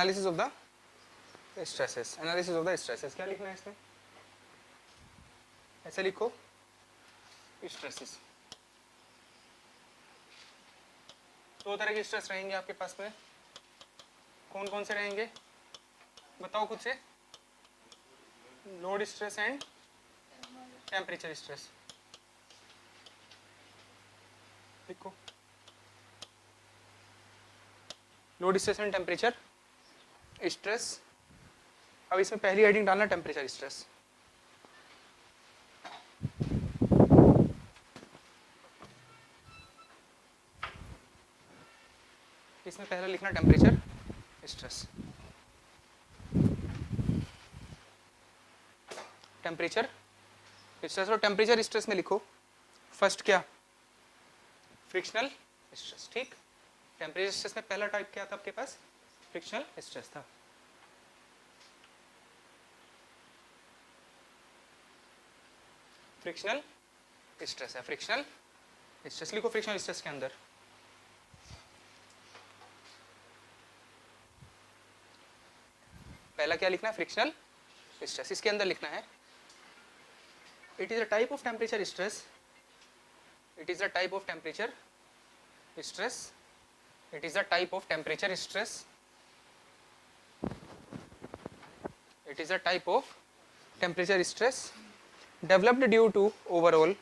Analysis of the stresses, analysis of the stresses क्या लिखना है इसमें, ऐसे लिखो स्ट्रेसेस। दो तरह के स्ट्रेस रहेंगे आपके पास में, कौन कौन से रहेंगे बताओ खुद से, load stress and temperature stress. लिखो load stress and temperature stress. अब इसमें पहली हेडिंग डालना टेम्परेचर स्ट्रेस। इसमें पहला लिखना टेम्परेचर स्ट्रेस। टेम्परेचर स्ट्रेस और टेम्परेचर स्ट्रेस में लिखो फर्स्ट क्या, फ्रिक्शनल स्ट्रेस। ठीक, टेम्परेचर स्ट्रेस में पहला टाइप क्या था आपके पास, फ्रिक्शनल स्ट्रेस था। फ्रिक्शनल स्ट्रेस है, फ्रिक्शनल स्ट्रेस लिखो फ्रिक्शनल स्ट्रेस के अंदर। पहला क्या लिखना है, फ्रिक्शनल स्ट्रेस। इसके अंदर लिखना है it is a type of temperature stress, it is a type of temperature stress, it is a type of temperature stress, it is a type of temperature stress developed due to overall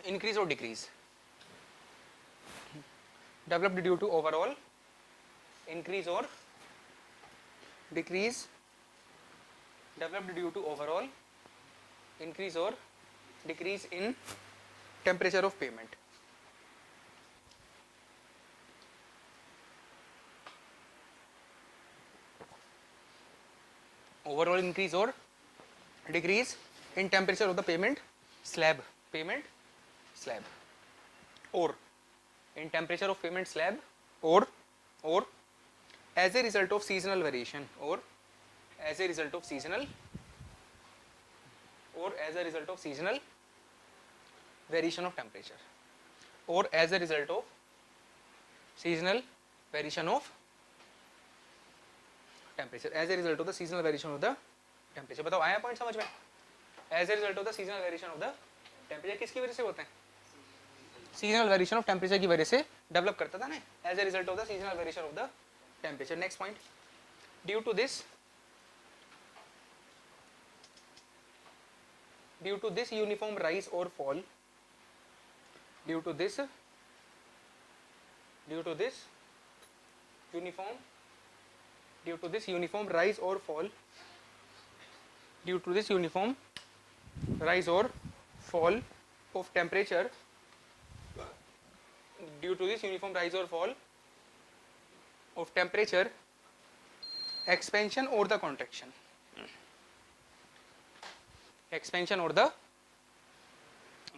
increase or decrease, developed due to overall increase or decrease, developed due to overall increase or decrease in temperature of pavement. Overall increase or decrease in temperature of the pavement slab, or in temperature of pavement slab, or as a result of seasonal variation, or as a result of seasonal variation of temperature, or as a result of seasonal variation of temperature, as a result of the seasonal variation of the temperature। बताओ आया point समझ में, as a result of the seasonal variation of the temperature किसकी वजह से होते हैं, seasonal variation of temperature की वजह से डेवलप करता था ना, as a result of the seasonal variation of the temperature। next point, due to this uniform rise or fall, due to this uniform rise or fall, due to this uniform rise or fall of temperature, due to this uniform rise or fall of temperature, expansion or the contraction, expansion or the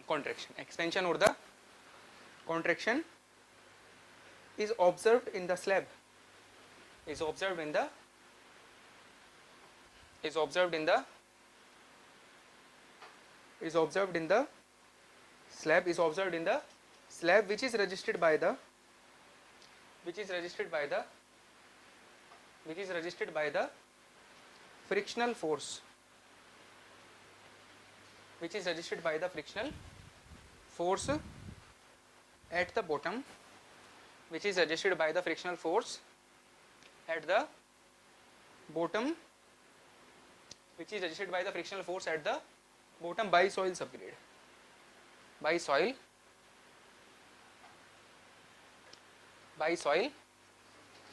contraction, expansion or the contraction is observed in the slab, is observed in the slab which is registered by the frictional force, which is registered by the frictional force at the bottom, which is registered by the frictional force at the bottom, which is registered by the frictional force at the bottom by soil subgrade, by soil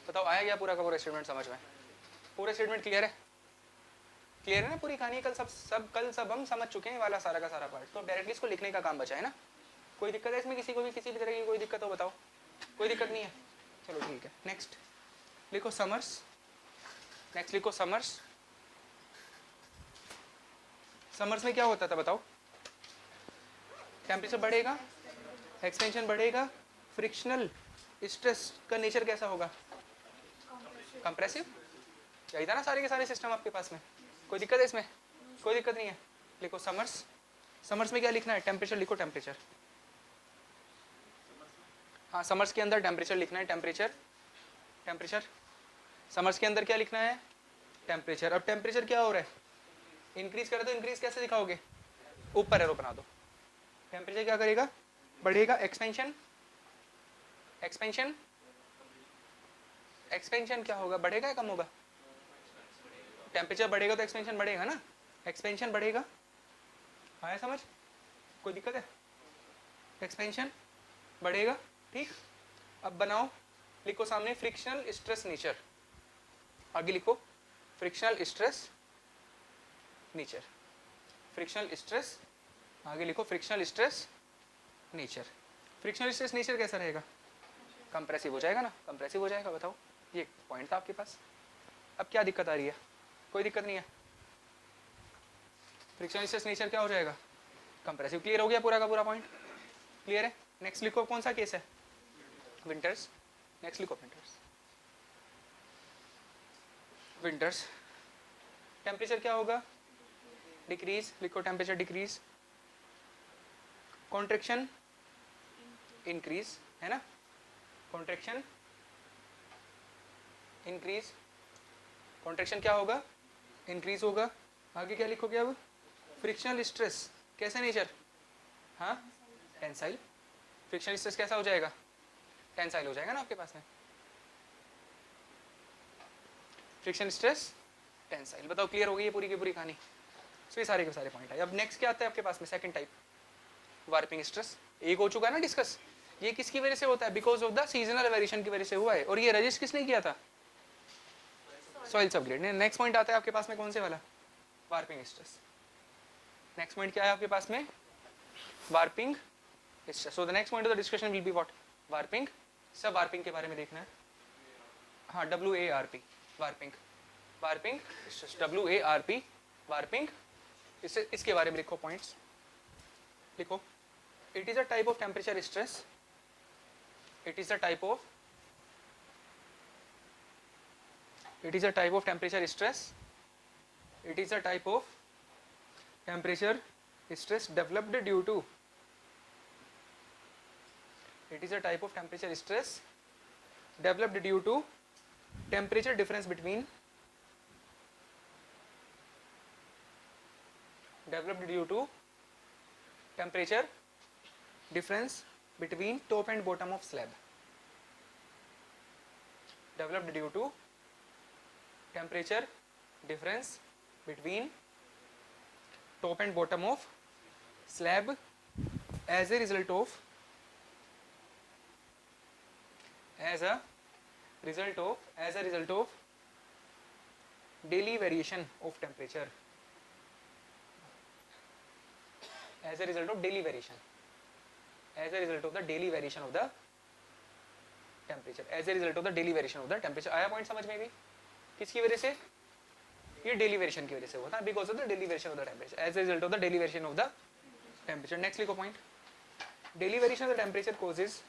बताओ आया क्या पूरा का पूरा statement समझ में, पूरा statement clear है, क्लियर है ना पूरी कहानी, कल सब हम समझ चुके हैं वाला सारा का सारा पार्ट, तो डायरेक्टली इसको लिखने का काम बचा है ना, कोई दिक्कत है इसमें, किसी को भी किसी भी तरह की कोई दिक्कत हो बताओ, कोई दिक्कत नहीं है, चलो ठीक है। नेक्स्ट लिखो समर्स, नेक्स्ट लिखो समर्स। समर्स में क्या होता था बताओ, टेम्परेचर बढ़ेगा, एक्सपेंशन बढ़ेगा, फ्रिक्शनल स्ट्रेस का नेचर कैसा होगा, कंप्रेसिव, यही था ना सारे के सारे सिस्टम आपके पास में, कोई दिक्कत है इसमें, कोई दिक्कत नहीं है। लिखो समर्स, समर्स में क्या लिखना है? टेम्परेचर लिखो, टेम्परेचर। हाँ, समर्स के अंदर टेम्परेचर लिखना है, टेम्परेचर, टेम्परेचर। समर्स के अंदर क्या लिखना है? टेम्परेचर। अब टेम्परेचर क्या हो रहा है? इंक्रीज करे तो इंक्रीज कैसे दिखाओगे? ऊपर एरो बना दो। टेम्परेचर क्या करेगा? बढ़ेगा। एक्सपेंशन, एक्सपेंशन, एक्सपेंशन क्या होगा? बढ़ेगा या कम होगा? टेम्परेचर बढ़ेगा तो एक्सपेंशन बढ़ेगा ना, एक्सपेंशन बढ़ेगा। आया समझ? कोई दिक्कत है? एक्सपेंशन बढ़ेगा, ठीक। अब बनाओ, लिखो सामने फ्रिक्शनल स्ट्रेस नेचर, आगे लिखो frictional stress nature, frictional stress, आगे लिखो frictional stress nature. Frictional stress nature कैसा रहेगा? कंप्रेसिव हो जाएगा ना, कंप्रेसिव हो जाएगा। बताओ, ये पॉइंट था आपके पास। अब क्या दिक्कत आ रही है? कोई दिक्कत नहीं है। फ्रिक्शनल स्ट्रेस नेचर क्या हो जाएगा? कंप्रेसिव। क्लियर हो गया पूरा का पूरा पॉइंट? क्लियर है? नेक्स्ट लिखो, कौन सा केस है? विंटर्स। नेक्स्ट लिखो विंटर्स, विंटर्स। टेम्परेचर क्या होगा? डिक्रीज, लिखो टेम्परेचर डिक्रीज। कॉन्ट्रैक्शन इंक्रीज, है ना, कॉन्ट्रैक्शन इंक्रीज। कॉन्ट्रैक्शन क्या होगा? इंक्रीज होगा। आगे क्या लिखोगे अब? फ्रिक्शनल स्ट्रेस कैसा नेचर? हाँ, टेंसाइल। फ्रिक्शनल स्ट्रेस कैसा हो जाएगा? टेंसाइल हो जाएगा ना आपके पास में। Friction stress tensile. बताओ, क्लियर हो गई है पूरी की पूरी कहानी? तो ये सारे के सारे पॉइंट है। अब नेक्स्ट क्या आता है आपके पास में? Second type, warping stress. एक हो चुका है ना डिस्कस। ये किसकी वजह से होता है? Because of the seasonal variation की वजह से हुआ है। और ये रजिस्ट किसने किया था? सॉइल सबग्रेड ने। नेक्स्ट पॉइंट आता है आपके पास में कौन से वाला? Warping stress. नेक्स्ट पॉइंट क्या है आपके पास में? Warping stress. So the next point of the discussion will be what? Warping. सब वार्पिंग के बारे में देखना है। हाँ, WARP, warping, warping stress, WARP, warping. इसके बारे में लिखो पॉइंट्स, लिखो। It is a type of temperature stress, it is a type of, it is a type of temperature stress, it is a type of temperature stress developed due to, it is a type of temperature stress developed due to temperature difference between, developed due to temperature difference between top and bottom of slab, developed due to temperature difference between top and bottom of slab as a result of, as a result of daily variation of temperature, as a result of daily variation, as a result of the daily variation of the temperature, as a result of the daily variation of the temperature। आया point समझ में भी? किसकी वजह से? ये daily variation की वजह से होता है, because of the daily variation of the temperature, as a result of the daily variation of the temperature. Next लिखो point, daily variation of the temperature causes,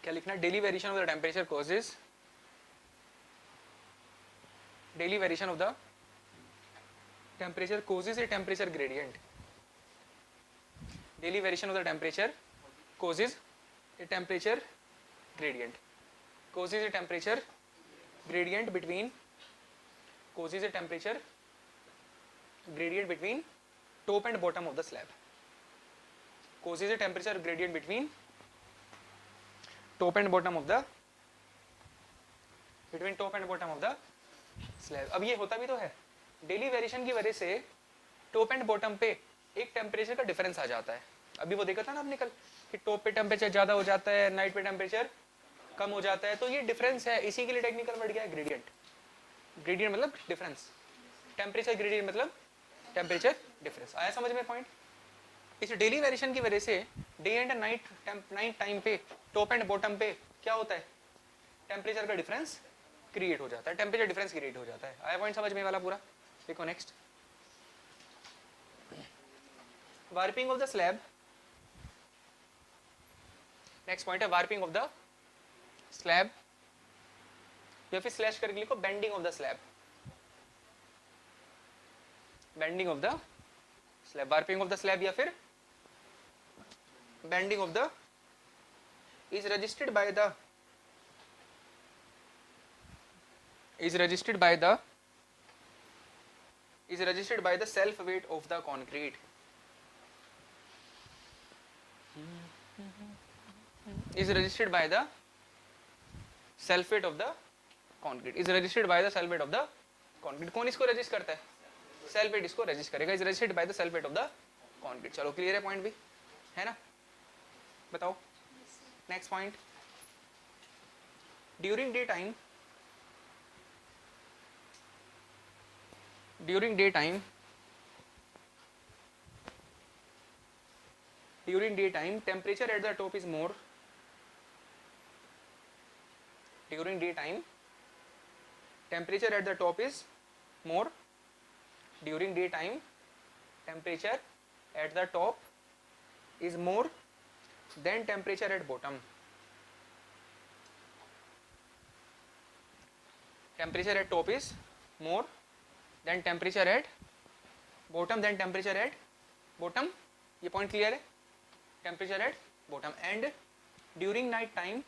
क्या लिखना है? Daily variation of the temperature causes, daily variation of the temperature causes a temperature gradient, daily variation of the temperature causes a temperature gradient, causes a temperature gradient between, causes a temperature gradient between top and bottom of the slab, causes a temperature gradient between top and bottom of the, between top and bottom of the slab। अब ये होता भी तो है, daily variation की वजह से top and bottom पे एक टेम्परेचर का डिफरेंस आ जाता है। अभी वो देखा था ना आपने कल कि टॉप पे टेम्परेचर ज्यादा हो जाता है, नाइट पे टेम्परेचर कम हो जाता है, तो ये डिफरेंस है। इसी के लिए टेक्निकल वर्ड क्या है? ग्रेडियंट। ग्रेडियंट मतलब डिफरेंस, टेम्परेचर ग्रेडियंट मतलब टेम्परेचर डिफरेंस। आया समझ में पॉइंट? इस डेली वेरिएशन की वजह से डे एंड नाइट टाइम पे टॉप एंड बॉटम पे क्या होता है? टेम्परेचर का डिफरेंस क्रिएट हो जाता है, टेम्परेचर डिफरेंस क्रिएट हो जाता है। आया पॉइंट समझ में वाला पूरा? देखो next, warping of the slab. Next point है वार्पिंग ऑफ द स्लैब, या फिर स्लैश करके लिखो bending of the slab, bending of the slab, warping of the slab या फिर bending of the is registered by the self weight of the concrete. Is registered by the self weight of the concrete. Is registered by the self weight of the concrete. कौन इसको resist करता है? Self weight इसको resist करेगा. Is registered by the self weight of the concrete. चलो clear है point भी, है ना? बताओ next point. During day time temperature at the top is more. During daytime temperature at the top is more. During daytime temperature at the top is more than temperature at bottom. Temperature at top is more than temperature at bottom. ये point clear है? Temperature at bottom. And during night time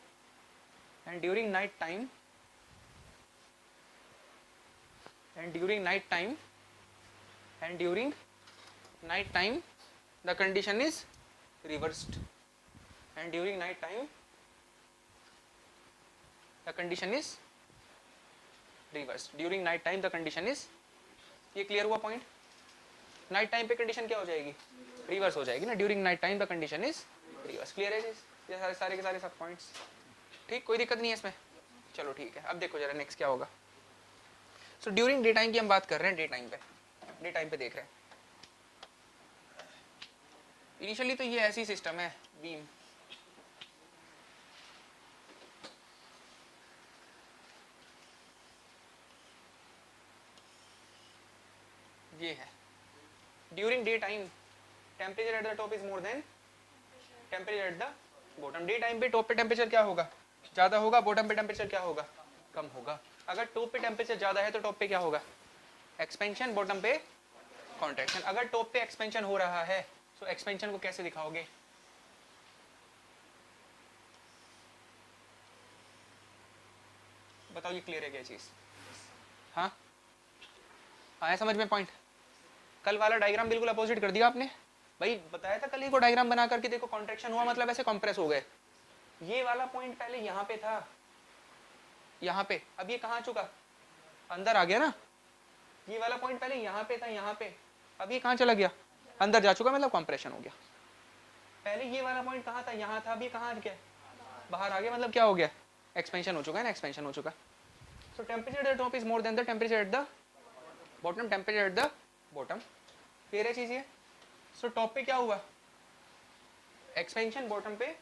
the condition is reversed. And during night time the condition is reversed. During night time the condition is, ये clear हुआ point? Night time पे condition क्या हो जाएगी? Reverse हो जाएगी ना. During night time the condition is reverse. Clear है जी? ये सारे के सारे सब पॉइंट्स ठीक, कोई दिक्कत नहीं है इसमें. चलो ठीक है, अब देखो जरा नेक्स्ट क्या होगा. सो ड्यूरिंग डे टाइम की हम बात कर रहे हैं. डे टाइम पे देख रहे हैं. इनिशियली तो ये ऐसी सिस्टम है बीम, ये है. During day time temperature at the top is more than temperature at the bottom. Day time पे टॉप पे टेम्परेचर क्या होगा? ज़्यादा होगा. बॉटम पे टेम्परेचर क्या होगा? कम होगा. अगर टॉप पे टेम्परेचर ज़्यादा है तो टॉप पे क्या होगा? एक्सपेंशन. बॉटम पे कॉन्ट्रैक्शन. अगर टॉप पे एक्सपेंशन हो रहा है तो एक्सपेंशन को कैसे दिखाओगे? बताओ ये क्लियर है क्या चीज़? हाँ आया समझ में पॉइंट? कल वाला डायग्राम बिल्कुल अपोजिट कर दिया आपने. भाई बताया था कल ही को डायग्राम बना करके देखो, कॉन्ट्रैक्शन हुआ मतलब ऐसे कंप्रेस हो गए. ये वाला पॉइंट पहले यहाँ पे था, यहाँ पे. अब ये कहाँ चुका? अंदर आ गया ना. ये वाला पॉइंट पहले यहाँ पे था, यहाँ पे. अब ये कहाँ चला गया? अंदर जा चुका, मतलब कंप्रेशन हो गया. पहले ये वाला पॉइंट कहाँ था? यहाँ था. अब ये कहाँ आ गया? बाहर आ गया, मतलब क्या हो गया? एक्सपेंशन हो चुका है ना. एक्सपेंशन हो चुका. सो temperature at the top is more than the temperature at the bottom. Temperature at the bottom. Clear है चीज ये? सो टॉप पे क्या हुआ? एक्सपेंशन. बॉटम पे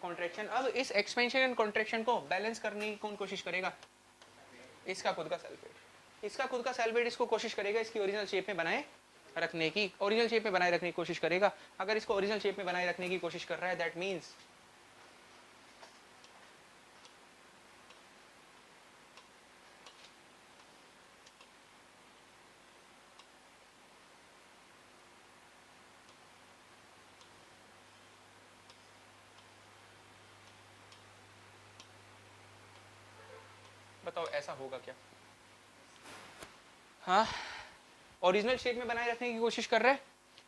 कॉन्ट्रैक्शन. अब इस एक्सपेंशन एंड कॉन्ट्रैक्शन को बैलेंस करने की कौन कोशिश करेगा? इसका खुद का सेल्फ वेट. इसको कोशिश करेगा इसकी ओरिजिनल शेप में बनाए रखने की. कोशिश करेगा. अगर इसको ओरिजिनल शेप में बनाए रखने की कोशिश कर रहा है, दैट मीन्स बताओ ऐसा होगा क्या? हाँ ओरिजिनल शेप में बनाए रखने की कोशिश कर रहा है.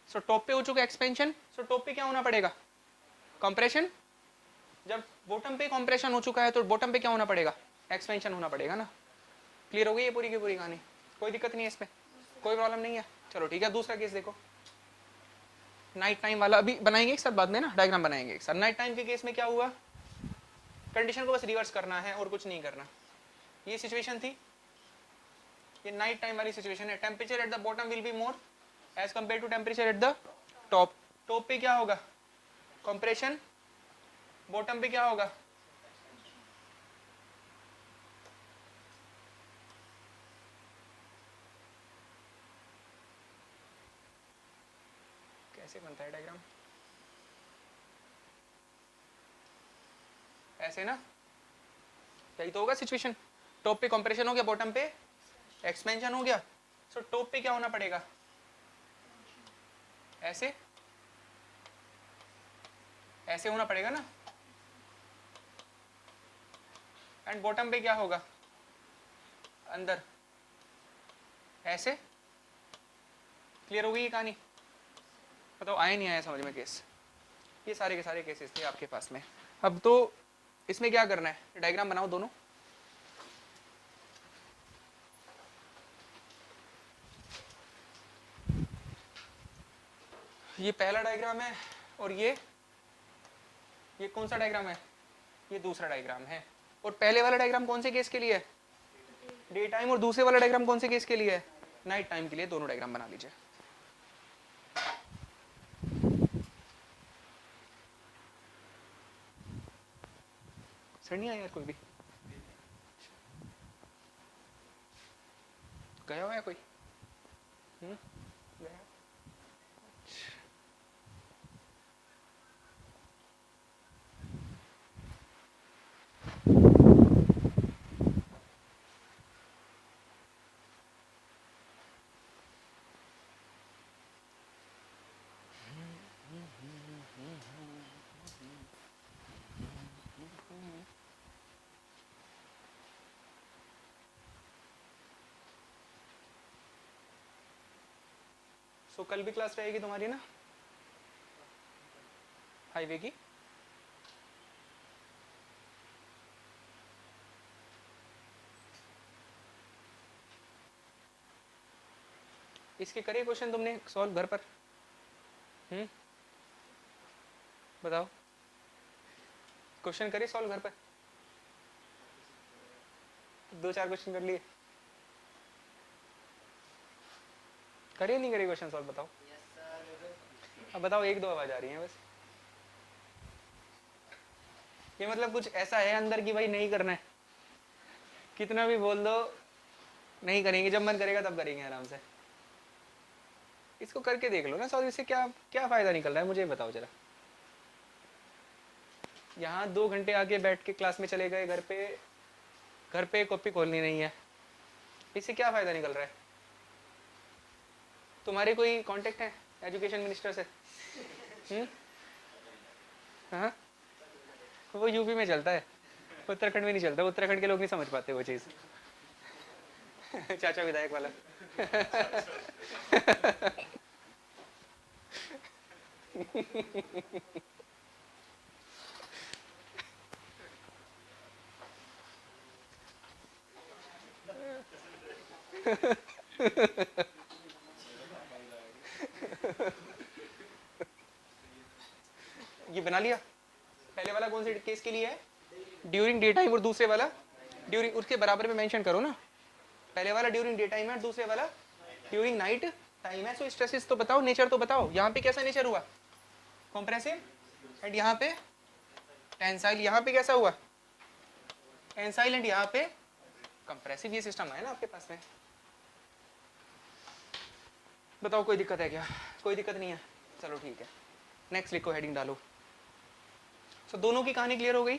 सो टॉप पे हो चुका एक्सपेंशन. सो टॉप पे क्या होना पड़ेगा? कंप्रेशन. जब बॉटम पे कंप्रेशन हो चुका है तो बॉटम पे क्या होना पड़ेगा? एक्सपेंशन होना पड़ेगा ना. क्लियर हो गई ये पूरी की पूरी कहानी? कोई दिक्कत नहीं है इसमें, कोई प्रॉब्लम नहीं है. चलो ठीक है, दूसरा केस देखो. नाइट टाइम वाला अभी बनाएंगे एक साथ, बाद में ना डायग्राम बनाएंगे एक साथ. नाइट टाइम के केस में क्या हुआ? कंडीशन को बस रिवर्स करना है और कुछ नहीं करना. ये सिचुएशन थी, ये नाइट टाइम वाली सिचुएशन है. Temperature at the bottom will be more as compare to temperature at the top. Top पे क्या होगा? कंप्रेशन. बॉटम पे क्या होगा? कैसे बनता है डायग्राम? ऐसे ना. यही तो होगा सिचुएशन. टॉप पे कंप्रेशन हो गया, बॉटम पे एक्सपेंशन हो गया. सो टॉप पे क्या होना पड़ेगा? ऐसे ऐसे होना पड़ेगा ना, एंड बॉटम पे क्या होगा, अंदर ऐसे। क्लियर हो गई ये कहानी? बताओ आया नहीं आया समझ में केस? ये सारे के सारे केसेस थे आपके पास में। अब तो इसमें क्या करना है, डायग्राम बनाओ दोनों। ये पहला डायग्राम है और ये कौन सा डायग्राम है, ये दूसरा डायग्राम है। और पहले वाला डायग्राम कौन से केस के लिए है, डे टाइम, और दूसरे वाला डायग्राम कौन से केस के लिए है, नाइट टाइम के लिए। दोनों डायग्राम बना लीजिए। सर नहीं आया यार कोई भी, गया हुआ है कोई? गया? सो कल भी क्लास रहेगी तुम्हारी ना, हाईवे की? इसके करे क्वेश्चन तुमने सॉल्व घर पर? बताओ, क्वेश्चन करे सॉल्व घर पर? 2-4 क्वेश्चन कर लिए? करे नहीं करे क्वेश्चन सॉल्व? बताओ। अब बताओ, 1-2 आवाज आ रही है बस। ये मतलब कुछ ऐसा है अंदर की भाई नहीं करना है, कितना भी बोल दो नहीं करेंगे, जब मन करेगा तब करेंगे आराम से। इसको करके देख लो ना सॉल्व, इससे क्या क्या फायदा निकल रहा है मुझे बताओ जरा। यहाँ 2 घंटे आके बैठ के क्लास में चले गए, घर पे कॉपी खोलनी नहीं है, इससे क्या फायदा निकल रहा है? तुम्हारे कोई कांटेक्ट है एजुकेशन मिनिस्टर से? हाँ, वो यूपी में चलता है, उत्तराखंड में नहीं चलता। उत्तराखंड के लोग नहीं समझ पाते वो चीज़। चाचा विधायक वाला। ये बना लिया। पहले वाला कौन से केस के लिए है, ड्यूरिंग डे टाइम, और दूसरे वाला ड्यूरिंग, उसके बराबर में मेंशन करो ना। पहले वाला ड्यूरिंग डे टाइम है, दूसरे वाला ड्यूरिंग नाइट टाइम है। सो स्ट्रेसेस तो बताओ, नेचर तो बताओ। यहाँ पे कैसा नेचर हुआ, कॉम्प्रेसिव, एंड यहाँ पे टेंसाइल, यहाँ पे कैसा हुआ टेंसाइल, एंड यहाँ पे कंप्रेसिव। ये सिस्टम है ना आपके पास में। बताओ कोई दिक्कत है क्या? कोई दिक्कत नहीं है, चलो ठीक है। नेक्स्ट लिखो, हेडिंग डालो। सो दोनों की कहानी क्लियर हो गई,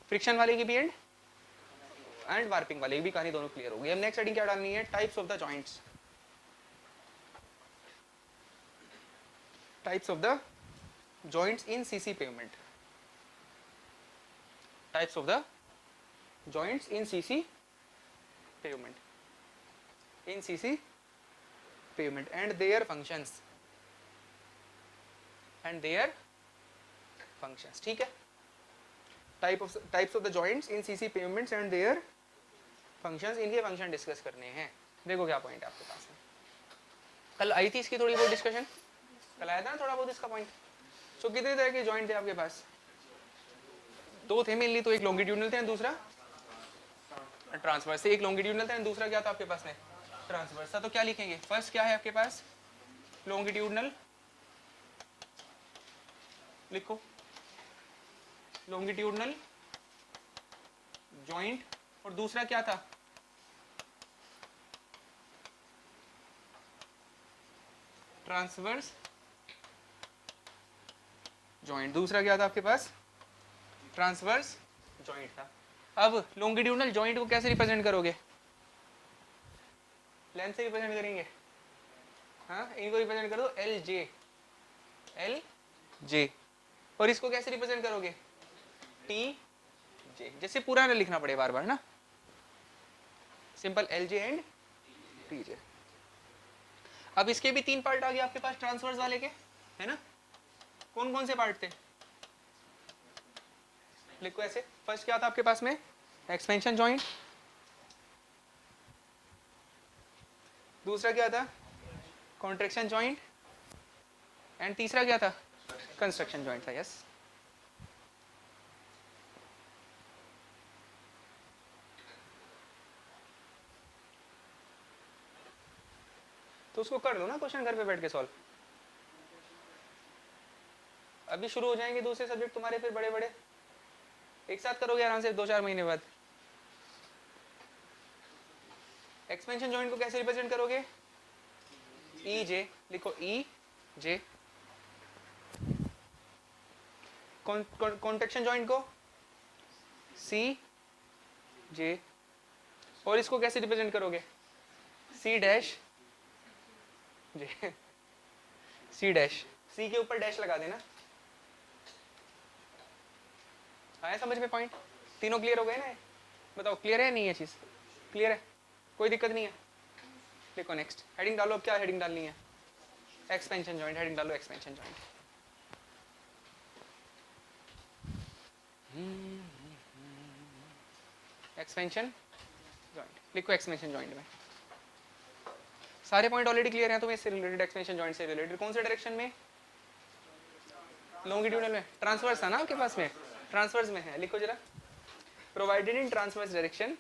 फ्रिक्शन वाले की भी एंड वार्पिंग वाले की भी कहानी दोनों क्लियर हो गई। अब नेक्स्ट हेडिंग क्या डालनी है, types of the joints. Types of the joints in CC pavement. Types of the joints in CC pavement, in CC pavement and their functions, and their functions. ठीक है, types of the joints in CC pavements and their functions, इनके function discuss करने हैं। देखो क्या point है आपके पास में, कल आई थी इसकी थोड़ी बहुत डिस्कशन, कल आया था ना थोड़ा बहुत इसका पॉइंट। सो कितने तरह के जॉइंट थे आपके पास? 2 थे मेनली, तो एक लॉन्गिट्यूडनल थे, दूसरा ट्रांसवर्स। एक लॉन्गिट्यूडनल था, दूसरा क्या था आपके पास में, ट्रांसवर्स था। तो क्या लिखेंगे, फर्स्ट क्या है आपके पास, लॉन्गिट्यूडनल लिखो, लॉन्गिट्यूडनल जॉइंट, और दूसरा क्या था, ट्रांसवर्स जॉइंट। दूसरा क्या था आपके पास, ट्रांसवर्स जॉइंट था। अब लॉन्गिट्यूडनल जॉइंट को कैसे रिप्रेजेंट करोगे, लेंथ से रिप्रेजेंट करेंगे। हाँ, इनको रिप्रेजेंट कर दो एल जे, एल जे, और इसको कैसे रिप्रेजेंट करोगे, टी जे, जैसे पूरा ना लिखना पड़े बार बार ना, simple L J and T J. अब इसके भी 3 पार्ट आ गए आपके पास ट्रांसवर्स वाले के, है ना। कौन कौन से पार्ट थे, लिखो ऐसे। फर्स्ट क्या था आपके पास में, एक्सपेंशन जॉइंट, दूसरा क्या था, कॉन्ट्रैक्शन जॉइंट, एंड तीसरा क्या था, कंस्ट्रक्शन जॉइंट था। यस, तो उसको कर लो ना क्वेश्चन घर पे बैठ के सॉल्व। अभी शुरू हो जाएंगे दूसरे सब्जेक्ट तुम्हारे, फिर बड़े बड़े एक साथ करोगे आराम से 2-4 महीने बाद। एक्सपेंशन जॉइंट को कैसे रिप्रेजेंट करोगे, ई जे, लिखो ई जे। कॉन्ट्रैक्शन जॉइंट को सी जे, और इसको कैसे रिप्रेजेंट करोगे, सी डैश जे, सी डैश, सी के ऊपर डैश लगा देना। आया समझ में पॉइंट, तीनों क्लियर हो गए ना। बताओ क्लियर है नहीं, ये चीज क्लियर है, कोई दिक्कत नहीं है। देखो नेक्स्ट हेडिंग डालो, अब क्या हेडिंग डालनी है, एक्सपेंशन जॉइंट, हेडिंग डालो एक्सपेंशन जॉइंट। एक्सपेंशन जॉइंट, लिखो एक्सपेंशन जॉइंट में सारे पॉइंट ऑलरेडी क्लियर हैं तुम्हें इससे रिलेटेड, एक्सपेंशन जॉइंट से रिलेटेड। कौन से डायरेक्शन में, लॉन्गिट्यूडनल में, ट्रांसवर्स था ना आपके पास में, ट्रांसवर्स में है, लिखो जरा। Provided in transverse direction,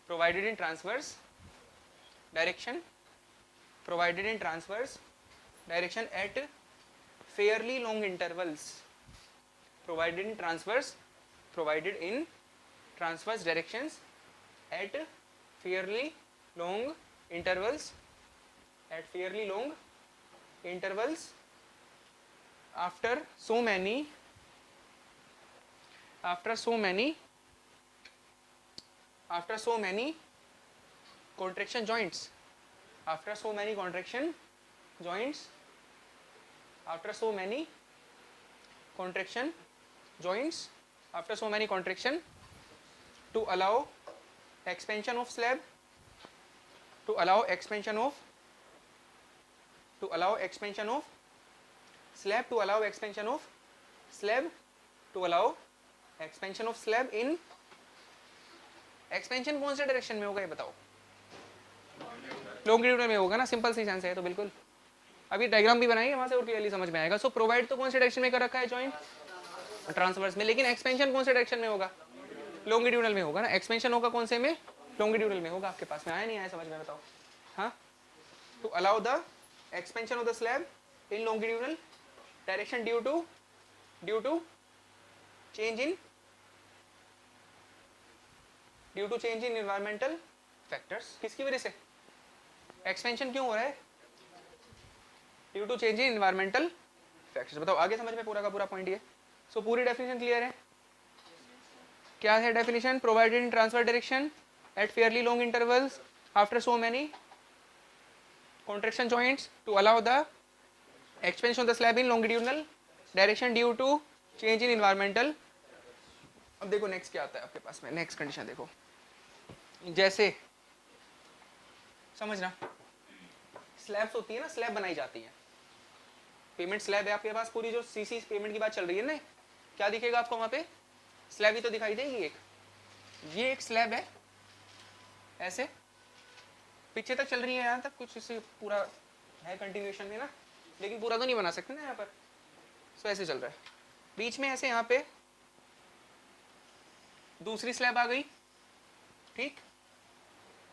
provided in transverse direction, provided in transverse direction at fairly long intervals, provided in transverse directions at fairly long intervals, after so many contraction joints, after so many contraction joints to allow expansion of slab, to allow expansion of slab in expansion कौन से direction में होगा ये बताओ, longitudinal में होगा ना, simple सी sense है तो बिल्कुल। अभी डायग्राम भी बनाएंगे वहां से और क्लियरली समझ में आएगा। सो प्रोवाइड तो कौन से डायरेक्शन में कर रखा है जॉइंट, ट्रांसवर्स में, लेकिन एक्सपेंशन कौन से डायरेक्शन में होगा, लॉन्गिट्यूडनल में होगा ना। एक्सपेंशन होगा कौन से में, लॉन्गिट्यूडनल में होगा। आपके पास में आया नहीं आया समझ में, बताओ। हाँ, to allow the expansion of the slab in longitudinal direction due to change in environmental factors. किसकी वजह से एक्सपेंशन क्यों हो रहा है, due to change in environmental factors. बताओ आगे समझ में पूरा का पूरा पॉइंट ये। सो पूरी डेफिनेशन क्लियर है, क्या है definition, provided in transfer direction at Fairlie long intervals after so many contraction joints to allow the expansion of the slab in longitudinal direction due to change in environmental। अब देखो next क्या आता है आपके पास में, नेक्स्ट कंडीशन देखो, जैसे समझना, स्लैब्स होती है ना, स्लैब बनाई जाती है, पेमेंट स्लैब है आपके पास पूरी, जो सीसी पेमेंट की बात चल रही है ना, क्या दिखेगा आपको वहां पे, स्लैब ही तो दिखाई देगी एक, ये एक स्लैब है ऐसे पीछे तक चल रही है, यहाँ तक कुछ इसे पूरा है कंटिन्यूएशन में ना, लेकिन पूरा तो नहीं बना सकते ना यहाँ पर। सो ऐसे चल रहा है, बीच में ऐसे यहाँ पे दूसरी स्लैब आ गई, ठीक,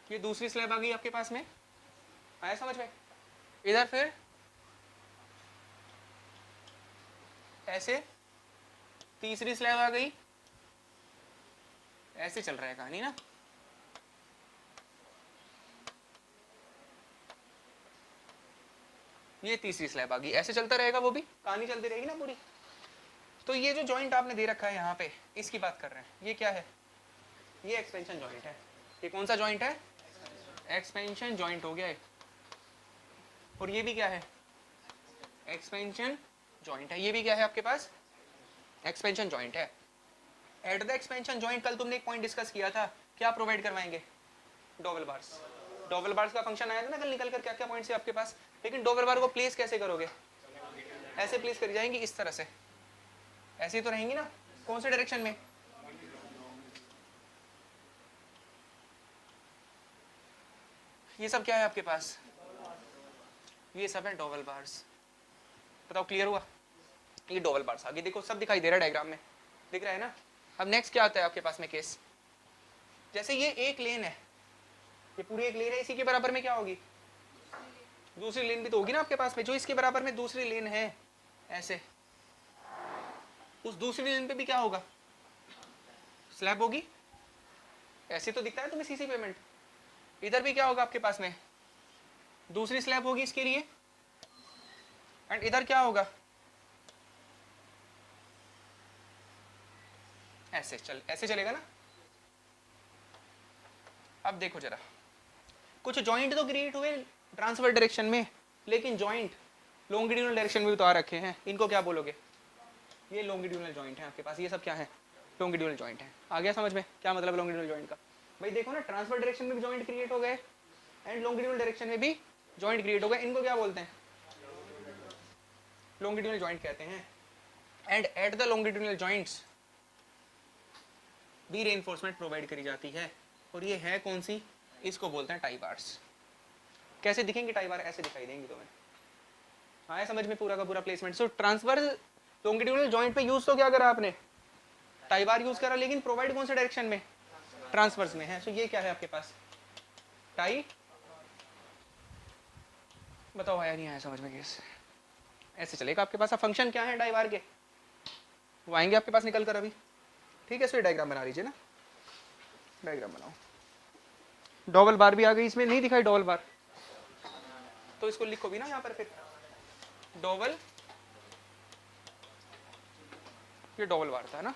ये दूसरी स्लैब आ गई आपके पास में, आया समझ में। इधर फिर ऐसे तीसरी स्लैब आ गई, ऐसे चल रहा है कहानी ना। ये तीसरी स्लैब आ गई, ऐसे चलता रहेगा, वो भी कहानी चलती रहेगी ना पूरी। तो ये जो जॉइंट आपने दे रखा है यहाँ पे, इसकी बात कर रहे हैं, ये क्या है, ये एक्सपेंशन जॉइंट है। ये कौन सा जॉइंट है, एक्सपेंशन जॉइंट हो गया है। और ये भी क्या है, एक्सपेंशन जॉइंट है। ये भी क्या है आपके पास, एक्सपेंशन जॉइंट है। एट द एक्सपेंशन जॉइंट कल तुमने एक पॉइंट डिस्कस किया था, क्या प्रोवाइड करवाएंगे, डोवेल बार्स। डोवेल बार्स का फंक्शन आया था ना कल निकल कर, क्या क्या पॉइंट्स है आपके पास। लेकिन डोवेल बार को प्लेस कैसे करोगे, ऐसे प्लेस करी जाएंगी इस तरह से, ऐसे ही तो रहेंगी ना, कौन से डायरेक्शन में, ये सब क्या है आपके पास, ये सब है डोवेल बार्स। बताओ क्लियर हुआ, ये डोवेल बार्स आगे देखो सब दिखाई दे रहा है डायग्राम में, दिख रहा है ना। अब नेक्स्ट क्या आता है आपके पास में केस, जैसे ये एक लेन है, ये पूरी एक लेन है, इसी के बराबर में क्या होगी, दूसरी लेन भी तो होगी ना आपके पास में, जो इसके बराबर में दूसरी लेन है ऐसे, उस दूसरी लेन पे भी क्या होगा, स्लैब होगी। ऐसे तो दिखता है तुम्हें सीसी पेमेंट, इधर भी क्या होगा आपके पास में, दूसरी स्लैब होगी इसके लिए, एंड इधर क्या होगा, ऐसे ऐसे चलेगा ना। अब देखो जरा, कुछ जॉइंट तो क्रिएट हुए ट्रांसफर डायरेक्शन में, लेकिन जॉइंट लॉन्गिट्यूडनल डायरेक्शन में भी तो आ रखे हैं, इनको क्या बोलोगे, ये लॉन्गिट्यूडनल जॉइंट है आपके पास, ये सब क्या है, लॉन्गिट्यूडनल जॉइंट है। आ गया समझ में क्या मतलब लॉन्गिट्यूडनल जॉइंट का। भाई देखो ना, ट्रांसफर डायरेक्शन में भी जॉइंट क्रिएट हो गए एंड लॉन्गिट्यूडनल डायरेक्शन में भी जॉइंट क्रिएट हो गए, इनको क्या बोलते हैं, लॉन्गिट्यूडनल जॉइंट कहते हैं। And at the longitudinal joints भी रेनफोर्समेंट प्रोवाइड करी जाती है, और ये है कौन सी, इसको बोलते हैं टाई बार्स। कैसे दिखेंगे टाई बार, ऐसे दिखाई देंगी तुम्हें, आया समझ में पूरा का पूरा प्लेसमेंट। सो ट्रांसफर लॉन्गिट्यूडनल जॉइंट पे यूज तो क्या करा आपने, टाई बार यूज करा, लेकिन प्रोवाइड कौन से डायरेक्शन में, ट्रांसवर्स में है। सो ये क्या है आपके पास, टाई, बताओ आया नहीं आया समझ में केस, ऐसे चलेगा आपके पास। अब फंक्शन क्या है टाई बार के, वो आएंगे आपके पास निकल कर अभी, ठीक है। सो डायग्राम बना लीजिए ना, डायग्राम बनाओ। डबल बार भी आ गई इसमें, नहीं दिखाई डबल बार, तो इसको लिखो भी ना यहाँ पर फिर, डबल, ये डबल बार था ना।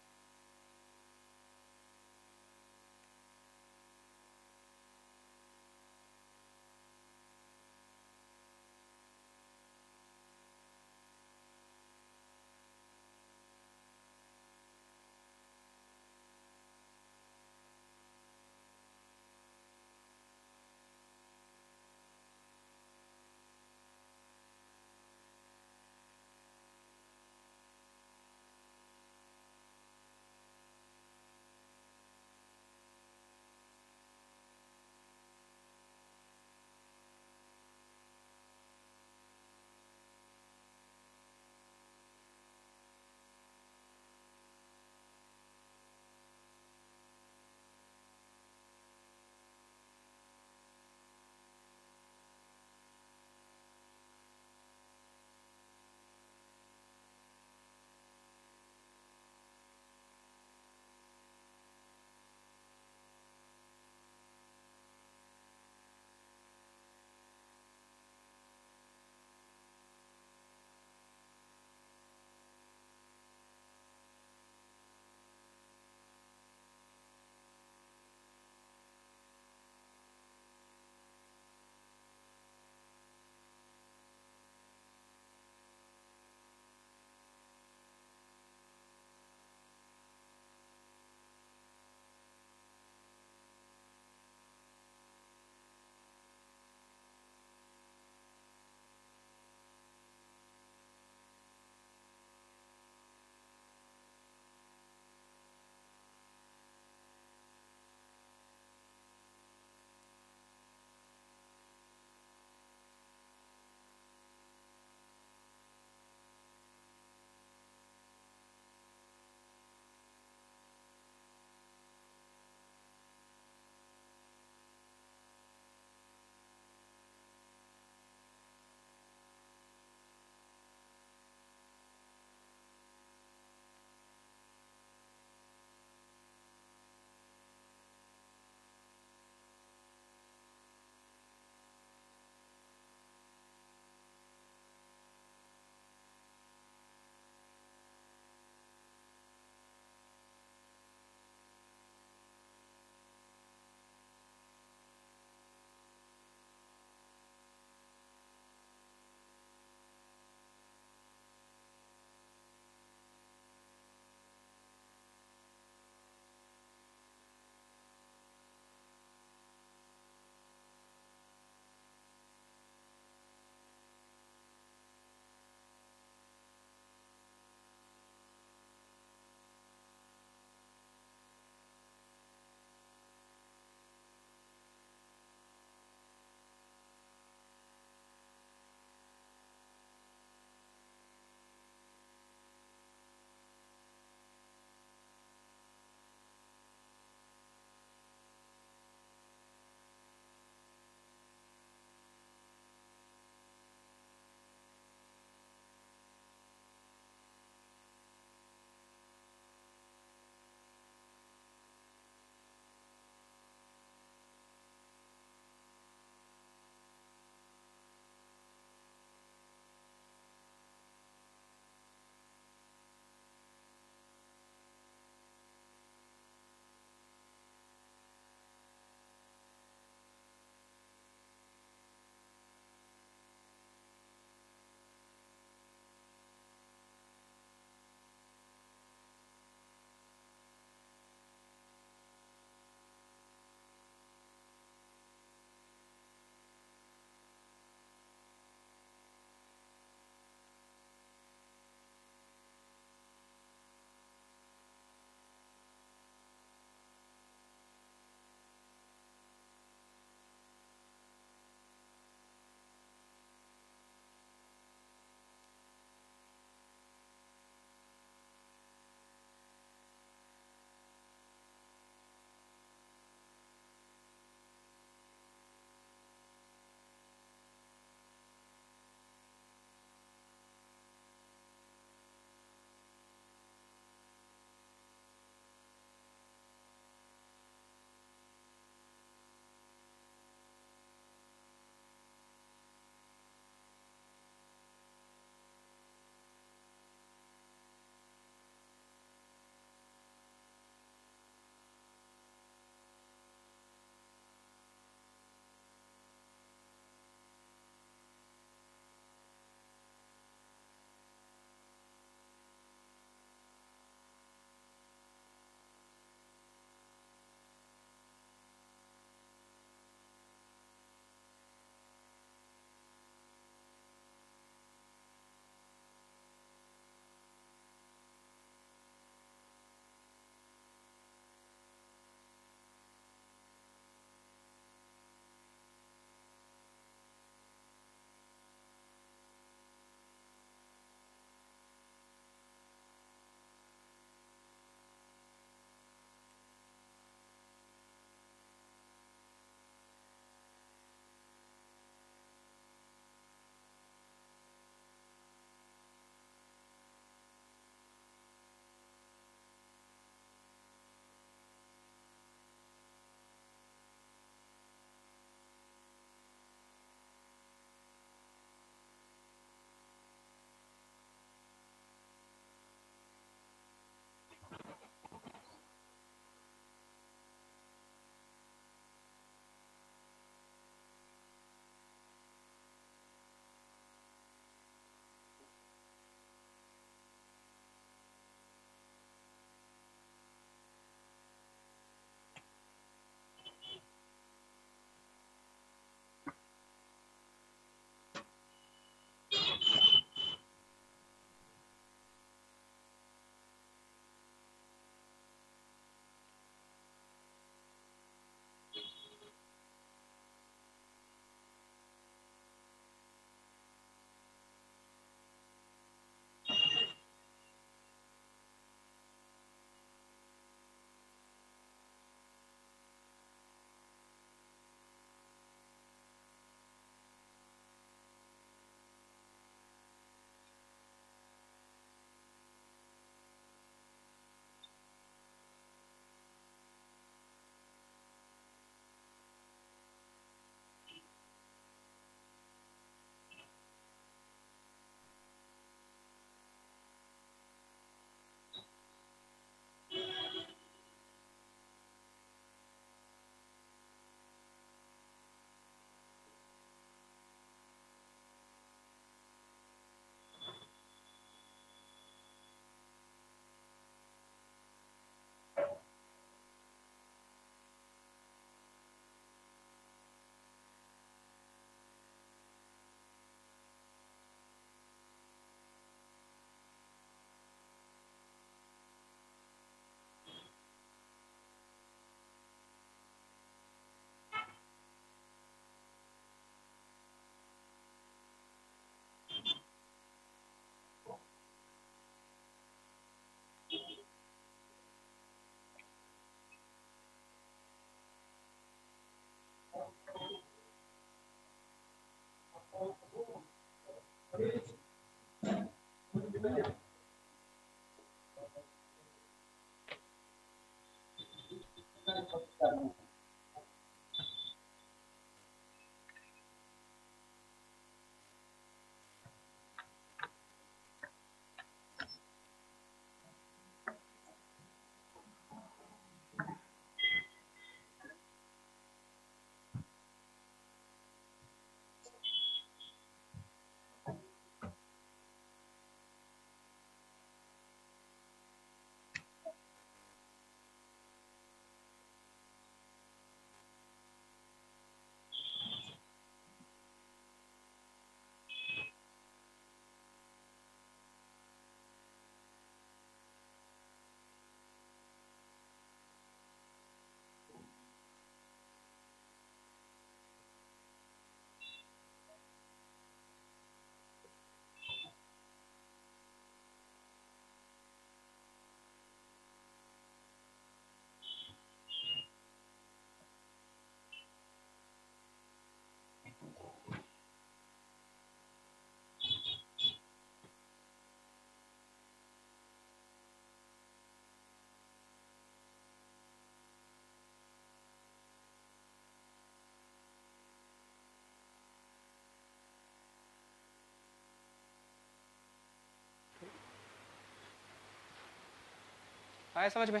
आया समझ में?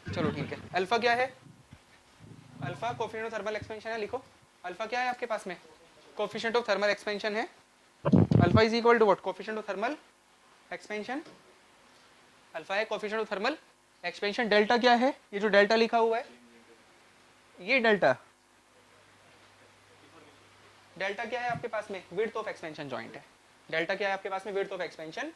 चलो ठीक है। अल्फा क्या है? Alpha coefficient of thermal expansion है, लिखो। अल्फा क्या है आपके पास में? कोफिशिएंट ऑफ थर्मल एक्सपेंशन है। Alpha is equal to what? Coefficient of thermal expansion. Alpha है coefficient of thermal expansion. Delta क्या है? ये जो डेल्टा लिखा हुआ है, ये डेल्टा, डेल्टा क्या है आपके पास में? विड्थ ऑफ एक्सपेंशन जॉइंट है। डेल्टा क्या है आपके पास में? Width of expansion.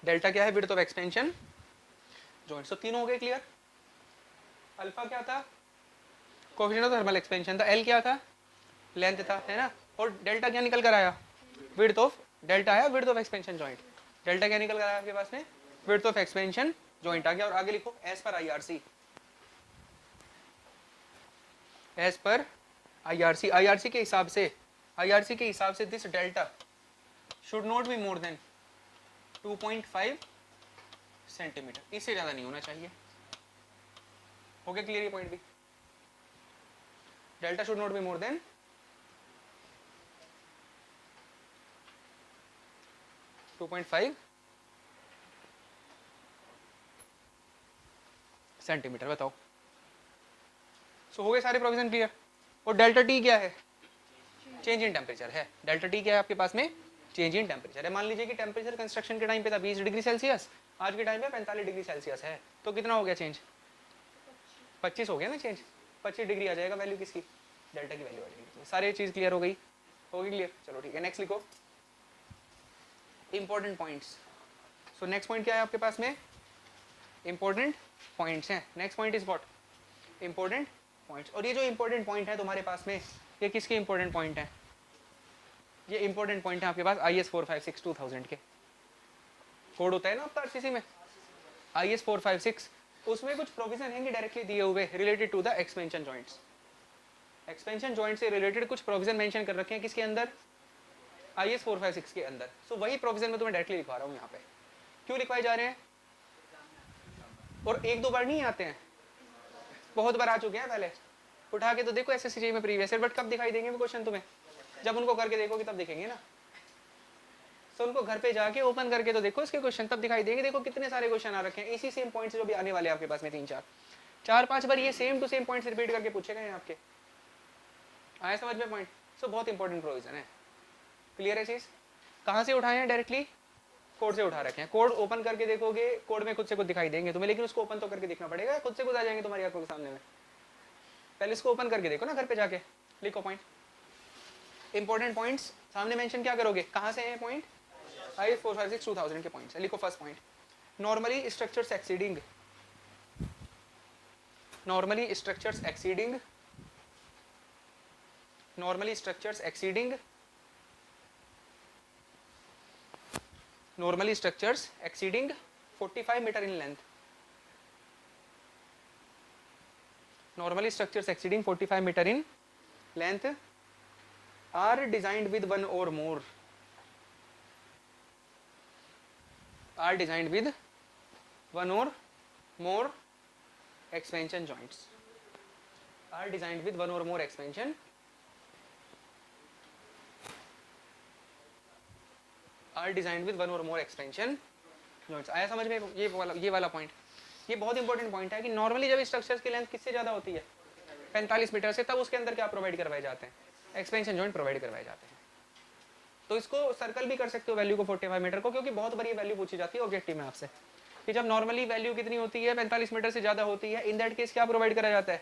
डेल्टा क्या है? Width of expansion joint. So तीनों हो गए क्लियर। अल्फा क्या था? कोफिशिएंट ऑफ थर्मल एक्सपेंशन था। एल क्या था? लेंथ था, है ना। और डेल्टा क्या निकल कर आया? विड्थ ऑफ, डेल्टा आया width of expansion joint. Delta क्या निकल कर आया आपके पास में? विड्थ ऑफ एक्सपेंशन जॉइंट आ गया। और आगे लिखो एज पर आईआरसी, एज पर आईआरसी। आईआरसी के हिसाब से, आईआरसी के हिसाब से this delta should not be more than 2.5 centimetre, इससे ज्यादा नहीं होना चाहिए। हो गया क्लियर ये पॉइंट भी? Delta should not be more than 2.5 centimetre. बताओ। सो हो गए सारे प्रोविजन क्लियर। और डेल्टा टी क्या है? चेंज इन टेम्परेचर है। डेल्टा टी क्या है आपके पास में? चेंज इन टेम्परेचर है। मान लीजिए कि टेम्परेचर कंस्ट्रक्शन के टाइम पे था 20 डिग्री सेल्सियस, आज के टाइम पे 45 डिग्री सेल्सियस है, तो कितना हो गया चेंज? 25 हो गया ना चेंज। 25 डिग्री आ जाएगा वैल्यू किसकी? डेल्टा की वैल्यू आ जाएगी। सारी चीज क्लियर हो गई? होगी क्लियर? चलो ठीक है, नेक्स्ट लिखो important points. So next point क्या है आपके पास में? इंपॉर्टेंट पॉइंट्स हैं। Next point is what? Important points. और ये जो इंपॉर्टेंट पॉइंट है तुम्हारे पास में, ये किसके इंपॉर्टेंट पॉइंट है? ये इंपॉर्टेंट पॉइंट है आपके पास IS 456 2000 के। कोड होता है ना आपका आरसीसी में IS 456, उसमें कुछ प्रोविजन हैं डायरेक्टली दिए हुए related to the expansion joints. Expansion joint से रिलेटेड कुछ प्रोविजन मेंशन कर रखे हैं किसके अंदर? IS 456 के अंदर। सो वही प्रोविजन मैं तुम्हें डायरेक्टली लिखवा रहा हूँ यहाँ पे। क्यों लिखवाए जा रहे हैं? और एक दो बार नहीं आते हैं, बहुत बार आ चुके हैं पहले। उठा के तो देखो SSC में प्रीवियस ईयर, बट कब दिखाई देंगे वो क्वेश्चन तुम्हें? जब उनको करके देखोगे तब दिखेंगे ना। तो उनको घर पे जाके ओपन करके तो देखो इसके क्वेश्चन, तब दिखाई देंगे। देखो कितने सारे क्वेश्चन आ रखे हैं इसी सेम पॉइंट्स जो भी आने वाले हैं आपके पास में, 3-4 बार ये same to same points repeat करके पूछे गए हैं आपके। आए समझ में पॉइंट? सो बहुत इंपॉर्टेंट प्रोविजन है। क्लियर है चीज? कहाँ से उठाए हैं? डायरेक्टली कोड से उठा रखे हैं। कोड ओपन करके देखोगे, कोड में खुद से कुछ दिखाई देंगे तुम्हें, लेकिन उसको ओपन तो करके देखना पड़ेगा, खुद से कुछ आ जाएंगे तुम्हारी आंखों के सामने में। पहले इसको ओपन करके देखो ना घर पे जाके। लिखो पॉइंट, इंपॉर्टेंट पॉइंट्स सामने मेंशन क्या करोगे? कहाँ से है पॉइंट? IS 456 2000 के पॉइंट्स है। लिखो first point, normally structures exceeding, normally structures exceeding, normally structures exceeding, normally structures exceeding 45 metre in length. Normally structures exceeding 45 meter in length are designed with one or more expansion joints. Are designed with one or more expansion joints. आया समझ में ये वाला point. ये बहुत important point है कि normally जब स्ट्रक्चर्स की लेंथ किससे ज़्यादा होती है 45 मीटर से, तब उसके अंदर क्या प्रोवाइड करवाए जाते हैं, एक्सपेंशन जॉइंट प्रोवाइड करवाए जाते हैं. तो इसको सर्कल भी कर सकते हो वैल्यू को 45 मीटर को, क्योंकि बहुत बड़ी वैल्यू पूछी जाती है ऑब्जेक्टिव में आपसे कि जब नॉर्मली वैल्यू कितनी होती है 45 मीटर से ज़्यादा होती है, इन दैट केस क्या प्रोवाइड करा जाता है,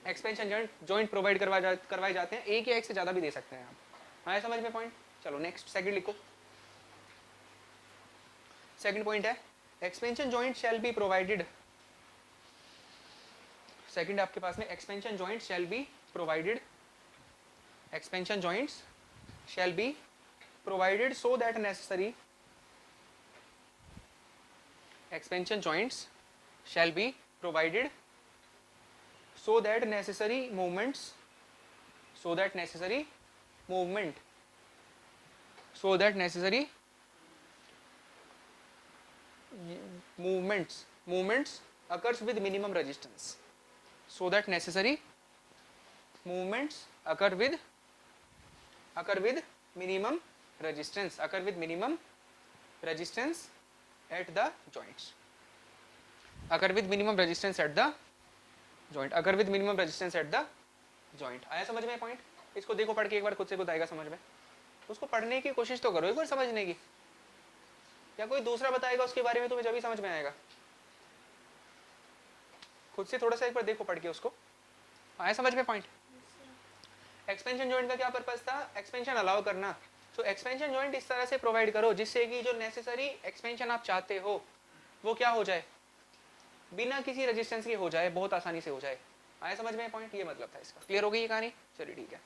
एक्सपेंशन जॉइंट प्रोवाइड करवाए जाते हैं. एक या एक से ज़्यादा भी दे सकते हैं आप. आया समझ में पॉइंट. चलो नेक्स्ट सेकंड लिखो. सेकंड पॉइंट है expansion joint shall be provided. Second आपके पास में expansion joint shall be provided. Expansion joints shall be provided so that necessary expansion joints shall be provided so that necessary movements occurs with minimum resistance. So that necessary movements occur with minimum resistance at the joints. आया समझ में point. इसको देखो पढ़ के एक बार खुद से खुद आएगा समझ में. उसको पढ़ने की कोशिश तो करो एक बार समझने की, या कोई दूसरा बताएगा उसके बारे में तुम्हें जब भी समझ में आएगा. खुद से थोड़ा सा एक बार देखो पढ़ के उसको. आया समझ में पॉइंट. एक्सपेंशन जॉइंट का क्या पर्पस था, एक्सपेंशन अलाउ करना. तो एक्सपेंशन जॉइंट इस तरह से प्रोवाइड करो जिससे कि जो नेसेसरी एक्सपेंशन आप चाहते हो वो क्या हो जाए, बिना किसी रेजिस्टेंस के हो जाए, बहुत आसानी से हो जाए. आया समझ में पॉइंट. ये मतलब था इसका. क्लियर हो गई ये कहानी. चलिए ठीक है.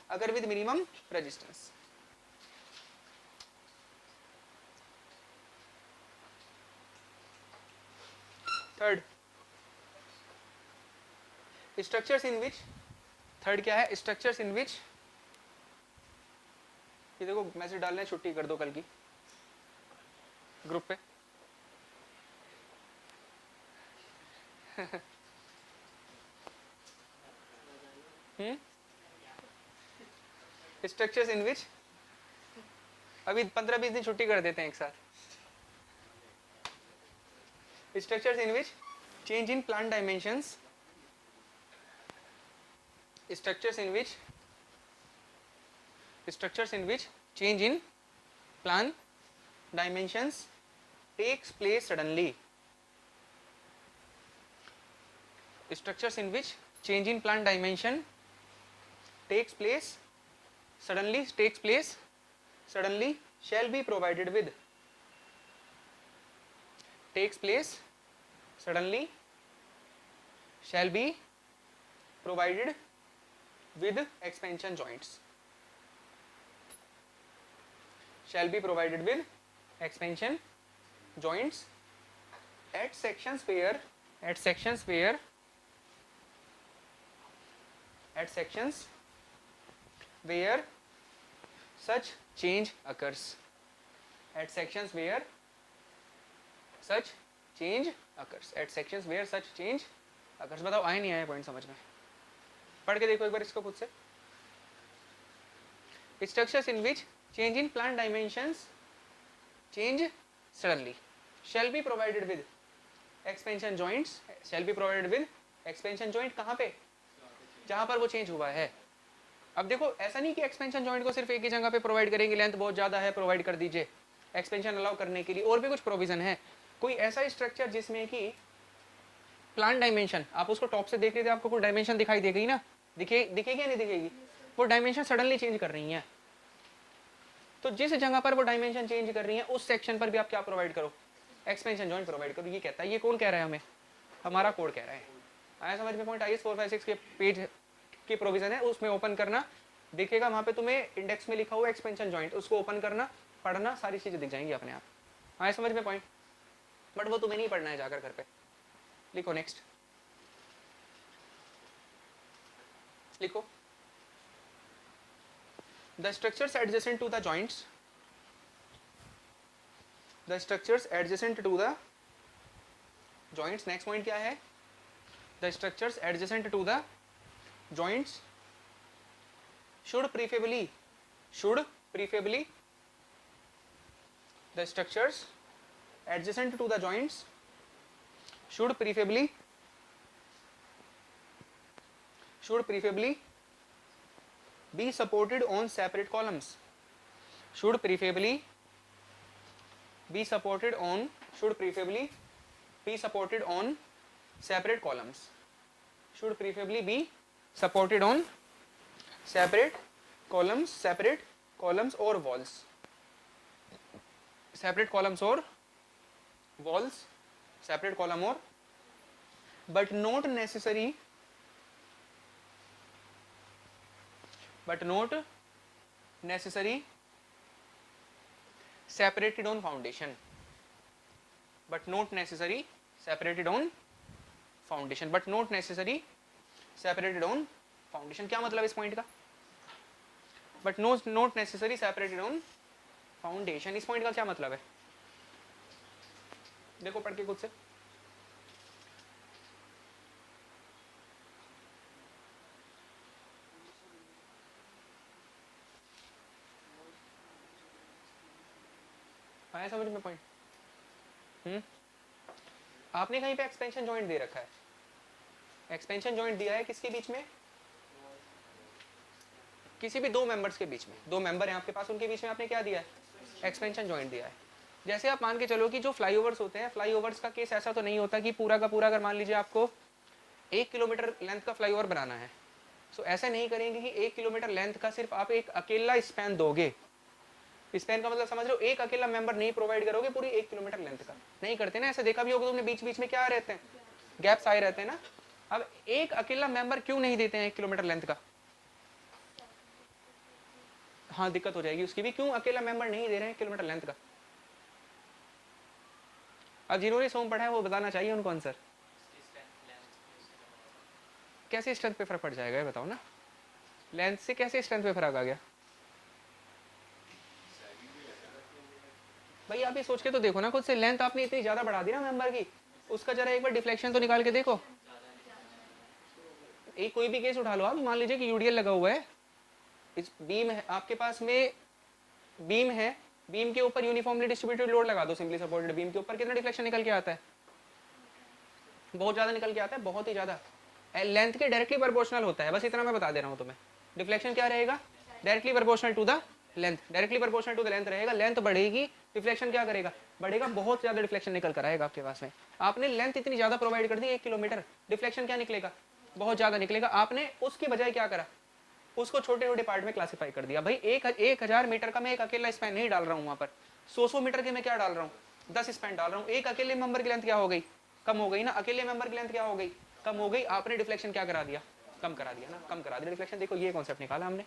अगर with minimum resistance. Third structures in which. Third क्या है, स्ट्रक्चर्स इन विच. ये देखो मैसेज डालने छुट्टी कर दो कल की ग्रुप पे. स्ट्रक्चर्स इन विच. अभी 15-20 दिन छुट्टी कर देते हैं एक साथ. Structures in which change in plan dimensions. Structures in which change in plan dimensions takes place suddenly. Structures in which change in plan dimension takes place suddenly shall be provided with. Takes place suddenly shall be provided with expansion joints. Shall be provided with expansion joints at sections where such change occurs. At sections where such change occurs. बताओ आया नहीं आया point समझ में. पढ़ के देखो एक बार इसको खुद से. Structures in which change in plan dimensions change suddenly shall be provided with expansion joints. Expansion joint कहाँ पे, जहां पर वो चेंज हुआ है. अब देखो ऐसा नहीं कि एक्सपेंशन जॉइंट को सिर्फ एक ही जगह पे प्रोवाइड करेंगे, लेंथ बहुत ज्यादा है प्रोवाइड कर दीजिए. एक्सपेंशन अलाउ करने के लिए और भी कुछ प्रोविजन है. कोई ऐसा स्ट्रक्चर जिसमें कि प्लान डायमेंशन, आप उसको टॉप से देख रहे थे, आपको कोई डायमेंशन दिखाई देगी ना, दिखेगी या नहीं दिखेगी, वो डायमेंशन सडनली चेंज कर रही हैं. तो जिस जगह पर वो डायमेंशन चेंज कर रही हैं उस सेक्शन पर भी आप क्या प्रोवाइड करो, एक्सपेंशन जॉइंट प्रोवाइड करो. ये कहता है, ये कौन कह रहा है हमें, हमारा कोड कह रहा है. आया समझ में पॉइंट. IS 456 के पेज की प्रोविजन है, उसमें ओपन करना, दिखेगा वहां पे तुम्हें इंडेक्स में लिखा हुआ एक्सपेंशन जॉइंट, उसको ओपन करना, पढ़ना, सारी चीजें दिख जाएंगी अपने आप. आया समझ में पॉइंट. बट वो तुम्हें नहीं पढ़ना है जाकर घर पे। लिखो नेक्स्ट, लिखो the structures adjacent to the joints, the structures adjacent to the joints. Next point क्या है, the structures adjacent to the joints should preferably the structures adjacent to the joints should preferably be supported on separate columns, should preferably be supported on separate columns, should preferably be supported on separate columns or walls, separate columns or walls, separate column or, but not necessary separated on foundation, but not necessary separated on foundation, but not necessary separated on foundation. क्या मतलब इस point का, but not necessary separated on foundation, इस point का क्या मतलब है, देखो पढ़ के खुद से। आया समझ में पॉइंट? आपने कहीं पे एक्सपेंशन जॉइंट दे रखा है, एक्सपेंशन जॉइंट दिया है किसके बीच में, किसी भी दो मेंबर्स के बीच में, दो मेंबर हैं आपके पास, उनके बीच में आपने क्या दिया है, एक्सपेंशन जॉइंट दिया है। जैसे आप मान के चलो कि जो फ्लाईओवर्स होते हैं, फ्लाईओवर्स का केस ऐसा तो नहीं होता कि पूरा का पूरा, अगर मान लीजिए आपको 1 किलोमीटर लेंथ का फ्लाईओवर बनाना है, तो ऐसा नहीं करेंगे कि 1 किलोमीटर लेंथ का सिर्फ आप एक अकेला स्पैन दोगे। स्पैन का मतलब समझ रहे हो, एक अकेला मेंबर नहीं प्रोवाइड करोगे पूरी 1 किलोमीटर लेंथ का, नहीं करते ना, ऐसे देखा भी होगा तुमने, बीच बीच में क्या रहते हैं, गैप्स आए रहते हैं ना। अब एक अकेला मेंबर क्यों नहीं देते हैं 1 किलोमीटर लेंथ का, हाँ दिक्कत हो जाएगी उसकी भी, क्यों अकेला मेंबर नहीं दे रहे हैं 1 किलोमीटर लेंथ का। अब जिन्होंने सोम पढ़ा है वो बताना चाहिए उनको आंसर, कैसे स्ट्रेंथ पे फर्क पड़ जाएगा ये बताओ ना, लेंथ से कैसे स्ट्रेंथ पे फर्क आ गया भाई, आप ये सोच के तो देखो ना खुद से, लेंथ आपने इतनी ज्यादा बढ़ा दी ना मेंबर की, उसका जरा एक बार डिफ्लेक्शन तो निकाल के देखो। एक कोई भी केस उठा लो आप, मान लीजिए कि यूडीएल लगा हुआ है, इस बीम है आपके पास में, बीम है, बीम के ऊपर यूनिफॉर्मली डिस्ट्रीब्यूटेड लोड लगा दो, सिंपली सपोर्टेड बीम के ऊपर कितना डिफ्लेक्शन निकल के आता है, बहुत ज्यादा निकल के आता है, बहुत ही ज्यादा, लेंथ के डायरेक्टली प्रोपोर्शनल होता है, बस इतना मैं बता दे रहा हूँ तुम्हें। डिफ्लेक्शन क्या रहेगा, directly proportional to the length, directly proportional to the length रहेगा, लेंथ बढ़ेगी डिफ्लेक्शन क्या करेगा, बढ़ेगा, बहुत ज्यादा डिफ्लेक्शन निकल कर आएगा आपके पास में। आपने लेंथ इतनी ज्यादा प्रोवाइड कर दी 1 किलोमीटर, डिफ्लेक्शन क्या निकलेगा, बहुत ज्यादा निकलेगा। आपने उसकी बजाय क्या करा, उसको छोटे छोटे पार्ट में क्लासिफाई कर दिया। भाई 1000 मीटर का मैं एक अकेला स्पैन नहीं डाल रहा हूँ, वहां पर 100 मीटर के मैं क्या डाल रहा हूँ, 10 स्पैन डाल रहा हूँ। एक अकेले मेंबर की लेंथ क्या हो गई, कम हो गई ना, अकेले मेंबर की लेंथ क्या हो गई, कम हो गई। आपने डिफ्लेक्शन क्या करा दिया, कम करा दिया ना, कम करा दिया डिफ्लेक्शन। देखो ये कॉन्सेप्ट निकाला हमने।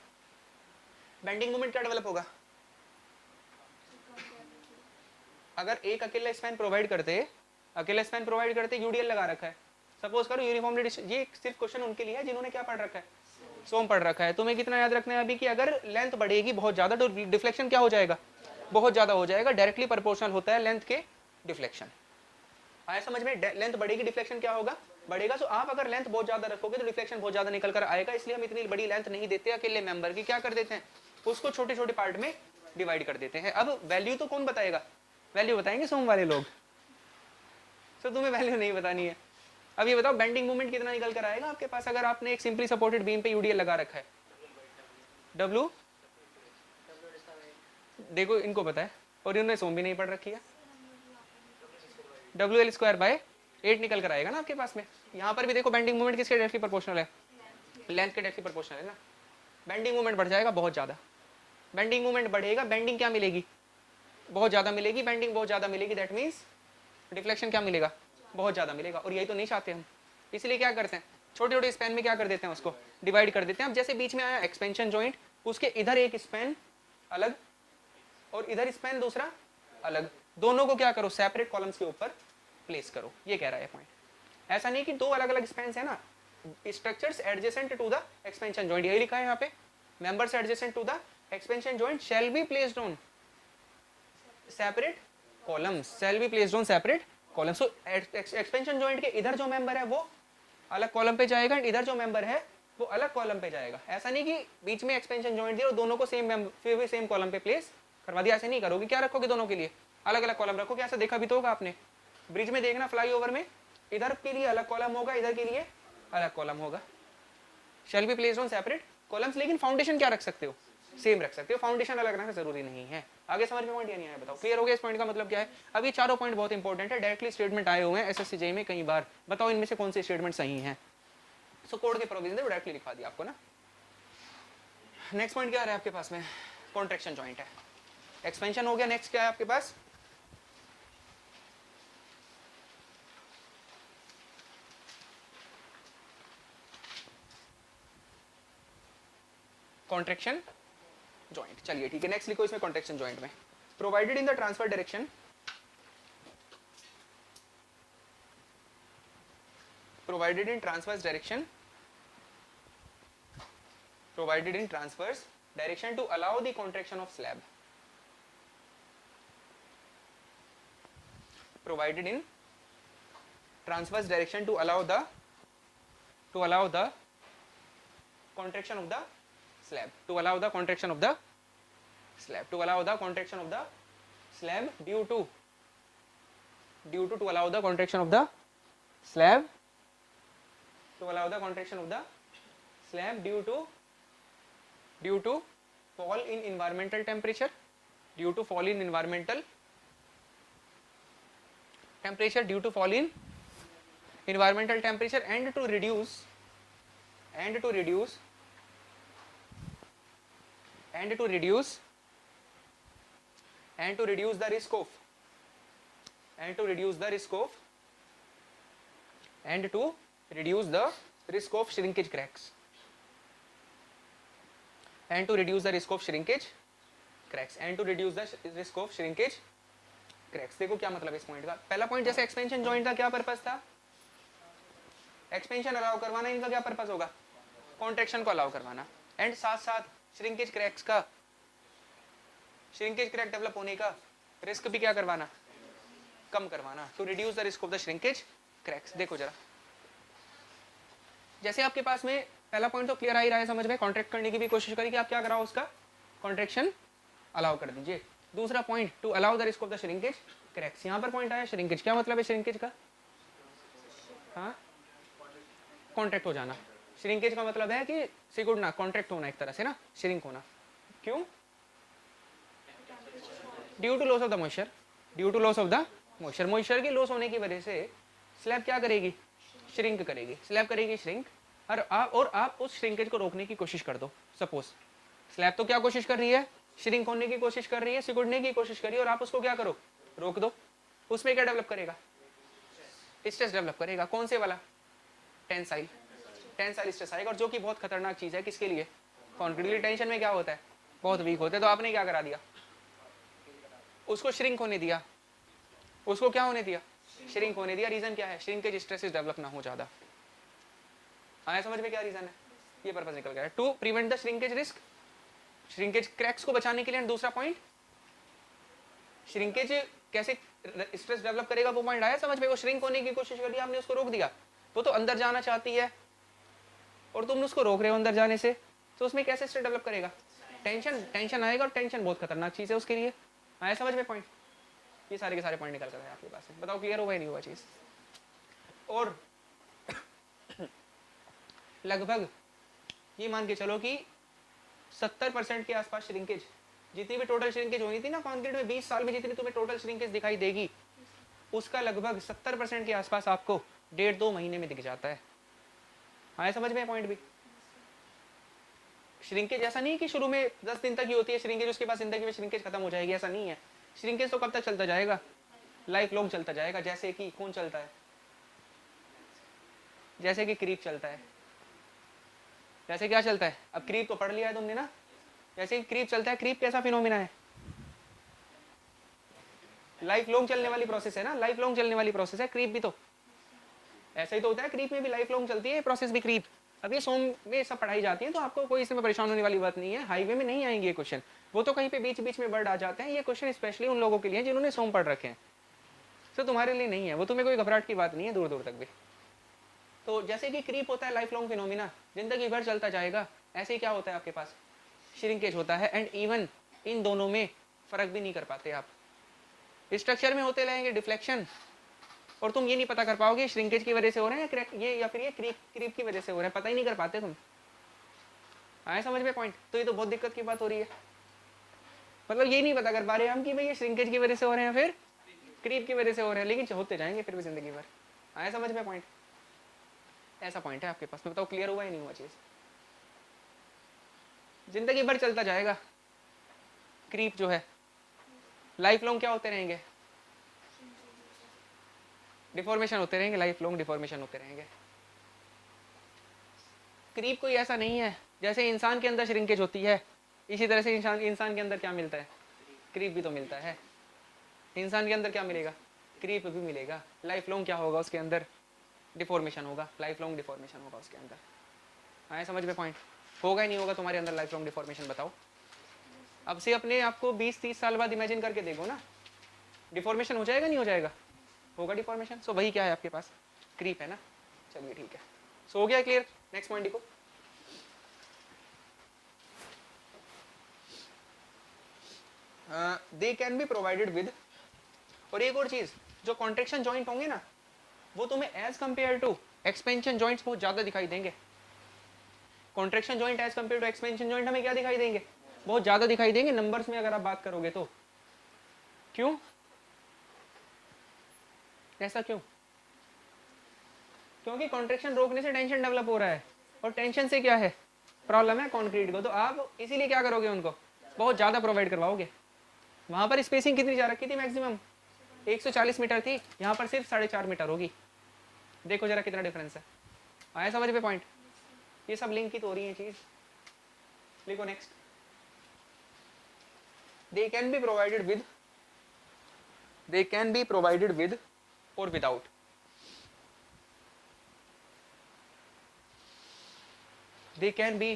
बेंडिंग मोमेंट क्या डेवलप होगा, अगर एक अकेला स्पैन प्रोवाइड करते, अकेला स्पैन प्रोवाइड करते, यूडीएल लगा रखा है, सपोज करो यूनिफॉर्मली, ये सिर्फ क्वेश्चन उनके लिए है जिन्होंने क्या पढ़ रखा है, सोम पढ़ रखा है। तुम्हें कितना याद रखना है अभी कि अगर लेंथ बढ़ेगी बहुत ज्यादा तो डिफ्लेक्शन क्या हो जाएगा, बहुत ज्यादा हो जाएगा, डायरेक्टली प्रोपोर्शनल होता है लेंथ के डिफ्लेक्शन। आया समझ में, लेंथ बढ़ेगी डिफ्लेक्शन क्या होगा, बढ़ेगा। तो आप अगर लेंथ बहुत ज्यादा रखोगे तो डिफ्लेक्शन बहुत ज्यादा निकल कर आएगा, इसलिए हम इतनी बड़ी लेंथ नहीं देते अकेले मेंबर की, क्या कर देते हैं, उसको छोटे छोटे पार्ट में डिवाइड कर देते हैं। अब वैल्यू तो कौन बताएगा, वैल्यू बताएंगे सोम वाले लोग, तो तुम्हें वैल्यू नहीं बतानी है। अब ये बताओ बेंडिंग मोमेंट कितना निकल कर आएगा आपके पास, अगर आपने एक सिंपली सपोर्टेड बीम पे यूडीएल लगा रखा है। डब्ल्यू देखो इनको पता है, और इन्होंने सोम भी नहीं पढ़ रखी है। WL²/8 निकल कर आएगा ना आपके पास में। यहाँ पर भी देखो बेंडिंग मोमेंट किसके डायरेक्टली प्रोपोर्शनल है, लेंथ के डायरेक्टली प्रोपोर्शनल है ना। बेंडिंग मोमेंट बढ़ जाएगा बहुत ज्यादा, बेंडिंग मोमेंट बढ़ेगा, बेंडिंग क्या मिलेगी, बहुत ज्यादा मिलेगी, बेंडिंग बहुत ज्यादा मिलेगी, दैट मीन्स डिफ्लेक्शन क्या मिलेगा, बहुत ज्यादा मिलेगा। और यही तो नहीं चाहते हम, इसलिए क्या करते हैं, छोटे छोटे स्पैन में क्या कर देते हैं, उसको डिवाइड कर देते हैं। अब जैसे बीच में आया एक्सपेंशन जॉइंट, उसके इधर एक स्पैन अलग और इधर स्पैन दूसरा अलग, दोनों को क्या करो सेपरेट कॉलम्स के ऊपर प्लेस करो, ये कह रहा है पॉइंट। ऐसा नहीं कि दो अलग अलग स्पैन्स है ना, structures adjacent to the expansion joint, यही लिखा है यहाँ पे, members adjacent to the expansion joint shall be placed on separate columns, shall be placed on separate columns. So expansion joint के इधर जो मेंबर है वो अलग कॉलम पे जाएगा, एंड इधर जो मेंबर है वो अलग कॉलम पे जाएगा। ऐसा नहीं कि बीच में एक्सपेंशन जॉइंट दिया और दोनों को सेम फिर भी सेम कॉलम पे प्लेस करवा दिया, ऐसे नहीं करोगे। क्या रखोगे दोनों के लिए? अलग अलग कॉलम रखोगे। ऐसा देखा भी तो होगा आपने ब्रिज में, देखना फ्लाईओवर में, इधर के लिए अलग कॉलम होगा, इधर के लिए अलग कॉलम होगा। शैल be placed on separate columns, लेकिन फाउंडेशन क्या रख सकते हो? सेम रख सकते हो, फाउंडेशन अलग रखना जरूरी नहीं है। आगे समझ में पॉइंट या नहीं आया बताओ? क्लियर हो गया इस पॉइंट का मतलब क्या है? अब ये चारों पॉइंट बहुत इंपॉर्टेंट है, डायरेक्टली स्टेटमेंट आए हुए हैं एसएससी जेईई में कई बार। बताओ इनमें से कौन से स्टेटमेंट सही हैं? सो कोड के प्रोविजन डायरेक्टली लिखवा दिया आपको ना। नेक्स्ट पॉइंट क्या है आपके पास में? कॉन्ट्रैक्शन जॉइंट है। एक्सपेंशन हो गया, नेक्स्ट क्या है आपके पास? Contraction joint. चलिए ठीक है, नेक्स्ट लिखो इसमें कॉन्ट्रैक्शन जॉइंट में, provided in the transfer direction, provided in transverse direction, provided in transverse direction to allow the contraction of slab, provided in transverse direction to allow the contraction of the slab, to allow the contraction of the slab, to allow the contraction of the slab due to to allow the contraction of the slab, to allow the contraction of the slab due to fall in environmental temperature, due to fall in environmental temperature, due to fall in environmental temperature, and to reduce the risk of shrinkage cracks, and to reduce the risk of shrinkage cracks, and to reduce the risk of shrinkage cracks। देखो क्या मतलब है इस point का। पहला point जैसे expansion joint का क्या पर्पस था? एक्सपेंशन अलाउ करवाना। इनका क्या पर्पस होगा? कॉन्ट्रैक्शन को अलाउ करवाना, एंड साथ साथ श्रिंकेज क्रैक्स का, श्रिंकेज क्रैक डेवलप होने का रिस्क भी क्या करवाना? कम करवाना, to reduce the risk of the shrinkage cracks. देखो जरा, जैसे आपके पास में पहला पॉइंट तो क्लियर आ ही रहा है समझ में, कॉन्ट्रैक्ट करने की भी कोशिश करिए कि आप क्या कराओ, उसका कॉन्ट्रैक्शन अलाउ कर दीजिए। दूसरा point, to allow the risk of the shrinkage cracks. यहाँ पर पॉइंट आया श्रिंकेज, क्या मतलब है श्रिंकेज का? हाँ, कॉन्ट्रैक्ट हो जाना। श्रिंकेज का मतलब है कि सिकुड़ना, कॉन्ट्रैक्ट होना एक तरह से ना, श्रिंक होना। क्यों? Due to loss of the moisture, due to loss of the moisture. Moisture के लॉस होने की वजह से स्लैब क्या करेगी? श्रिंक करेगी, स्लैब करेगी श्रिंक, और आप उस श्रिंकेज को रोकने की कोशिश कर दो। सपोज स्लैब तो क्या कोशिश कर रही है? श्रिंक होने की कोशिश कर रही है, सिकुड़ने की कोशिश कर रही है, और आप उसको क्या करो? रोक दो। उसमें क्या डेवलप करेगा? स्ट्रेस डेवलप करेगा। कौन से वाला? टेंसाइल स्ट्रेस आएगा, और जो कि बहुत खतरनाक चीज है किसके लिए? कंक्रीट के लिए। टेंशन में क्या होता है? बहुत वीक होते हैं। तो आपने क्या करा दिया? उसको श्रिंक होने दिया। उसको क्या होने दिया? श्रिंक होने दिया। रीजन क्या है? श्रिंकेज स्ट्रेसेस डेवलप ना हो ज्यादा। आया समझ में क्या रीजन है? ये पर्पस निकल गया, to prevent the shrinkage risk, shrinkage cracks को बचाने के लिए। दूसरा पॉइंट, श्रिंकेज कैसे स्ट्रेस डेवलप करेगा, वो पॉइंट आया समझ में? वो श्रिंक होने की कोशिश कर रही है, आपने उसको रोक दिया। वो तो अंदर जाना चाहती है और तुम उसको रोक रहे हो अंदर जाने से, तो उसमें कैसे स्ट्रेस डेवलप करेगा? टेंशन आएगा, और टेंशन बहुत खतरनाक चीज है उसके लिए। आया समझ में पॉइंट? ये सारे के सारे पॉइंट निकल कर आए आपके पास। बताओ क्लियर होगा नहीं हुआ चीज? और लगभग ये मान के चलो कि 70% के आसपास श्रिंकेज, जितनी भी टोटल श्रिंकेज होनी थी ना कंक्रीट में 20 साल में, जितनी तुम्हें टोटल श्रिंकेज दिखाई देगी, उसका लगभग 70% के आसपास आपको 1.5-2 महीने में दिख जाता है। आया समझ में पॉइंट भी? श्रिंकेज ऐसा नहीं कि शुरू में 10 दिन तक ही होती है श्रिंकेज, उसके बाद जिंदगी में श्रिंकेज खत्म हो जाएगी, ऐसा नहीं है। श्रिंकेज तो कब तक चलता जाएगा? लाइफ लॉन्ग चलता जाएगा। जैसे कि कौन चलता है? जैसे कि क्रीप चलता है। जैसे क्या चलता है? अब क्रीप तो पढ़ लिया है तुमने ना, जैसे कि क्रीप चलता है। क्रीप कैसा फिनोमिना है? लाइफ लॉन्ग चलने वाली प्रोसेस है ना, लाइफ लॉन्ग चलने वाली प्रोसेस है। क्रीप भी तो ऐसा ही तो होता है, क्रीप में भी लाइफ लॉन्ग चलती है प्रोसेस भी क्रीप। अब ये सोम में सब पढ़ाई जाती है तो आपको कोई इसमें परेशान होने वाली बात नहीं है। हाईवे में नहीं आएंगे ये क्वेश्चन, वो तो कहीं पे बीच बीच में वर्ड आ जाते हैं। ये क्वेश्चन स्पेशली उन लोगों के लिए जिन्होंने सोम पढ़ रखे हैं, तो तुम्हारे लिए नहीं है वो, तुम्हें कोई घबराहट की बात नहीं है दूर दूर तक भी। तो जैसे कि क्रीप होता है लाइफ लॉन्ग फिनोमिना, जिंदगी भर चलता जाएगा, ऐसे ही क्या होता है आपके पास, श्रिंकेज होता है। एंड इवन इन दोनों में फर्क भी नहीं कर पाते आप। स्ट्रक्चर में होते रहेंगे डिफ्लेक्शन, और तुम ये नहीं पता कर पाओगे श्रिंकेज की वजह से हो रहे हैं या फिर ये क्रीप की वजह से हो रहे हैं, पता ही नहीं कर पाते तुम। आए समझ में पॉइंट? तो ये तो बहुत दिक्कत की बात हो रही है। मतलब ये नहीं पता कर पा रहे हम कि भाई ये श्रिंकेज की वजह से हो रहे हैं फिर क्रीप की वजह से हो रहे हैं, लेकिन होते जाएंगे फिर भी जिंदगी भर। आए समझ में पॉइंट? ऐसा पॉइंट है आपके पास में, बताओ क्लियर हुआ या नहीं हुआ चीज? जिंदगी भर चलता जाएगा क्रीप जो है, लाइफ लॉन्ग क्या होते रहेंगे, डिफॉर्मेशन होते रहेंगे, लाइफ लॉन्ग डिफॉर्मेशन होते रहेंगे। क्रीप कोई ऐसा नहीं है, जैसे इंसान के अंदर श्रिंकेज होती है इसी तरह से इंसान के अंदर क्या मिलता है, क्रीप भी तो मिलता है। इंसान के अंदर क्या मिलेगा, क्रीप भी मिलेगा। लाइफ लॉन्ग क्या होगा उसके अंदर, डिफॉर्मेशन होगा, लाइफ लॉन्ग डिफॉर्मेशन होगा उसके अंदर। आए समझ में पॉइंट? होगा ही नहीं होगा तुम्हारे अंदर लाइफ लॉन्ग डिफॉर्मेशन? बताओ। अब से अपने आपको 20-30 साल बाद इमेजिन करके देखो ना, डिफॉर्मेशन हो जाएगा नहीं हो जाएगा? होगा डिफॉर्मेशन। सो वही क्या है आपके पास, क्रीप है ना। चलिए ठीक है, सो हो गया क्लियर। नेक्स्ट पॉइंट देखो, दे कैन बी प्रोवाइडेड विद, और एक और चीज, जो कॉन्ट्रेक्शन जॉइंट होंगे ना वो तुम्हें as compare to expansion joints बहुत ज्यादा दिखाई देंगे। Contraction joint as compare to expansion joint हमें क्या दिखाई देंगे, बहुत ज्यादा दिखाई देंगे नंबर्स में अगर आप बात करोगे तो। क्यों ऐसा क्यों? क्योंकि कॉन्ट्रेक्शन रोकने से टेंशन डेवलप हो रहा है, और टेंशन से क्या है, प्रॉब्लम है कंक्रीट को। तो आप इसीलिए क्या करोगे, उनको बहुत ज्यादा प्रोवाइड करवाओगे। वहां पर स्पेसिंग कितनी जा रखी थी, मैक्सिमम 140 मीटर थी, यहाँ पर सिर्फ 4.5 मीटर होगी। देखो जरा कितना डिफरेंस है। आया समझ में पॉइंट? ये सब लिंक की तो हो रही है चीज। लिखो next, they can be provided with, they can be provided with और without. They can be,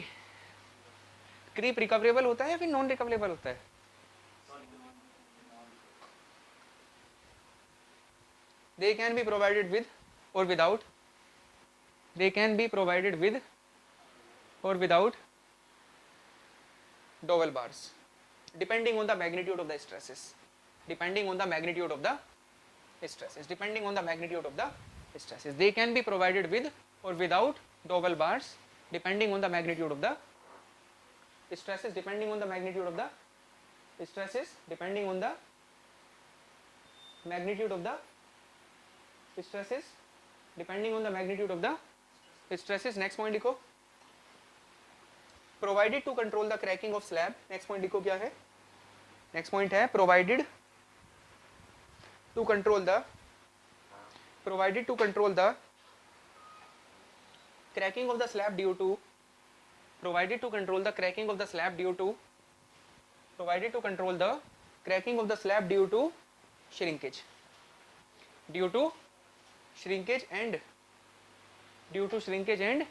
creep recoverable होता है या फिर नॉन रिकवरेबल होता है? They can be provided with or without, they can be provided with or without dowel bars, depending on the magnitude of the stresses, depending on the magnitude of the stresses, depending on the magnitude of the stresses. They can be provided with or without dowel bars, depending on the magnitude of the stresses, depending on the magnitude of the stresses, depending on the magnitude of the stresses, depending on the magnitude of the stresses. Next point लिखो, provided to control the cracking of slab. Next point लिखो क्या है, next point है provided to control the, provided to control the cracking of the slab due to, provided to control the cracking of the slab due to, provided to control the cracking of the slab due to shrinkage, due to shrinkage and, due to shrinkage and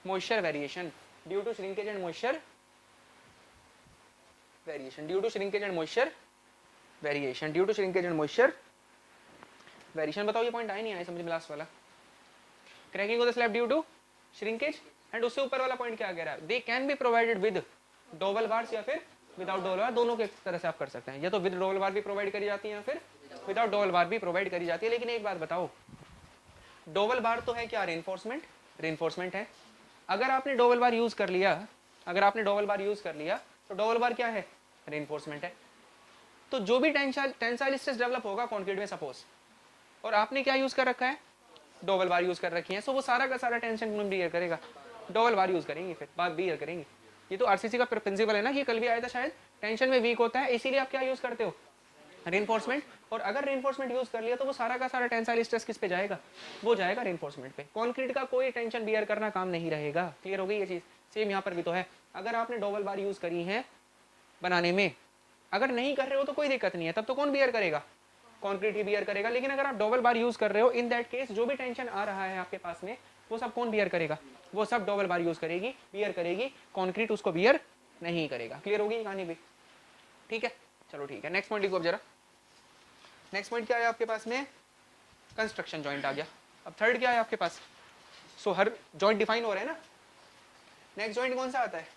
moisture variation, due to shrinkage and moisture variation, due to shrinkage and moisture variation, due to shrinkage and moisture variation. बताओ ये point आया नहीं आया समझ में last वाला, cracking of the slab due to shrinkage, and उससे ऊपर वाला पॉइंट क्या कह रहा है, they can be provided with double bars या फिर विदाउट डबल बार, दोनों के तरह से आप कर सकते हैं, या तो विद डबल बार भी प्रोवाइड करी जाती है या फिर विदाउट डबल बार भी प्रोवाइड करी जाती है। लेकिन एक बात बताओ, डबल बार तो है क्या, रेनफोर्समेंट, रेनफोर्समेंट है। अगर आपने डबल बार यूज कर लिया, अगर आपने डबल बार यूज कर लिया तो डबल बार क्या है, रेनफोर्समेंट है। तो जो भी टेंसाइल स्ट्रेस डेवलप होगा कंक्रीट में सपोज, और आपने क्या यूज कर रखा है, डबल बार यूज कर रखी है, सो वो सारा का सारा टेंशन बियर करेगा, डबल बार यूज करेंगे, फिर बात बियर करेंगे। ये तो आरसीसी का प्रिंसिपल है ना, कि कल भी आया था शायद, टेंशन में वीक होता है इसीलिए आप क्या यूज करते हो, रेनफोर्समेंट। और अगर रेनफोर्समेंट यूज कर लिया तो वो सारा का सारा टेंसाइल स्ट्रेस किस पे जाएगा, वो जाएगा रेनफोर्समेंट पे। कंक्रीट का कोई टेंशन बियर करना काम नहीं रहेगा। क्लियर हो गई ये चीज? सेम यहाँ पर भी तो है, अगर आपने डबल बार यूज करी है बनाने में अगर नहीं कर रहे हो तो कोई दिक्कत नहीं है, तब तो कौन बियर करेगा, कंक्रीट ही बियर करेगा। लेकिन अगर आप डबल बार यूज कर रहे हो, इन दैट केस जो भी टेंशन आ रहा है आपके पास में वो सब कौन बियर करेगा, वो सब डबल बार यूज करेगी, बियर करेगी, कंक्रीट उसको बियर नहीं करेगा। क्लियर होगी कहानी भी, ठीक है। चलो ठीक है, नेक्स्ट पॉइंट लिखो अब जरा। नेक्स्ट पॉइंट क्या है आपके पास में, कंस्ट्रक्शन जॉइंट आ गया। अब थर्ड क्या है आपके पास, सो हर जॉइंट डिफाइन हो रहा है ना। नेक्स्ट जॉइंट कौन सा आता है,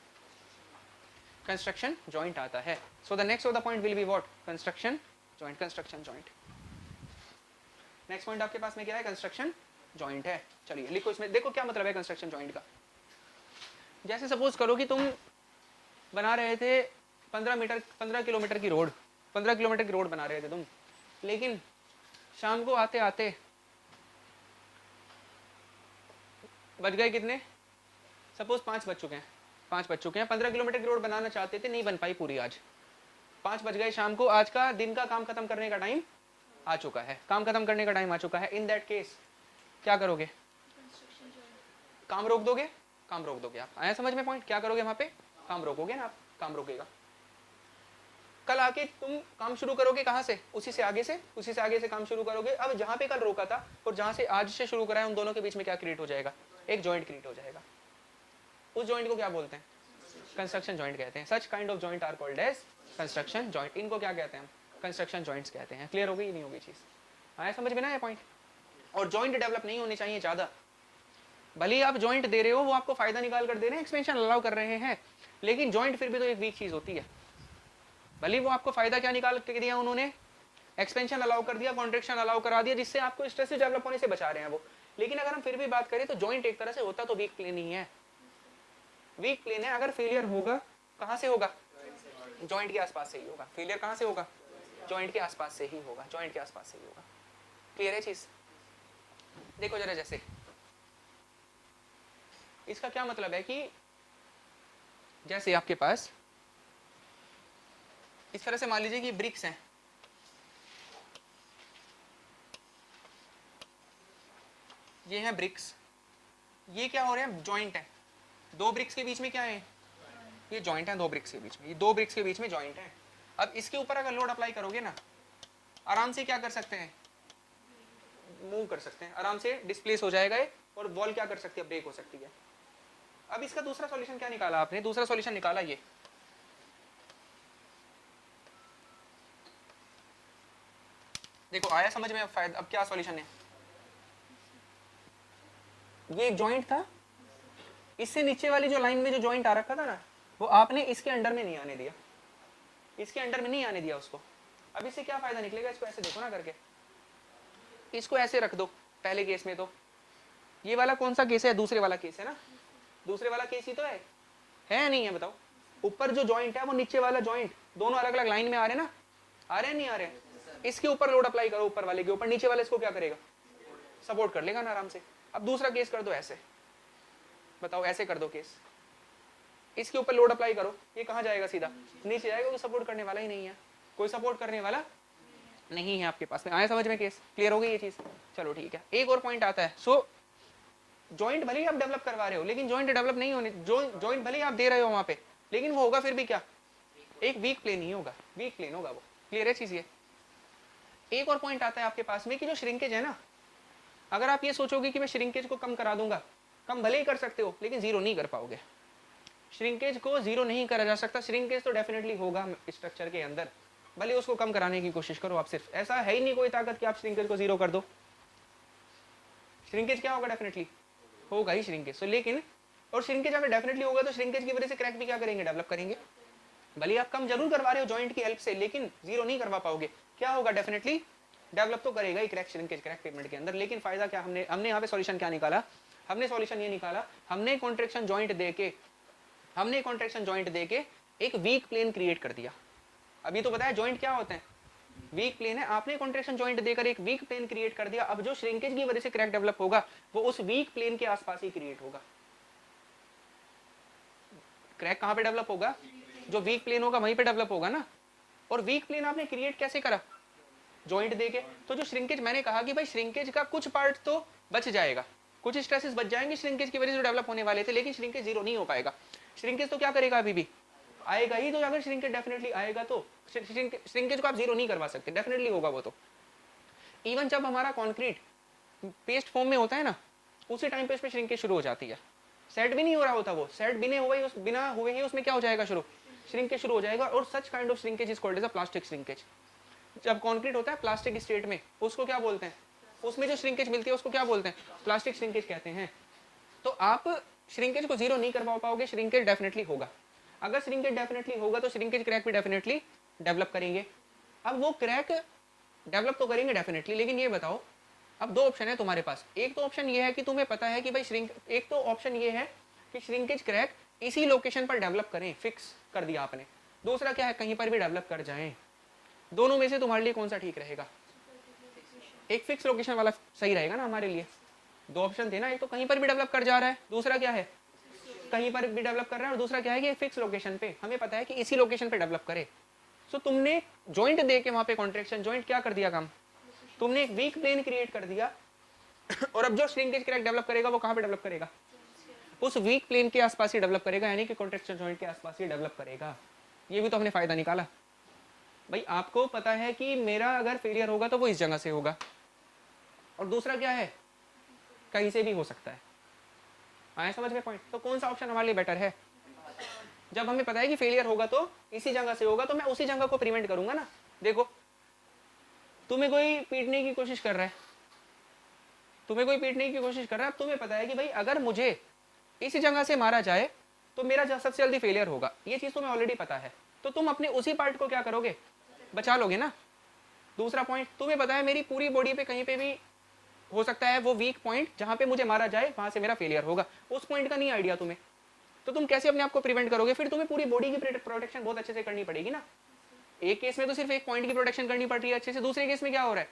कंस्ट्रक्शन जॉइंट आता है। So the next of the point will be what, construction joint, construction joint. Next point आपके पास में क्या है, कंस्ट्रक्शन जॉइंट है। चलिए लिखो इसमें, देखो क्या मतलब है कंस्ट्रक्शन जॉइंट का। जैसे सपोज करो कि तुम बना रहे थे 15 किलोमीटर की रोड, 15 किलोमीटर की रोड बना रहे थे तुम, लेकिन शाम को आते आते बज गए कितने, सपोज 5 बज चुके हैं, 5 बज चुके हैं, 15 किलोमीटर की रोड बनाना चाहते थे, नहीं बन पाई पूरी आज, 5 बज गए शाम को, आज का दिन का काम खत्म करने का टाइम आ चुका है, काम खत्म करने का टाइम आ चुका है। इन दैट केस क्या करोगे, काम रोक दोगे, काम रोक दोगे आप। आया समझ में पॉइंट, क्या करोगे वहां पे, काम रोकोगे ना आप, काम रोकेगा। कल आके तुम काम शुरू करोगे कहां से, उसी से आगे से, उसी से आगे से काम शुरू करोगे। अब जहां पे कल रोका था और जहां से आज से शुरू करा है, उन दोनों के बीच में क्या क्रिएट हो जाएगा, एक जॉइंट क्रिएट हो जाएगा। उस जॉइंट को क्या बोलते हैं, कंस्ट्रक्शन जॉइंट कहते हैं। Such kind of joint are called as construction joint. इनको क्या कहते हैं हम, कंस्ट्रक्शन जॉइंट्स कहते हैं। क्लियर हो गई नहीं होगी चीज, आया समझ में ना ये पॉइंट। और जॉइंट डेवलप नहीं होने चाहिए ज्यादा, भले ही आप जॉइंट दे रहे हो, वो आपको फायदा निकाल कर दे रहे हैं, एक्सपेंशन अलाउ कर रहे हैं, लेकिन जॉइंट फिर भी तो एक वीक चीज होती है। भले वो आपको फायदा क्या निकाल के दिया उन्होंने, एक्सपेंशन अलाउ कर दिया, कॉन्ट्रेक्शन अलाउ करा दिया, जिससे आपको स्ट्रेस डेवलप होने से बचा रहे हैं वो। लेकिन अगर हम फिर भी बात करें तो जॉइंट एक तरह से होता तो वीक प्लेन ही है, वीक प्लेन है। अगर फेलियर होगा कहां से होगा, जॉइंट के आसपास से ही होगा। फेलियर कहां से होगा, जॉइंट के आसपास से ही होगा, जॉइंट के आसपास से ही होगा। क्लियर है चीज। देखो जरा, जैसे इसका क्या मतलब है कि जैसे आपके पास इस तरह से मान लीजिए कि ब्रिक्स हैं, ये हैं ब्रिक्स, ये क्या हो रहे हैं, जॉइंट है। दो ब्रिक्स के बीच में क्या है, ये जॉइंट है, दो ब्रिक्स के बीच में, ये दो ब्रिक्स के बीच में जॉइंट है। अब इसके ऊपर अगर लोड अप्लाई करोगे ना, आराम से क्या कर सकते हैं, मूव कर सकते हैं, आराम से डिस्प्लेस हो जाएगा ये, और वॉल क्या कर सकती है, ब्रेक हो सकती है। अब इसका दूसरा सॉल्यूशन क्या निकाला आपने, दूसरा सॉल्यूशन निकाला ये, देखो आया समझ में फायदा। अब क्या सॉल्यूशन है, ये एक जॉइंट था, इससे नीचे वाली जो लाइन में जो जॉइंट आ रखा था ना, वो आपने इसके अंडर में नहीं आने दिया, इसके अंडर में नहीं आने दिया उसको। अब इससे क्या फायदा निकलेगा, इसको ऐसे देखो ना करके, इसको ऐसे रख दो। पहले केस में तो ये वाला कौन सा केस है, दूसरे वाला केस है ना, दूसरे वाला केस ही तो है नहीं है, बताओ। ऊपर जो जॉइंट है वो नीचे वाला जॉइंट, दोनों अलग अलग लाइन में आ रहे ना, आ रहे हैं नहीं आ रहे। इसके ऊपर लोड अप्लाई करो, ऊपर वाले के ऊपर, नीचे वाले इसको क्या करेगा, सपोर्ट कर लेगा ना आराम से। अब दूसरा केस कर दो ऐसे, बताओ ऐसे कर दो केस, इसके ऊपर लोड अप्लाई करो, ये कहां जाएगा, सीधा नीचे जाएगा, कोई सपोर्ट करने वाला ही नहीं है, कोई सपोर्ट करने वाला नहीं है आपके पास में। आया समझ में केस, क्लियर हो गई ये चीज। चलो ठीक है, एक और पॉइंट आता है। सो जॉइंट भले ही आप डेवलप करवा रहे हो, लेकिन जॉइंट डेवलप नहीं होने, जॉइंट भले ही आप दे रहे हो वहां पे, लेकिन वो होगा फिर भी क्या, एक वीक प्लेन ही होगा, वीक प्लेन होगा वो। क्लियर है चीज ये। एक और पॉइंट आता है आपके पास में कि जो श्रिंकेज है ना, अगर आप ये सोचोगे कि मैं श्रिंकेज को कम करा दूंगा, कम भले ही कर सकते हो, लेकिन जीरो नहीं कर पाओगे। श्रिंकेज को जीरो नहीं करा जा सकता, श्रिंकेज तो डेफिनेटली होगा स्ट्रक्चर के अंदर, भले उसको कम कराने की कोशिश करो आप, सिर्फ ऐसा है ही नहीं कोई ताकत कि आप श्रिंकेज को जीरो कर दो। श्रिंकेज क्या होगा, डेफिनेटली होगा ही श्रिंकेज। सो लेकिन, और श्रिंकेज अगर डेफिनेटली होगा तो श्रिंकेज की वजह से क्रैक भी क्या करेंगे, डेवलप करेंगे। भले आप कम जरूर करवा रहे हो जॉइंट की हेल्प से, लेकिन जीरो नहीं करवा पाओगे। क्या होगा, डेफिनेटली डेवलप तो करेगा ही क्रैक, श्रिंकेज क्रैक पेमेंट के अंदर। लेकिन फायदा क्या, हमने यहाँ पे सॉल्यूशन क्या निकाला, हमने सॉल्यूशन ये निकाला, हमने कॉन्ट्रैक्शन जॉइंट देके, हमने कॉन्ट्रैक्शन जॉइंट देके एक वीक प्लेन क्रिएट कर दिया। अभी तो बताया जॉइंट क्या होते हैं, वीक प्लेन है, आपने कॉन्ट्रैक्शन जॉइंट देकर एक वीक प्लेन क्रिएट कर दिया। अब जो श्रिंकेज की वजह से क्रैक डेवलप होगा वो उस वीक प्लेन के आसपास ही क्रिएट होगा। क्रैक कहां पे डेवलप होगा, जो वीक प्लेन होगा वहीं पे डेवलप होगा ना। और वीक प्लेन आपने क्रिएट कैसे करा, जॉइंट देके। तो जो श्रिंकेज, मैंने कहा कि भाई श्रिंकेज का कुछ पार्ट तो बच जाएगा, कुछ स्ट्रेसेस बच जाएंगे श्रिंकेज की वजह से डेवलप होने वाले थे, लेकिन श्रिंकेज जीरो नहीं हो पाएगा। श्रिंकेज तो क्या करेगा, अभी भी आएगा ही, तो अगर श्रिंकेज डेफिनेटली आएगा तो श्रिंकेज को आप जीरो नहीं करवा सकते, डेफिनेटली होगा वो तो। इवन जब हमारा कॉन्क्रीट पेस्ट फॉर्म में होता है ना, उसी टाइम पे उसमें श्रिंकेज शुरू हो जाती है। सेट भी नहीं हो रहा होता, वो सेट बिना हुए ही उसमें क्या हो जाएगा, शुरू श्रिंकेज शुरू हो जाएगा। और such kind of shrinkage is called as a plastic shrinkage. जब कॉन्क्रीट होता है प्लास्टिक स्टेट में, उसको क्या बोलते हैं, उसमें जो श्रिंकेज मिलती है उसको क्या बोलते हैं, प्लास्टिक श्रिंकेज कहते हैं। तो आप श्रिंकेज को जीरो नहीं करवा पाओगे, श्रिंकेज डेफिनेटली होगा। अगर श्रिंकेज डेफिनेटली होगा तो श्रिंकेज क्रैक भी डेफिनेटली डेवलप करेंगे। अब वो क्रैक डेवलप तो करेंगे डेफिनेटली, लेकिन ये बताओ, अब दो ऑप्शन है तुम्हारे पास। एक तो ऑप्शन ये है कि तुम्हें पता है कि भाई एक तो ऑप्शन ये है कि श्रिंकेज क्रैक इसी लोकेशन पर डेवलप करें, फिक्स कर दिया आपने। दूसरा क्या है, कहीं पर भी डेवलप कर जाएं। दोनों में से तुम्हारे लिए कौन सा ठीक रहेगा? एक फिक्स लोकेशन वाला सही रहेगा ना हमारे लिए। दो ऑप्शन थे ना, एक तो कहीं पर भी डेवलप कर जा रहा है, दूसरा क्या है, कहीं पर भी डेवलप कर रहा है, और दूसरा क्या है कि फिक्स लोकेशन पे, हमें पता है कि इसी लोकेशन पे डेवलप करे। सो तुमने जॉइंट दे के वहां पे कॉन्ट्रैक्शन जॉइंट क्या कर दिया काम, तुमने एक वीक प्लेन क्रिएट कर दिया। और अब जो श्रिंकेज क्रैक डेवलप करेगा वो कहां पे डेवलप करेगा, उस वीक प्लेन के आसपास ही डेवलप करेगा, यानी कि कॉन्ट्रैक्शन जॉइंट के आसपास ही डेवलप करेगा। ये भी तो हमने फायदा निकाला। भाई आपको पता है कि मेरा अगर फेलियर होगा तो वो इस जगह से होगा, और दूसरा क्या है, कहीं से भी हो सकता है। आए समझ में पॉइंट? तो कौन सा ऑप्शन हमारे लिए बेटर है? जब हमें पता है कि फेलियर होगा तो इसी जगह से होगा, तो मैं उसी जगह को प्रिवेंट करूंगा ना। देखो तुम्हें कोई पीटने की कोशिश कर रहा है, तुम्हें कोई पीटने की कोशिश कर रहा है, अब तुम्हें पता है कि भाई अगर मुझे इसी जगह से मारा जाए तो मेरा सबसे जल्दी फेलियर होगा, ये चीज तुम्हें ऑलरेडी पता है। तो तुम अपने उसी पार्ट को क्या करोगे, बचा लोगे ना। दूसरा पॉइंट, तुम्हें पता है मेरी पूरी बॉडी पे कहीं पे भी हो सकता है वो वीक पॉइंट जहां पे मुझे मारा जाए वहां से मेरा फेलियर होगा, उस पॉइंट का नहीं आइडिया तुम्हें, तो तुम कैसे अपने आप को प्रिवेंट करोगे? फिर तुम्हें पूरी बॉडी की प्रोटेक्शन बहुत अच्छे से करनी पड़ेगी ना। एक केस में तो सिर्फ एक पॉइंट की प्रोटेक्शन करनी पड़ रही है अच्छे से, दूसरे केस में क्या हो रहा है,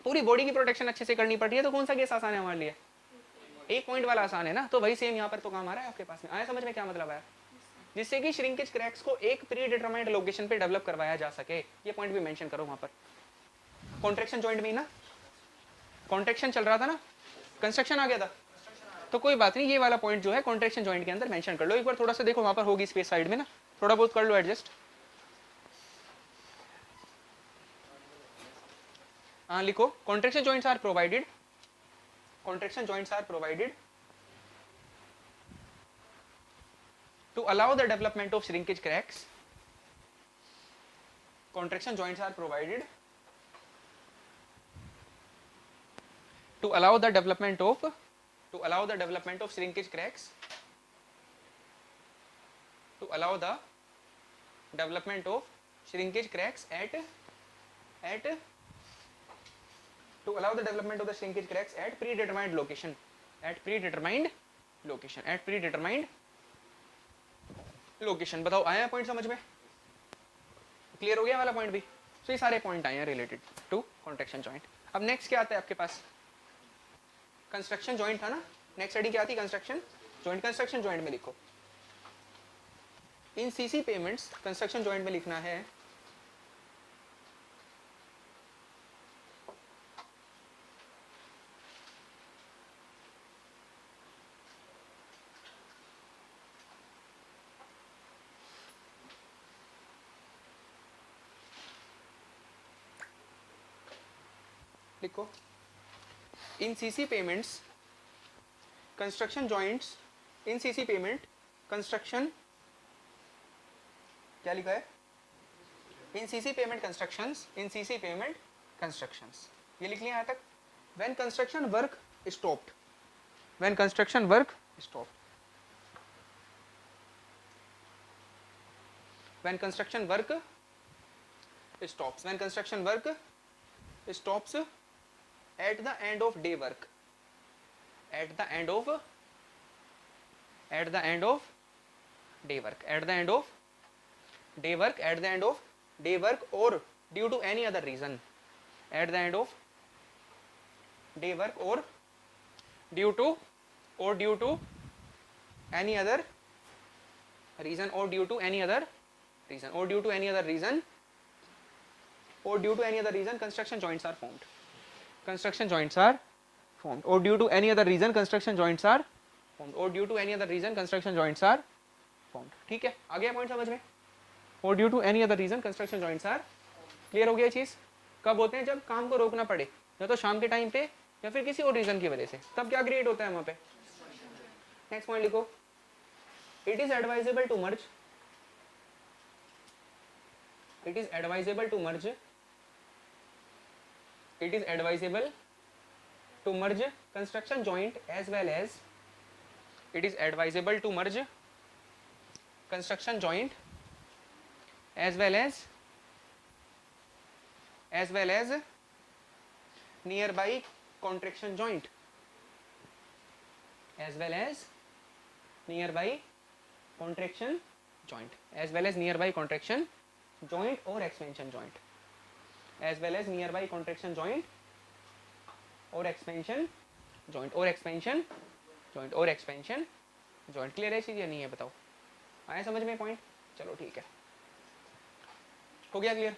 पूरी बॉडी की प्रोटेक्शन अच्छे से करनी पड़ रही है। तो कौन सा केस आसान है हमारे लिए? एक पॉइंट वाला आसान है ना। तो वही सेम यहाँ पर तो काम आ रहा है आपके पास में। आया समझ में क्या मतलब आया? जिससे कि श्रिंकेज क्रैक्स को एक प्री डिटरमाइंड लोकेशन पे डेवलप करवाया जा सके, ये पॉइंट भी मेंशन करो वहां पर। कॉन्ट्रैक्शन जॉइंट में ना कॉन्ट्रैक्शन चल रहा था ना, कंस्ट्रक्शन आ गया था, तो कोई बात नहीं, ये वाला पॉइंट जो है कॉन्ट्रैक्शन जॉइंट के अंदर मेंशन कर लो एक बार। थोड़ा सा देखो वहां पर होगी स्पेस साइड में ना, थोड़ा बहुत कर लो एडजस्ट। हाँ लिखो, contraction joints are provided, contraction joints are provided to allow the development of shrinkage cracks. Contraction joints are provided to allow the development of shrinkage cracks, to allow the development of shrinkage cracks at to allow the development of the shrinkage cracks at predetermined location, at predetermined location, at predetermined location. बताओ आया point समझ में? Clear हो गया वाला point भी? तो ये सारे पॉइंट आए हैं रिलेटेड टू कॉन्ट्रैक्शन जॉइंट। अब नेक्स्ट क्या आता है आपके पास? कंस्ट्रक्शन जॉइंट था ना, नेक्स्ट स्टडी क्या थी? Construction joint. कंस्ट्रक्शन जॉइंट में लिखो in CC payments, construction joint में लिखना है लिखो in CC payments construction joints, in CC payment construction, क्या लिखा है? In CC payment constructions, in CC payment constructions, ये लिख लिया यहाँ तक। When construction work stopped, when construction work stopped, when construction work stops, when construction work stops at the end of day work, at the end of day work, at the end of day work, at the end of day work, or due to any other reason, at the end of day work, or due to any other reason, or due to any other reason, or due to any other reason, or due to any other reason construction joints are formed, construction joints are formed, or due to any other reason construction joints are formed, or due to any other reason construction joints are formed। ठीक है, आ गया point समझ में? और due to any other reason construction joints are. Clear हो गया चीज़? कब होते हैं? जब काम को रोकना पड़े, या तो शाम के टाइम पे या फिर किसी और रीजन की वजह से, तब क्या क्रिएट होता है वहां पे। नेक्स्ट पॉइंट लिखो, it is advisable to merge, it is advisable to merge, it is advisable to merge construction joint as well as, it is advisable to merge construction joint as well as nearby contraction joint, as well as nearby contraction joint, as well as nearby contraction joint or expansion joint, as well as nearby contraction joint or expansion joint or expansion joint or expansion joint। Clear है चीज या नहीं है बताओ? आया समझ में point? चलो ठीक है, हो गया क्लियर।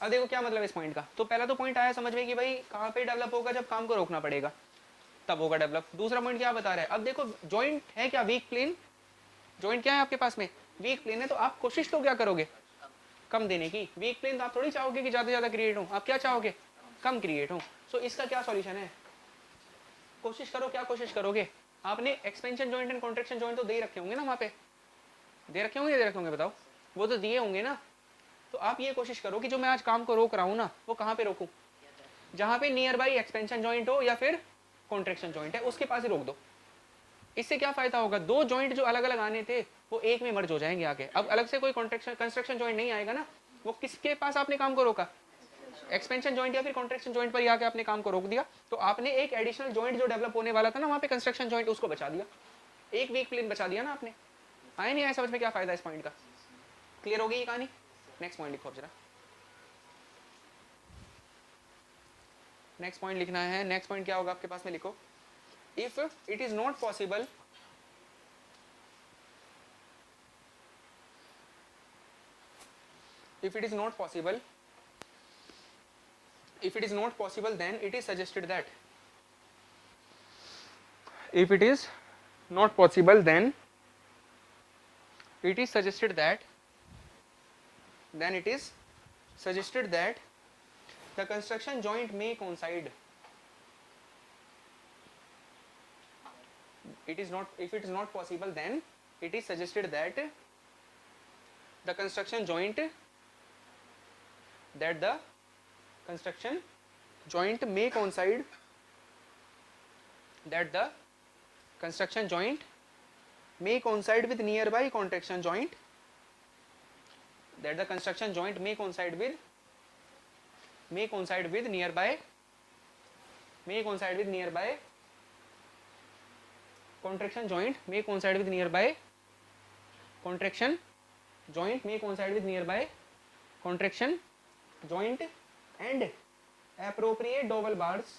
अब देखो क्या मतलब इस पॉइंट का। तो पहला तो पॉइंट आया समझ में कि भाई कहाँ पे डेवलप होगा, जब काम को रोकना पड़ेगा तब होगा डेवलप। दूसरा पॉइंट क्या बता रहा है? अब देखो जॉइंट है क्या? Week plane. जॉइंट क्या है आपके पास में? वीक प्लेन है। तो आप कोशिश तो क्या करोगे? कम देने की। वीक प्लेन तो आप थोड़ी चाहोगे कि ज्यादा से ज्यादा क्रिएट हो, आप क्या चाहोगे? कम क्रिएट हो। सो इसका क्या सॉल्यूशन है? कोशिश करो। क्या कोशिश करोगे? आपने expansion joint and contraction joint तो दे रखे होंगे ना, वहां पे दे रखे होंगे, दे रखे होंगे बताओ? वो तो दिए होंगे ना। तो आप ये कोशिश करो कि जो मैं आज काम को रोक रहा हूँ ना, वो कहाँ पे रोकूं? जहाँ पे नियर बाई एक्सपेंशन जॉइंट हो या फिर कॉन्ट्रैक्शन जॉइंट है, उसके पास ही रोक दो। इससे क्या फायदा होगा? दो जॉइंट जो अलग अलग आने थे वो एक में मर्ज हो जाएंगे आगे। अब अलग से कोई कॉन्ट्रैक्शन कंस्ट्रक्शन जॉइंट नहीं आएगा ना। वो किसके पास आपने काम को रोका? एक्सपेंशन जॉइंट या फिर कॉन्ट्रैक्शन जॉइंट पर ही आके आपने काम को रोक दिया। तो आपने एक एडिशनल जॉइंट जो डेवलप होने वाला था ना वहाँ पे कंस्ट्रक्शन जॉइंट, उसको बचा दिया। एक वीक प्लेन बचा दिया ना आपने। आया नहीं आया समझ में? क्या फायदा इस पॉइंट का? क्लियर हो गई ये कहानी? नेक्स्ट पॉइंट लिखो जरा। नेक्स्ट पॉइंट लिखना है। नेक्स्ट पॉइंट क्या होगा आपके पास में? लिखो, if it is not possible, if it is not possible, if it is not possible then it is suggested that, if it is not possible then it is suggested that, then it is suggested that the construction joint may coincide, it is not, if it is not possible then it is suggested that the construction joint, that the construction joint may coincide, that the construction joint may coincide with nearby contraction joint, that the construction joint may coincide with nearby contraction joint, may coincide with nearby contraction joint, may coincide with nearby contraction joint and appropriate dowel bars,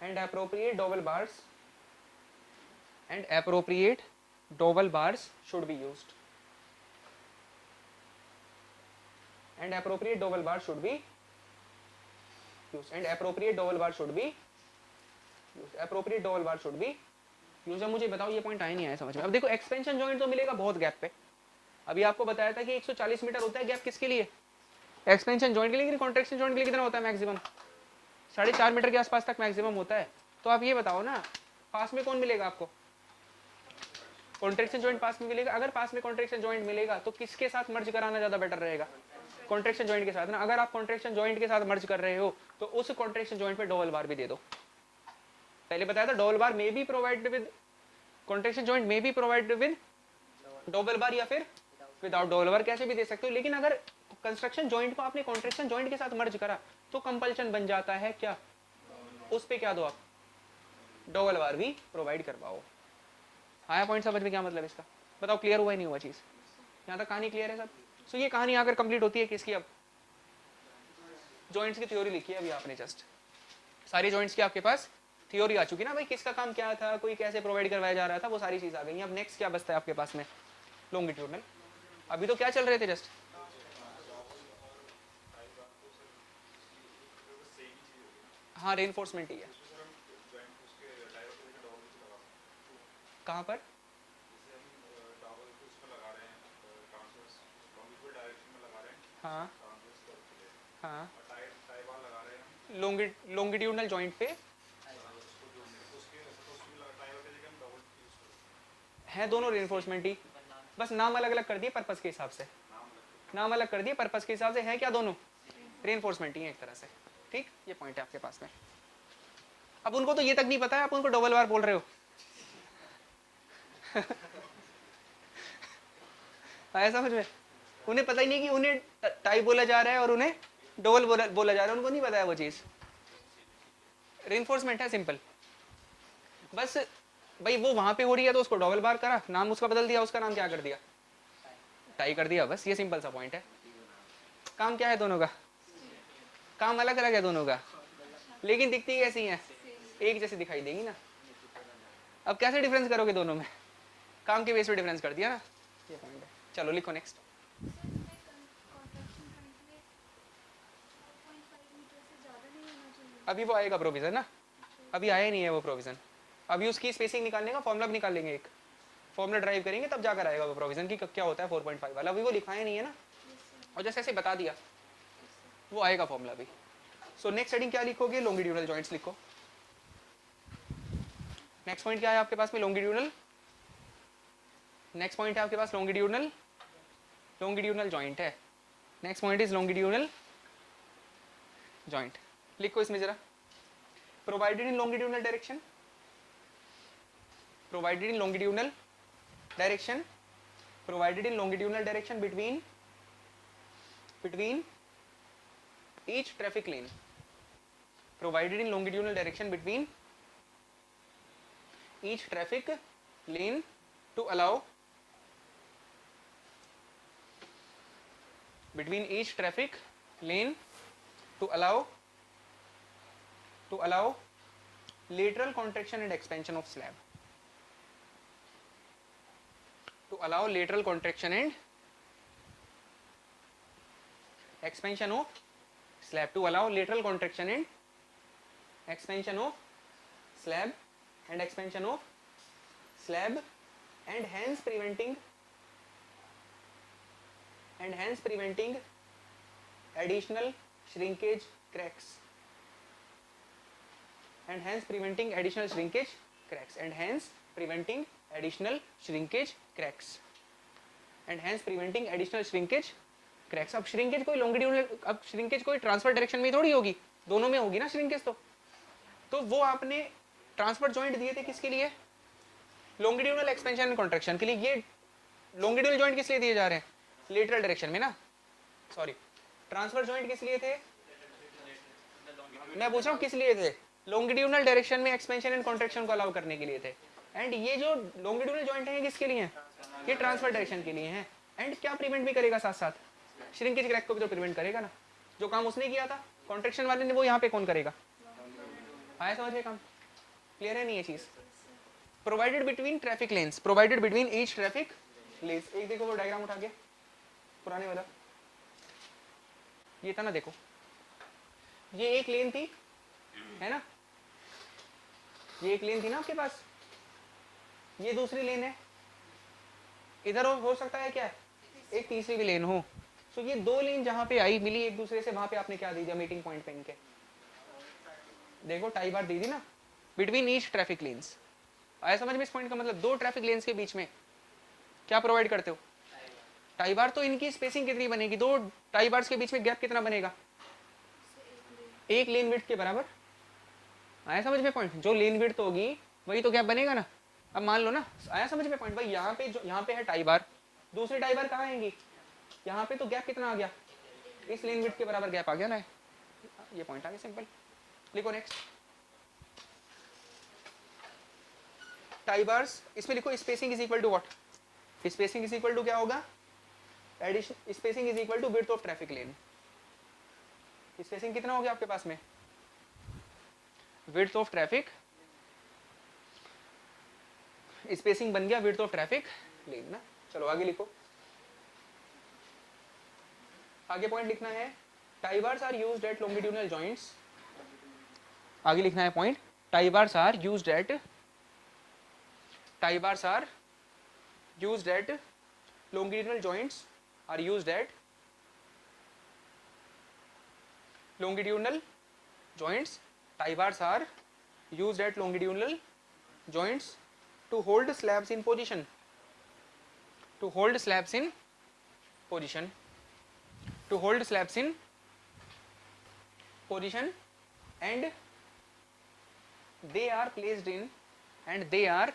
and appropriate dowel bars, and appropriate dowel bars should be used, and appropriate dowel bars should be used, and appropriate dowel bars should be used, appropriate dowel bars should be used। अब मुझे बताओ ये point आया नहीं आया समझ में? अब देखो एक्सपेंशन जॉइंट तो मिलेगा बहुत गैप पे। अभी आपको बताया था कि 140 मीटर होता है गैप किसके लिए? एक्सपेंशन जॉइंट के लिए। लेकिन कॉन्ट्रैक्शन जॉइंट के लिए कितना होता है मैक्सिमम? 4.5 मीटर के आसपास तक मैक्सिमम होता है। तो आप ये बताओ ना, पास में कौन मिलेगा आपको? कॉन्ट्रैक्शन जॉइंट पास में मिलेगा। अगर पास में कॉन्ट्रैक्शन जॉइंट मिलेगा तो किसके साथ मर्ज कराना ज्यादा बेटर रहेगा? कॉन्ट्रैक्शन जॉइंट के साथ ना। अगर आप कॉन्ट्रैक्शन जॉइंट के साथ मर्ज कर रहे हो तो उस कॉन्ट्रैक्शन जॉइंट पे डबल बार भी दे दो। पहले बताया था डबल बार में B provided with, contraction joint में बी प्रोवाइडेड विद डबल बार या फिर विदाउट डबल बार, कैसे भी दे सकते हो। लेकिन अगर कंस्ट्रक्शन जॉइंट को आपने कॉन्ट्रैक्शन जॉइंट के साथ मर्ज करा तो कंपल्शन बन जाता है क्या? उस पे क्या दो आप? डबल बार भी प्रोवाइड करवाओ। आया पॉइंट समझ में? क्या मतलब इसका बताओ? क्लियर हुआ ही नहीं हुआ चीज? यहाँ तक कहानी क्लियर है सब? सो ये कहानी आकर कंप्लीट होती है किसकी? अब जॉइंट्स की थ्योरी लिखी है अभी आपने जस्ट। सारी जॉइंट्स की आपके पास थ्योरी आ चुकी ना भाई, किसका काम क्या था, कोई कैसे प्रोवाइड करवाया जा रहा था, वो सारी चीज आ गई। अब नेक्स्ट क्या बचता है आपके पास में? लॉन्गिट्यूडनल। अभी तो क्या चल रहे थे जस्ट? हाँ रेनफोर्समेंट ही है। कहाँ पर? हाँ हाँ लॉन्गिट्यूडनल जॉइंट पे है दोनों रेनफोर्समेंट ही, बस नाम अलग अलग कर दिए पर्पस के हिसाब से, नाम अलग कर दिए पर्पस के हिसाब से, है क्या दोनों रेनफोर्समेंट ही है एक तरह से। ठीक, ये पॉइंट है आपके पास में। अब उनको तो ये तक नहीं पता है, आप उनको डबल बार बोल रहे हो। आया समझ में? उन्हें पता ही नहीं कि उन्हें टाइप बोला जा रहा है और उन्हें डबल बोला जा रहा है, उनको नहीं पता है वो चीज। रेनफोर्समेंट है सिंपल, बस भाई वो वहां पे हो रही है तो उसको डबल बार करा, नाम उसका बदल दिया, उसका नाम क्या कर दिया, टाई कर दिया, बस ये सिंपल सा पॉइंट है। काम क्या है दोनों का, काम अलग अलग है दोनों का, लेकिन दिखती कैसी है, एक जैसी दिखाई देगी ना। अब कैसे डिफरेंस करोगे दोनों में, काम के बेस पे डिफरेंस कर दिया ना, ये पॉइंट है। चलो लिखो नेक्स्ट। अभी वो आएगा प्रोविजन ना, अभी आया नहीं है वो प्रोविजन, अभी उसकी स्पेसिंग निकालने का फॉर्मूला भी निकाल लेंगे, एक फॉर्मूला ड्राइव करेंगे तब जाकर आएगा वो प्रोविजन की क्या होता है 4.5 वाला, अभी वो लिखाया नहीं है ना, और जैसे ऐसे बता दिया वो आएगा फॉर्मूला भी। सो नेक्स्ट हेडिंग क्या लिखोगे, लॉन्गिट्यूडनल जॉइंट्स लिखो। नेक्स्ट पॉइंट क्या है आपके पास में, लॉन्गिट्यूडनल, नेक्स्ट पॉइंट है आपके पास लॉन्गिट्यूडनल, लॉन्गिट्यूडनल जॉइंट है। Next point is longitudinal joint, लिखो इसमें जरा, provided in longitudinal direction, provided in longitudinal direction, provided in longitudinal direction between each traffic lane, provided in longitudinal direction between each traffic lane to allow between each traffic lane to allow lateral contraction and expansion of slab, to allow lateral contraction and expansion of slab, to allow lateral contraction and expansion of slab and expansion of slab, and hence preventing additional shrinkage cracks, and hence preventing additional shrinkage cracks, and hence preventing additional shrinkage cracks, and hence preventing additional shrinkage cracks। अब shrinkage कोई longitudinal, अब shrinkage कोई transfer direction में थोड़ी होगी, दोनों में होगी ना श्रिंकेज। तो वो आपने ट्रांसफर जॉइंट दिए थे किसके लिए, लॉन्गिट्यूडनल एक्सपेंशन एंड कॉन्ट्रैक्शन के लिए। ये लॉन्गिट्यूडनल जॉइंट किस लिए दिए जा रहे हैं, लेटरल डायरेक्शन में ना, सॉरी ट्रांसफर जॉइंट किस लिए थे, मैं पूछ रहा हूँ किस लिए थे, लॉन्गिट्यूडनल डायरेक्शन में एक्सपेंशन एंड कॉन्ट्रैक्शन को अलाउ करने के लिए थे। एंड ये जो लॉन्गिट्यूडनल जॉइंट है किसके लिए हैं, ये ट्रांसफर डायरेक्शन के लिए हैं। एंड क्या प्रिवेंट भी करेगा साथ साथ, श्रिंकेज क्रैक को भी तो प्रिवेंट करेगा ना, जो काम उसने किया था कॉन्ट्रैक्शन वाले ने, वो यहाँ पे कौन करेगा। आया समझ में काम, क्लियर है नहीं ये चीज। Provided between traffic lens, provided between each traffic lens. एक देखो वो डायग्राम उठा के पुराने वाला, ये था ना, देखो ये एक लेन थी है ना, ये एक लेन थी ना आपके पास, ये दूसरी लेन है, इधर हो सकता है क्या, एक तीसरी भी लेन हो। सो ये दो लेन जहां पे आई मिली एक दूसरे से, वहां पे आपने क्या दे दिया मीटिंग पॉइंट पे इनके, देखो टाई बार दे दी ना, बिटवीन ईच ट्रैफिक लेन्स। आया समझ में इस पॉइंट का मतलब, दो ट्रैफिक लेन्स के बीच में क्या प्रोवाइड करते हो, टाई बार। तो इनकी स्पेसिंग कितनी बनेगी, दो टाई बार्स के बीच में गैप कितना बनेगा, एक लेन विड्थ के बराबर। आया समझ में पॉइंट, जो लेन विड्थ होगी वही तो गैप बनेगा ना। अब मान लो ना, आया समझ में पॉइंट, भाई यहाँ पे जो यहाँ पे है टाई बार, दूसरी टाई बार कहाँ आएंगी, यहाँ पे, तो गैप कितना आ गया, इस लेन विड्थ के बराबर गैप आ गया ना, ये पॉइंट आ गया सिंपल। लिखो नेक्स्ट, टाई बार्स, इसमें लिखो spacing is equal to what, spacing is equal to क्या होगा, addition, spacing is equal to width of traffic lane. Spacing कितना हो गया आपके पास में, विड्थ ऑफ ट्रैफिक, स्पेसिंग बन गया विड्थ ऑफ ट्रैफिक लेन ना। चलो आगे लिखो, आगे पॉइंट लिखना है, tie bars are used at longitudinal joints. आगे लिखना है point, tie bars are used at, tie bars are used at longitudinal joints, are used at longitudinal joints. Tie bars are used at longitudinal joints to hold slabs in position. To hold slabs in position. To hold slabs in position, and they are placed in and they are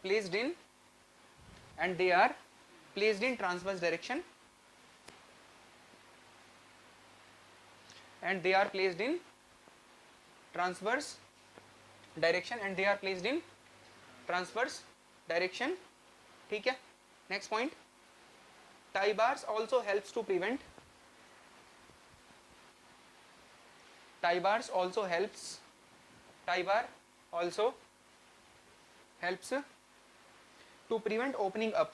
placed in and they are placed in transverse direction, and they are placed in transverse direction, and they are placed in transverse direction. ठीक है. Next point, tie bars also helps to prevent, tie bar also helps to prevent opening up.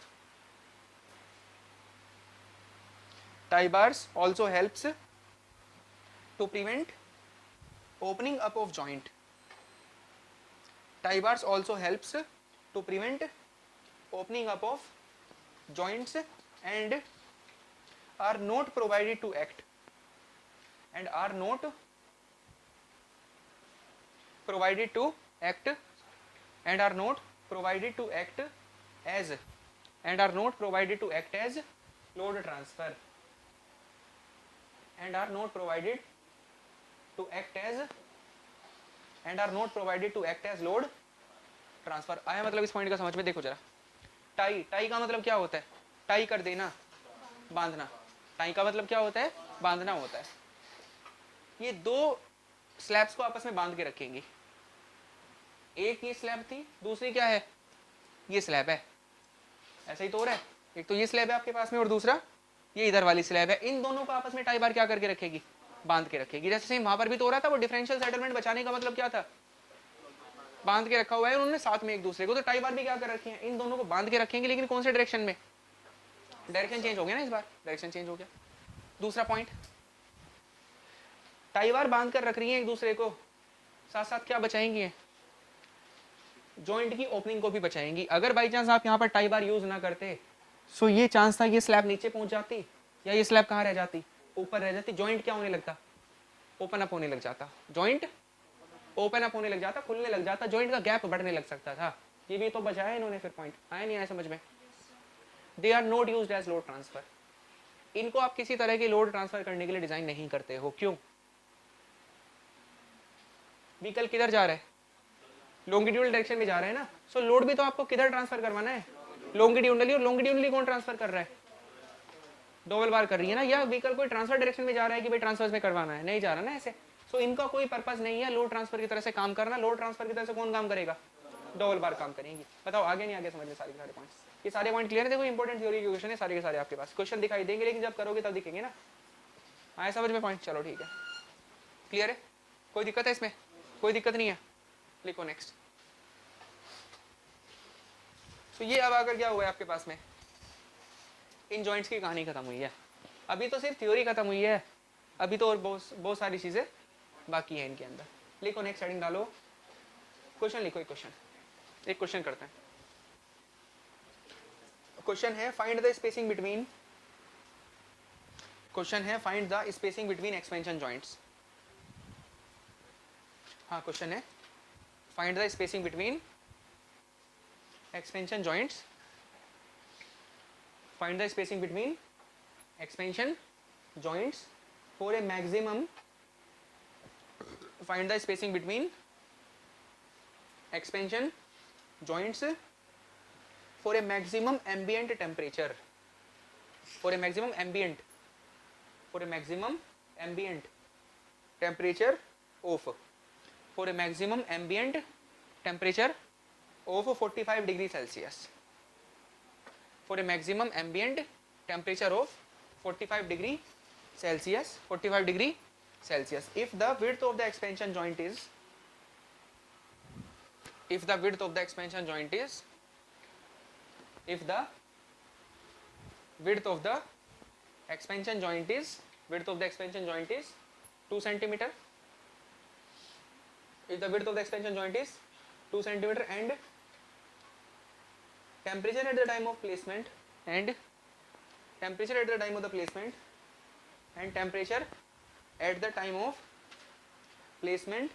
Tie bars also helps to prevent opening up of joint. Tie bars also helps to prevent opening up of joints and are not provided to act as and are not provided to act as load transfer, and are not provided to act as load transfer. आया मतलब इस point का समझ में? देखो जरा, tie का मतलब क्या होता है? टाई कर देना, बांधना. टाई का मतलब क्या होता है? बांधना होता है. ये दो स्लैब्स को आपस में बांध के रखेंगी. एक ये स्लैब थी, दूसरी क्या है? ये स्लैब है. ऐसा ही तो हो रहा है. एक तो ये स्लैब है आपके पास में और दूसरा ये इधर वाली स्लैब है. इन दोनों को आपस में टाई बार क्या करके रखेगी? बांध के रखेगी. जैसे सेम वहां पर भी तो हो रहा था. वो डिफरेंशियल सेटलमेंट बचाने का मतलब क्या था? बांध के रखा हुआ है उन्होंने साथ में एक दूसरे को. तो टाई बार भी क्या कर रखी है? इन दोनों को बांध के रखेंगे, लेकिन कौन से डायरेक्शन में? डायरेक्शन चेंज हो गया ना इस बार. डायरेक्शन चेंज हो गया. दूसरा पॉइंट, टाई बार बांध कर रख रही है एक दूसरे को, साथ साथ क्या बचाएंगी? जॉइंट की ओपनिंग को भी बचाएंगी. अगर बाई चांस आप यहाँ पर टाई बार यूज ना करते, सो ये चांस था ये स्लैब नीचे पहुंच जाती या ये स्लैब कहाँ रह जाती? ऊपर रह जाती. जॉइंट क्या होने लगता? ओपन अप होने लग जाता. जॉइंट ओपन अप होने लग जाता, खुलने लग जाता. जॉइंट का गैप बढ़ने लग सकता था. ये भी तो बचाया इन्होंने. फिर पॉइंट आया नहीं आया समझ में? They are not used as load transfer. इनको आप किसी तरह की लोड ट्रांसफर करने के लिए डिजाइन नहीं करते हो. क्यों? व्हीकल किधर जा रहा है? लॉन्गिट्यूडनल डायरेक्शन में जा रहा है ना. सो लोड भी तो आपको किधर ट्रांसफर करवाना है? लॉन्गिट्यूडनली. और लॉन्गिट्यूडनली कौन ट्रांसफर कर रहा है? डबल बार कर रही है ना. या व्हीकल कोई ट्रांसफर डायरेक्शन में जा रहा है कि भाई ट्रांसफर में करवाना है? नहीं जा रहा ना ऐसे. सो इनका कोई पर्पस नहीं है लोड ट्रांसफर की तरह से काम करना. लोड ट्रांसफर की तरह से कौन काम करेगा? डबल बार काम करेंगी. बताओ आगे नहीं आगे समझ में? सारे पॉइंट्स, ये सारे पॉइंट क्लियर है? देखो इंपॉर्टेंट थ्योरी के क्वेश्चन है सारे के सारे आपके पास. क्वेश्चन दिखाई देंगे लेकिन जब करोगे तब दिखेंगे ना. आए समझ में पॉइंट? चलो ठीक है, क्लियर है. कोई दिक्कत है इसमें? कोई दिक्कत नहीं है. लिखो नेक्स्ट. तो ये अब आकर क्या हुआ है आपके पास में? इन जॉइंट्स की कहानी खत्म हुई है. अभी तो सिर्फ थ्योरी खत्म हुई है. अभी तो और बहुत सारी चीजें बाकी है इनके अंदर. लिखो नेक्स्ट हेडिंग डालो. क्वेश्चन लिखो. एक क्वेश्चन करते हैं. क्वेश्चन है find the spacing between expansion joints. हाँ क्वेश्चन है find the spacing between expansion joints. Find the spacing between expansion joints for a maximum. Find the spacing between expansion joints for a maximum ambient temperature. For a maximum ambient temperature of 45 degrees Celsius. For a maximum ambient temperature of 45 degree Celsius. If the width of the expansion joint is if the width of the expansion joint is 2 centimeter. If the width of the expansion joint is 2 centimeter and temperature at the time of placement temperature at the time of the placement and temperature at the time of placement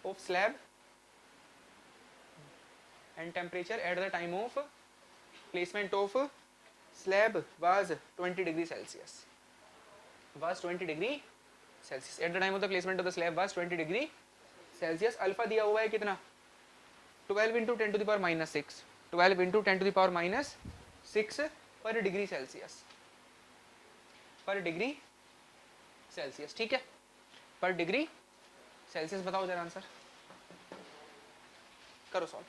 of slab and temperature at the time of placement of slab was 20 degree Celsius. Was 20 degree Celsius. At the time of the placement of the slab was 20 degree Celsius. Alpha दिया हुआ है कितना? 12 into 10 to the power minus 6. 12 into 10 to the power minus 6 per degree Celsius. Per degree Celsius. ठीक है? Per degree Celsius बताओ जरा answer. करो solve.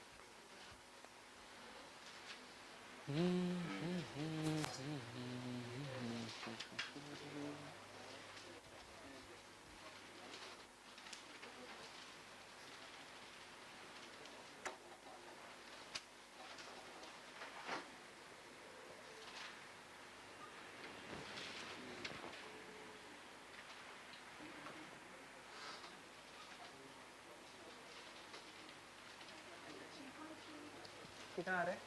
कितना आ रहा है?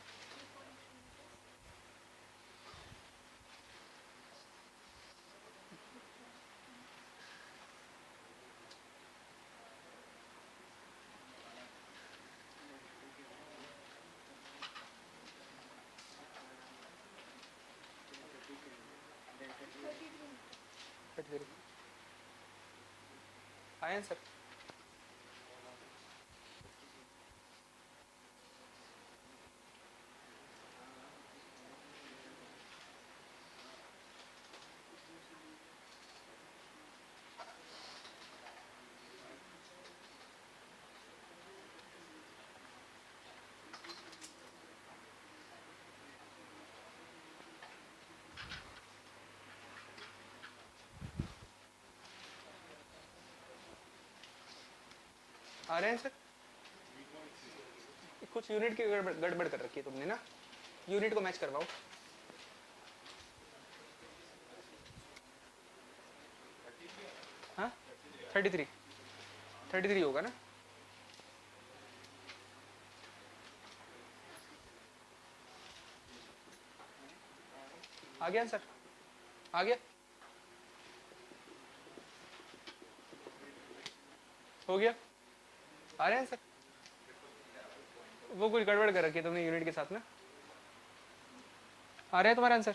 आंसर आ रहे हैं सर? कुछ यूनिट की गड़बड़ कर रखी है तुमने ना. यूनिट को मैच करवाओ. हाँ 33 होगा ना. आ गया सर? आ गया? हो गया? आ रहे हैं सर? वो कुछ गड़बड़ कर रखी है तुमने यूनिट के साथ ना. आ रहा है तुम्हारा आंसर?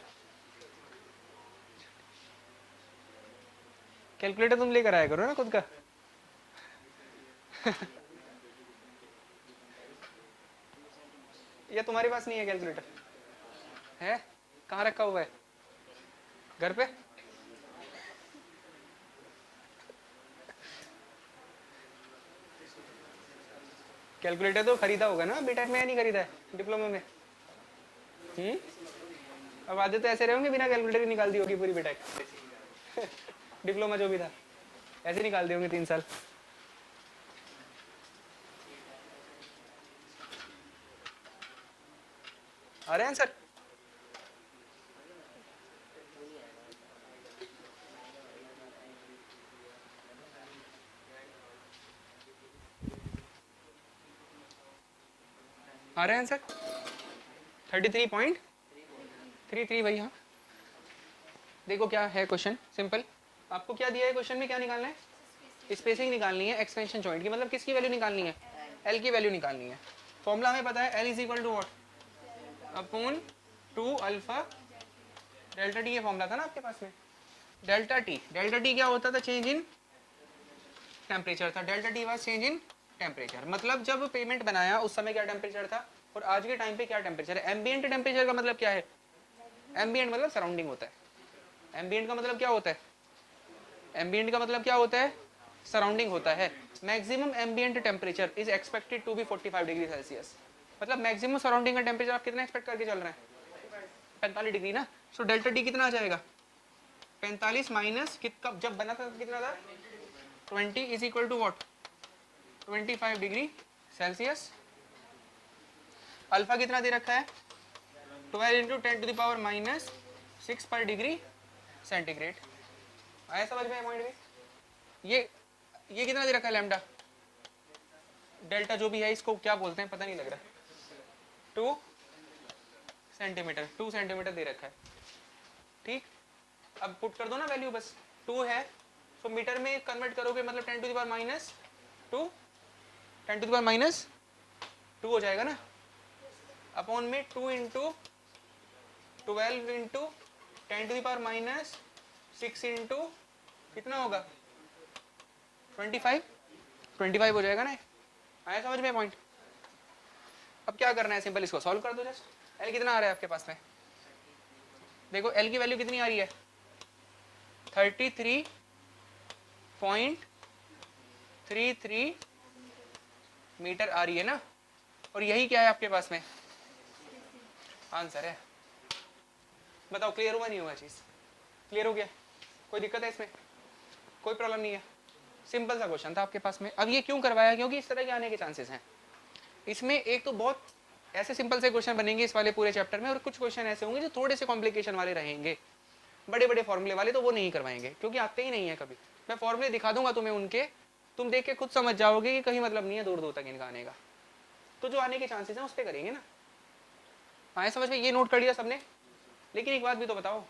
कैलकुलेटर तुम लेकर आया करो ना खुद का. या तुम्हारे पास नहीं है कैलकुलेटर? है? कहाँ रखा हुआ है? घर पे? कैलकुलेटर तो खरीदा होगा ना बीटेक में, या नहीं खरीदा है डिप्लोमा में? अब आधे तो ऐसे रहे होंगे बिना कैलकुलेटर ही निकाल दी होगी पूरी बीटेक. डिप्लोमा जो भी था ऐसे निकाल दिए होंगे 3 साल. आ रहे हैं सर? आ रहे हैं सर? 33.33 भाई. हाँ देखो क्या है क्वेश्चन. सिंपल. आपको क्या दिया है क्वेश्चन में? क्या निकालना है? स्पेसिंग निकालनी है एक्सपेंशन जॉइंट की. मतलब किसकी वैल्यू निकालनी है? एल की वैल्यू निकालनी है. फॉर्मूला हमें पता है L is equal to what? Upon 2 alpha delta T. ये फॉर्मूला था ना आपके पास में. डेल्टा टी क्या होता था? चेंज इन टेम्परेचर था. Delta tea was change in temperature. मतलब जब पेमेंट बनाया उस समय क्या टेम्परेचर था और आज के टाइम पे क्या टेम्परेचर है. एम्बिएंट टेम्परेचर का मतलब क्या है? एम्बिएंट मतलब सराउंडिंग होता है. एम्बिएंट का मतलब क्या होता है? एम्बिएंट का मतलब क्या होता है? सराउंडिंग होता है. Maximum ambient temperature is expected to be 45 degree Celsius. मतलब मैक्सिमम सराउंडिंग का टेम्परेचर आप कितना एक्सपेक्ट करके चल रहे हैं? 45 डिग्री ना. सो डेल्टा टी कितना आ जाएगा? 45 माइनस जब बना था कितना था? 20 is equal to what? 25 degree Celsius. Alpha कितना दे रखा है? 12 into 10 to the power minus 6 पर डिग्री सेंटीग्रेड. आया समझ में पॉइंट भी? ये कितना दे रखा है? लैम्डा. डेल्टा जो भी है इसको क्या बोलते हैं पता नहीं लग रहा. 2 सेंटीमीटर. 2 सेंटीमीटर दे रखा है. ठीक, अब पुट कर दो ना वैल्यू, बस 2 है, तो मीटर में कन्वर्ट करोगे मतलब 10 to the power minus 2, 10 to the power minus 2 हो जाएगा ना, अपॉन में 2 into 12 into 10 to the power minus 6 into कितना होगा 25 हो जाएगा ना। आया समझ में पॉइंट? अब क्या करना है, सिंपल इसको सॉल्व कर दो जस्ट। एल कितना आ रहा है आपके पास में, देखो एल की वैल्यू कितनी आ रही है 33.33 मीटर आ रही है ना, और यही क्या है आपके पास में आंसर है। बताओ क्लियर हुआ नहीं हुआ, चीज क्लियर हो गया, कोई दिक्कत है इसमें, कोई प्रॉब्लम नहीं है, सिंपल सा क्वेश्चन था आपके पास में। अब ये क्यों करवाया, क्योंकि इस तरह के आने के चांसेस हैं इसमें। एक तो बहुत ऐसे सिंपल से क्वेश्चन बनेंगे इस वाले पूरे चैप्टर में, और कुछ क्वेश्चन ऐसे होंगे जो थोड़े से कॉम्प्लिकेशन वाले रहेंगे, बड़े बड़े फॉर्मूले वाले तो वो नहीं करवाएंगे क्योंकि आते ही नहीं है कभी। मैं फॉर्मूले दिखा दूंगा तुम्हें उनके, तुम देख के खुद समझ जाओगे कि कहीं मतलब नहीं है दूर दूर तक इनका आने का, तो जो आने के चांसेस हैं उस पर करेंगे ना। आए समझ में, ये नोट कर लिया सबने। लेकिन एक बात भी तो बताओ,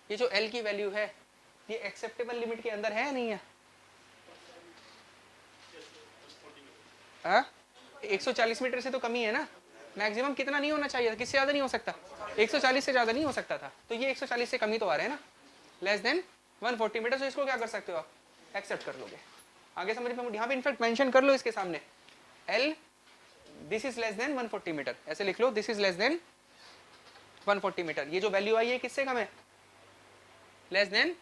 ये जो एल की वैल्यू है ये एक्सेप्टेबल लिमिट के अंदर है या नहीं है? 140 मीटर से तो कमी है ना, मैक्सिमम कितना नहीं होना चाहिए था, किससे ज्यादा नहीं हो सकता, 140 से ज्यादा नहीं हो सकता था, तो ये 140 से कमी तो आ रहे हैं ना, लेस देन 140 मीटर। तो इसको क्या कर सकते हो आप, एक्सेप्ट कर लोगे। आगे समझ में, यहाँ पे इनफैक्ट मेंशन कर लो इसके सामने L this is less than 140 metre, ऐसे लिख लो this is less than 140 metre. ये जो वैल्यू आई है किससे कम है, लेस देन,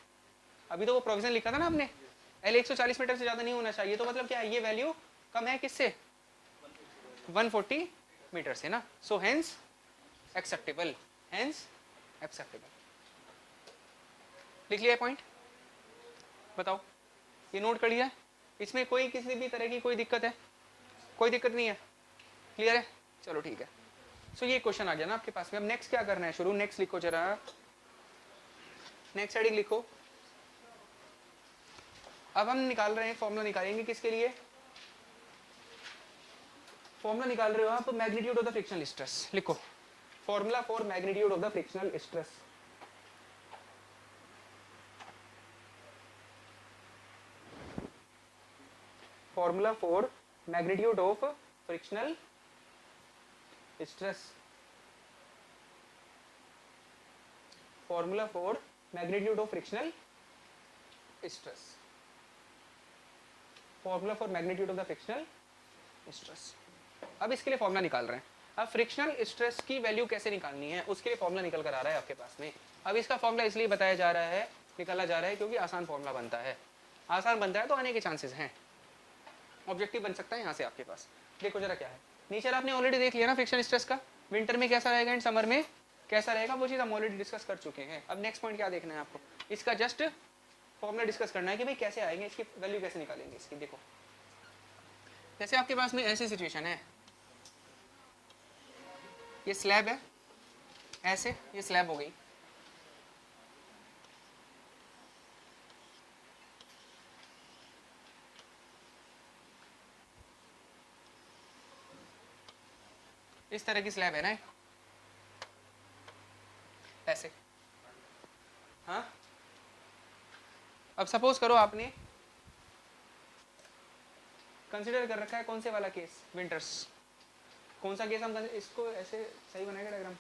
अभी तो वो प्रोविजन लिखा था ना आपने, एल 140 मीटर से ज्यादा नहीं होना चाहिए, तो मतलब क्या है, ये वैल्यू कम है किससे, 140 मीटर से ना, so hence acceptable, hence acceptable. लिख लिया पॉइंट, बताओ ये नोट कर लिया, इसमें कोई किसी भी तरह की कोई दिक्कत है, कोई दिक्कत नहीं है, क्लियर है, चलो ठीक है। सो ये क्वेश्चन आ गया ना आपके पास में। अब नेक्स्ट क्या करना है, शुरू नेक्स्ट लिखो जरा, नेक्स्ट हेडिंग लिखो। अब हम निकाल रहे हैं, फॉर्मूला निकालेंगे किसके लिए, फॉर्मूला निकाल रहे हो आप magnitude of the frictional stress, लिखो formula for magnitude of the frictional stress. Formula for magnitude of frictional stress, formula for magnitude of frictional stress, formula for magnitude of the frictional stress. अब इसके लिए formula निकाल रहे हैं। अब frictional stress की value कैसे निकालनी है उसके लिए फॉर्मूला निकल कर आ रहा है आपके पास में। अब इसका फॉर्मूला इसलिए बताया जा रहा है, निकाला जा रहा है क्योंकि आसान फॉर्मूला बनता है, आसान बनता है तो आने के चांसेस हैं, ऑब्जेक्टिव बन सकता है यहाँ से आपके पास। देखो जरा क्या है, नेचर आपने ऑलरेडी देख लिया ना फ्रिक्शनल स्ट्रेस का, विंटर में कैसा रहेगा एंड समर में कैसा रहेगा, वो चीज़ हम ऑलरेडी डिस्कस कर चुके हैं। अब नेक्स्ट पॉइंट क्या देखना है आपको, इसका जस्ट फॉर्मूला डिस्कस करना है कि भाई कैसे आएंगे, इसकी वैल्यू कैसे निकालेंगे इसकी। देखो जैसे आपके पास में ऐसी सिचुएशन है, ये स्लैब है ऐसे, ये स्लैब हो गई, इस तरह की स्लैब है ना ऐसे। हाँ अब सपोज करो आपने कंसिडर कर रखा है कौन से वाला केस, विंटर्स। कौन सा केस हम इसको ऐसे सही बनाएगा डायग्राम,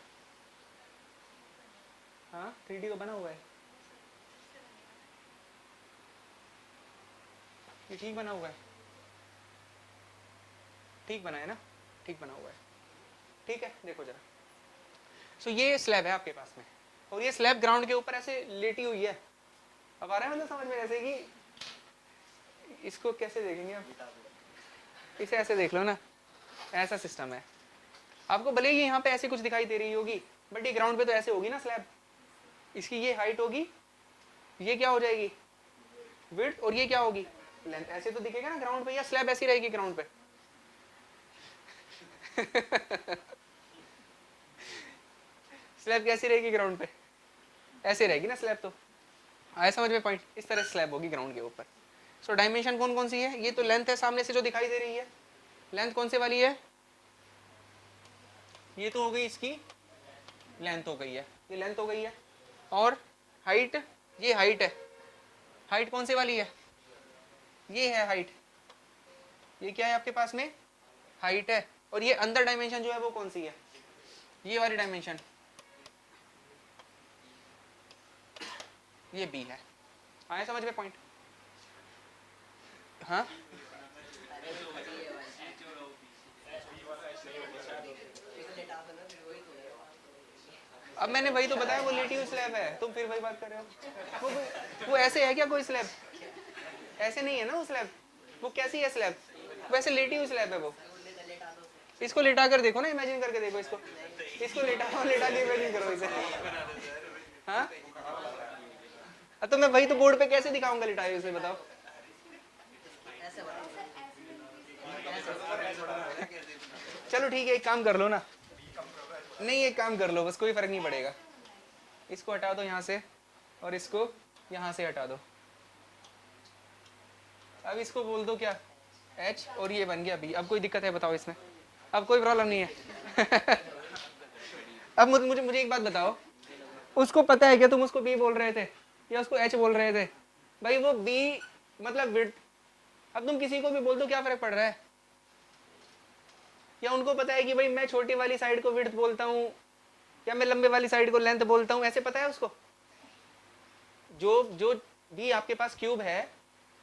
हाँ 3D तो बना हुआ है, ये ठीक बना हुआ है, ठीक बना है ना, ठीक बना हुआ है, ठीक है। देखो जरा, सो ये स्लैब है आपके पास में, और ये स्लैब ग्राउंड के ऊपर ऐसे लेटी हुई है। अब आ रहा है मतलब समझ में, ऐसे कि इसको कैसे देखेंगे आप, इसे ऐसे देख लो ना, ऐसा सिस्टम है। आपको भले ही यहाँ पे ऐसे कुछ दिखाई दे रही होगी, बट ये ग्राउंड पे तो ऐसे होगी ना स्लैब, इसकी ये हाइट होगी, ये क्या हो जाएगी विड्थ, और ये क्या होगी लेंथ, ऐसे तो दिखेगा ना ग्राउंड पे, या स्लैब ऐसी रहेगी ग्राउंड पे स्लैब कैसी रहेगी ग्राउंड पे, ऐसे रहेगी ना स्लैब। तो आया समझ में पॉइंट, इस तरह स्लैब होगी ग्राउंड के ऊपर। सो डायमेंशन कौन कौन सी है, ये तो लेंथ है सामने से जो दिखाई दे रही है, लेंथ कौन से वाली है, ये तो हो गई इसकी लेंथ हो गई है, ये लेंथ हो गई है, और हाइट, ये हाइट है, हाइट कौन सी वाली है, ये है हाइट, ये क्या है आपके पास में, हाइट है, और ये अंदर डायमेंशन जो है वो कौन सी है, ये वाली डायमेंशन, ये बी है। आए समझ में पॉइंट? हाँ अब मैंने वही तो बताया, वो लेटी हुई स्लैब है, तुम फिर वही बात कर रहे हो। वो ऐसे है क्या कोई स्लैब, ऐसे नहीं है ना वो स्लैब, वो कैसी है स्लैब, वैसे लेटी हुई स्लैब है वो। इसको लेटा कर देखो ना, इमेजिन करके देखो इसको, इसको लेटा लेटा के इमेजिन करो इसे। हाँ तो मैं वही तो बोर्ड पे कैसे दिखाऊंगा लिटाए उसे, बताओ। चलो ठीक है, एक काम कर लो ना, नहीं एक काम कर लो बस, कोई फर्क नहीं पड़ेगा, इसको हटा दो यहाँ से और इसको यहाँ से हटा दो। अब इसको बोल दो क्या, H, और ये बन गया B। अब कोई दिक्कत है बताओ इसमें, अब कोई प्रॉब्लम नहीं है। अब मुझे एक बात बताओ, उसको पता है क्या तुम उसको B बोल रहे थे या उसको H बोल रहे थे? भाई वो B मतलब विड्थ। अब तुम किसी को भी बोल दो, क्या फर्क पड़ रहा है? या उनको पता है कि भाई मैं छोटी वाली साइड को विड्थ बोलता हूँ या मैं लंबे वाली साइड को लेंथ बोलता हूँ, ऐसे पता है उसको? जो जो भी आपके पास क्यूब है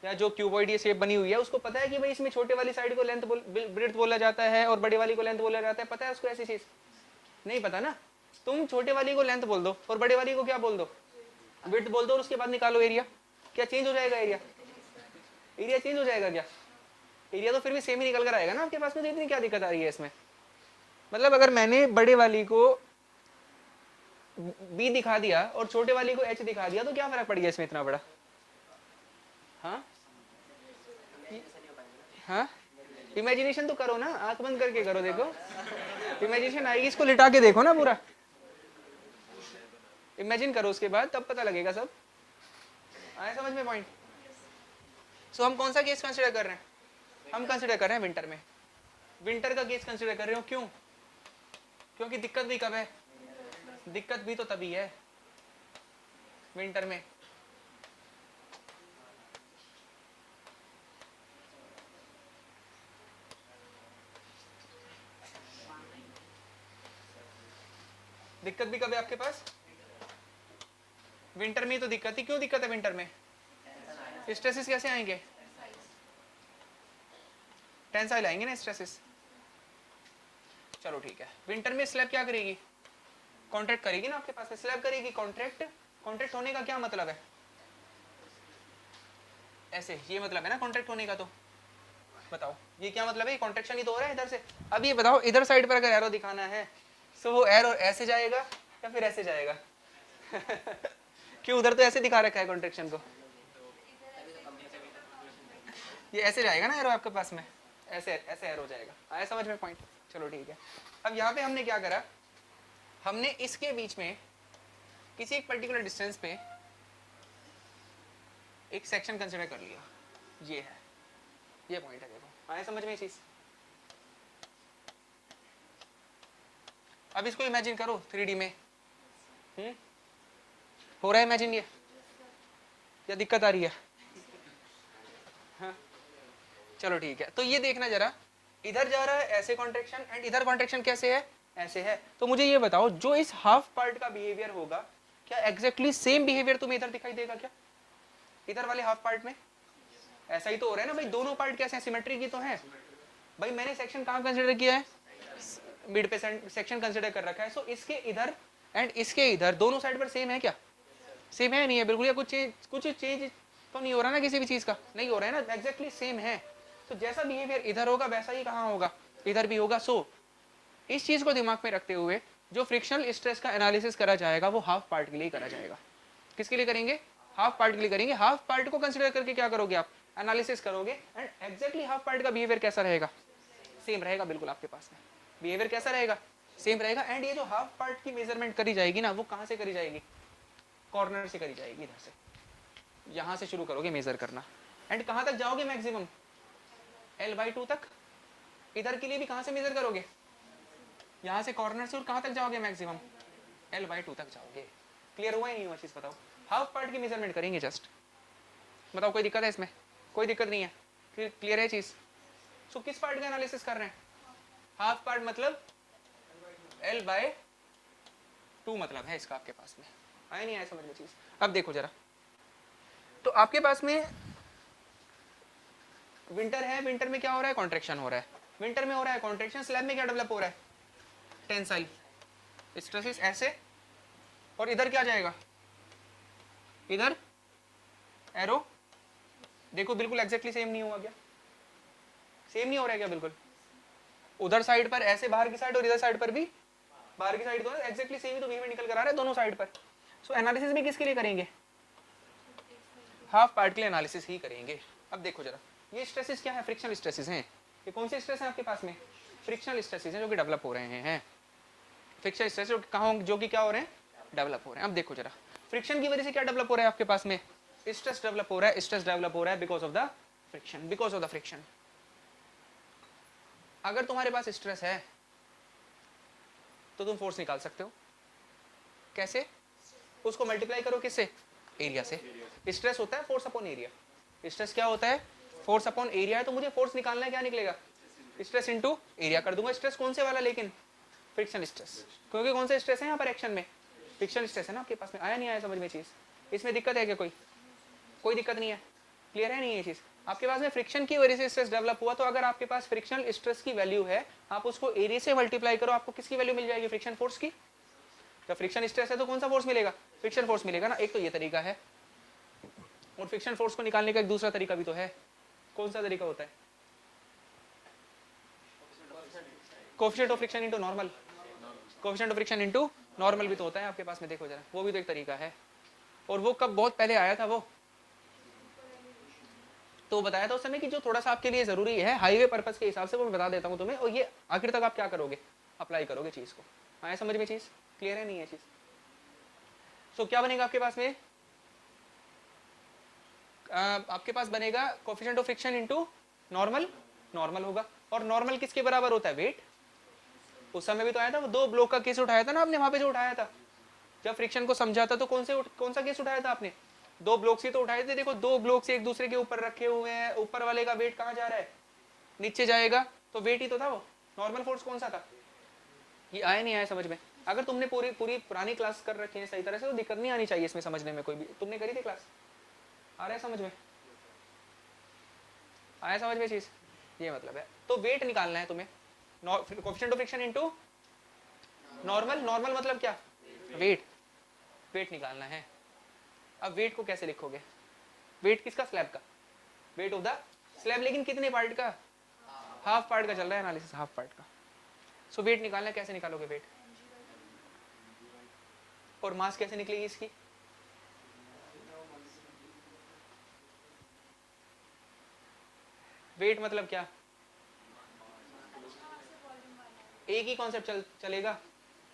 या जो क्यूबॉइड ये शेप बनी हुई है, उसको पता है कि भाई इसमें छोटे वाली साइड को लेंथ विड्थ बोला जाता है और बड़ी वाली को लेंथ बोला जाता है, पता है उसको ऐसी चीज? नहीं पता ना। तुम छोटे वाली को लेंथ बोल दो और बड़े वाली को क्या बोल दो, विड्थ बोल दो, और उसके बाद निकालो एरिया, क्या चेंज हो जाएगा एरिया? एरिया चेंज हो जाएगा क्या? एरिया तो फिर भी सेम ही निकल कर आएगा ना आपके पास में, तो इतनी क्या दिक्कत आ रही है इसमें? मतलब अगर मैंने बड़े वाली को B दिखा दिया और छोटे वाली को H दिखा दिया, तो क्या फर्क पड़ गया इसमें इतना बड़ा? हाँ हाँ इमेजिनेशन तो करो ना, आंख बंद करके करो, देखो इमेजिनेशन आएगी, इसको लिटा के देखो ना पूरा, इमेजिन करो उसके बाद, तब पता लगेगा सब। आए समझ में पॉइंट? सो हम कौन सा केस कंसिडर कर रहे हैं? हम कंसिडर कर रहे हैं विंटर में, विंटर का केस कंसिडर कर रहे हो, क्यों? क्योंकि दिक्कत भी कब है, दिक्कत भी तो तभी है विंटर में। दिक्कत भी कब है आपके पास? विंटर में तो दिक्कत ही, क्यों दिक्कत है विंटर में? स्ट्रेसेस कैसे आएंगे? टेंसाइल आएंगे ना स्ट्रेसेस। चलो ठीक है, विंटर में स्लैब क्या करेगी? कॉन्ट्रैक्ट करेगी ना, आपके पास में स्लैब करेगी कॉन्ट्रैक्ट। कॉन्ट्रैक्ट होने का क्या मतलब है? ऐसे, ये मतलब है ना कॉन्ट्रैक्ट होने का, तो बताओ ये क्या मतलब है? कॉन्ट्रैक्शन ही तो हो रहा है इधर से। अब ये बताओ, इधर साइड पर अगर एरो दिखाना है, तो वो एरो ऐसे जाएगा या फिर ऐसे जाएगा? क्यों, उधर तो ऐसे दिखा रखा है कॉन्ट्रैक्शन को, ये ऐसे जाएगा ना एरो आपके पास में, ऐसे ऐसे एरो जाएगा। आया समझ में पॉइंट? चलो ठीक है। अब यहाँ पे हमने क्या करा, हमने इसके बीच में किसी एक पर्टिकुलर डिस्टेंस पे एक सेक्शन कंसिडर कर लिया, ये है, ये पॉइंट है, देखो आया समझ में ये चीज? अब इसको इमेजिन करो 3D में, हो रहा है इमेजिन ये, या दिक्कत आ रही है? हाँ चलो ठीक है, तो ये देखना जरा, इधर जा रहा है ऐसे कॉन्ट्रैक्शन, एंड इधर कॉन्ट्रैक्शन कैसे है, ऐसे है। तो मुझे ये बताओ, जो इस हाफ पार्ट का बिहेवियर होगा, क्या एग्जैक्टली सेम बिहेवियर तुम्हें इधर दिखाई देगा क्या? इधर वाले हाफ पार्ट में ऐसा ही तो हो रहा है ना भाई, दोनों पार्ट कैसे हैं, सिमेट्री की तो है भाई। मैंने सेक्शन कहाँ कंसिडर किया है, मिड पे सेक्शन कंसिडर कर रखा है। सो इसके इधर एंड इसके इधर दोनों साइड पर सेम है क्या? सेम है नहीं है बिल्कुल, या कुछ चेंज तो नहीं हो रहा ना किसी भी चीज का? नहीं हो रहा है ना, एग्जैक्टली सेम है। तो जैसा बिहेवियर इधर होगा वैसा ही कहाँ होगा, इधर भी होगा। सो इस चीज को दिमाग में रखते हुए जो फ्रिक्शनल स्ट्रेस का एनालिसिस करा जाएगा वो हाफ पार्ट के लिए करा जाएगा। किसके लिए करेंगे? हाफ पार्ट के लिए करेंगे। हाफ पार्ट को कंसिडर करके क्या करोगे आप, एनालिसिस करोगे, एंड एग्जैक्टली हाफ पार्ट का बिहेवियर कैसा रहेगा, सेम रहेगा बिल्कुल आपके पास में। बिहेवियर कैसा रहेगा, सेम रहेगा। एंड ये जो हाफ पार्ट की मेजरमेंट करी जाएगी ना, वो कहाँ से करी जाएगी, कॉर्नर से करी जाएगी, इधर से, यहां से शुरू करोगे मेजर करना, एंड कहां तक जाओगे मैक्सिमम, L/2 तक। इधर के लिए भी कहां से मेजर करोगे, यहां से कॉर्नर से, और कहां तक जाओगे मैक्सिमम, L/2 तक जाओगे। क्लियर हुआ ही नहीं हुआ चीज बताओ? हाफ पार्ट की मेजरमेंट करेंगे जस्ट, बताओ कोई दिक्कत है इसमें? कोई दिक्कत नहीं है, क्लियर है चीज? सो किस पार्ट का एनालिसिस कर रहे हैं? हाफ पार्ट मतलब L/2 मतलब है इसका आपके पास में, आया नहीं आया समझ में चीज? अब देखो जरा, तो आपके पास में विंटर है, विंटर में क्या हो रहा है? कॉन्ट्रैक्शन हो रहा है, विंटर में हो रहा है कॉन्ट्रैक्शन, स्लैब में क्या डेवलप हो रहा है? टेंसाइल स्ट्रेसेस ऐसे, और इधर क्या जाएगा? इधर एरो, देखो बिल्कुल एग्जैक्टली सेम नहीं हुआ क्या? सेम नहीं हो रहा है क्या? बिल्कुल उधर साइड पर ऐसे बाहर की साइड और इधर साइड पर भी बाहर की साइड, तो एग्जैक्टली सेम ही तो वी में निकल कर आ रहा है दोनों साइड पर। सो एनालिसिस भी किसके लिए करेंगे? हाफ पार्ट के लिए एनालिसिस ही करेंगे। अब देखो जरा, ये स्ट्रेसेस क्या है? फ्रिक्शनल स्ट्रेसेस हैं। ये कौन से स्ट्रेस हैं आपके पास में? फ्रिक्शनल स्ट्रेसेस हैं जो कि डेवलप हो रहे हैं। फ्रिक्शनल स्ट्रेस जो कि क्या हो रहे हैं? डेवलप हो रहे हैं। अब देखो जरा, फ्रिक्शन की वजह से क्या डेवलप हो रहा है आपके पास में? स्ट्रेस डेवलप हो रहा है। स्ट्रेस डेवलप हो रहा है because of the friction, because of the friction. अगर तुम्हारे पास स्ट्रेस है तो तुम फोर्स निकाल सकते हो। कैसे? उसको मल्टीप्लाई करो किससे? एरिया से। स्ट्रेस होता है फोर्स अपॉन एरिया। स्ट्रेस क्या होता है? फोर्स अपॉन एरिया है, तो मुझे फोर्स निकालना है, क्या निकलेगा? स्ट्रेस इनटू एरिया कर दूंगा। स्ट्रेस कौन से वाला? लेकिन फ्रिक्शन स्ट्रेस, क्योंकि कौन सा स्ट्रेस है यहाँ पर एक्शन में? फ्रिक्शन स्ट्रेस है ना आपके पास में। आया नहीं आया समझ में चीज? इसमें दिक्कत है क्या? कोई दिक्कत नहीं है? क्लियर है नहीं ये चीज? आपके पास में फ्रिक्शन की वजह से स्ट्रेस डेवलप हुआ, तो अगर आपके पास फ्रिक्शनल स्ट्रेस की वैल्यू है, आप उसको एरिया से मल्टीप्लाई करो, आपको किसकी वैल्यू मिल जाएगी? फ्रिक्शन फोर्स की। जब फ्रिक्शन स्ट्रेस है तो कौन सा फोर्स मिलेगा? फ्रिक्शन फोर्स मिलेगा ना। एक तो ये तरीका है, और फ्रिक्शन फोर्स को निकालने का एक दूसरा तरीका भी तो है। कौन सा तरीका होता है? Coefficient of friction into normal. Coefficient of friction into normal भी तो होता है आपके पास में, देखो जरा, वो भी तो एक तरीका है। और वो कब बहुत पहले आया था वो, तो बताया था उस समय कि जो थोड़ा सा आपके लिए जरूरी है हाईवे पर्पस के हिसाब से, वो मैं बता देता हूँ तुम्हें, और ये आखिर तक आप क्या करोगे? अप्लाई करोगे चीज को। आया समझ में चीज? क्लियर है नहीं है चीज? सो क्या बनेगा आपके पास में? आपके पास बनेगा coefficient of friction into normal. Normal होगा, और नॉर्मल किसके बराबर होता है? वेट। उस समय भी तो आया था, वो 2 ब्लॉक का केस उठाया था ना आपने, वहां पे जो उठाया था जब फ्रिक्शन को समझा था, तो कौन सा केस उठाया था आपने? 2 ब्लॉक्स ही तो उठाए थे। देखो 2 ब्लॉक्स एक दूसरे के ऊपर रखे हुए हैं, ऊपर वाले का वेट कहाँ जा रहा है? नीचे जाएगा, तो वेट ही तो था वो। नॉर्मल फोर्स कौन सा था? ये आया नहीं आया समझ में? अगर तुमने पूरी पुरानी क्लास कर रखी है सही तरह से, तो दिक्कत नहीं आनी चाहिए इसमें समझने में कोई भी। तुमने करी थी क्लास? आ रहा है समझ में? आया समझ में चीज? ये मतलब है। तो वेट निकालना है तुम्हें, coefficient of friction into normal. Normal मतलब क्या? वेट। वेट निकालना है। अब वेट को कैसे लिखोगे? वेट किसका? स्लैब का। वेट ऑफ द स्लैब, लेकिन कितने पार्ट का? हाफ पार्ट का चल रहा है एनालिसिस, हाफ पार्ट का। सो वेट निकालना है, कैसे निकालोगे वेट? और मास कैसे निकलेगी इसकी? वेट मतलब क्या? एक ही कॉन्सेप्ट चलेगा,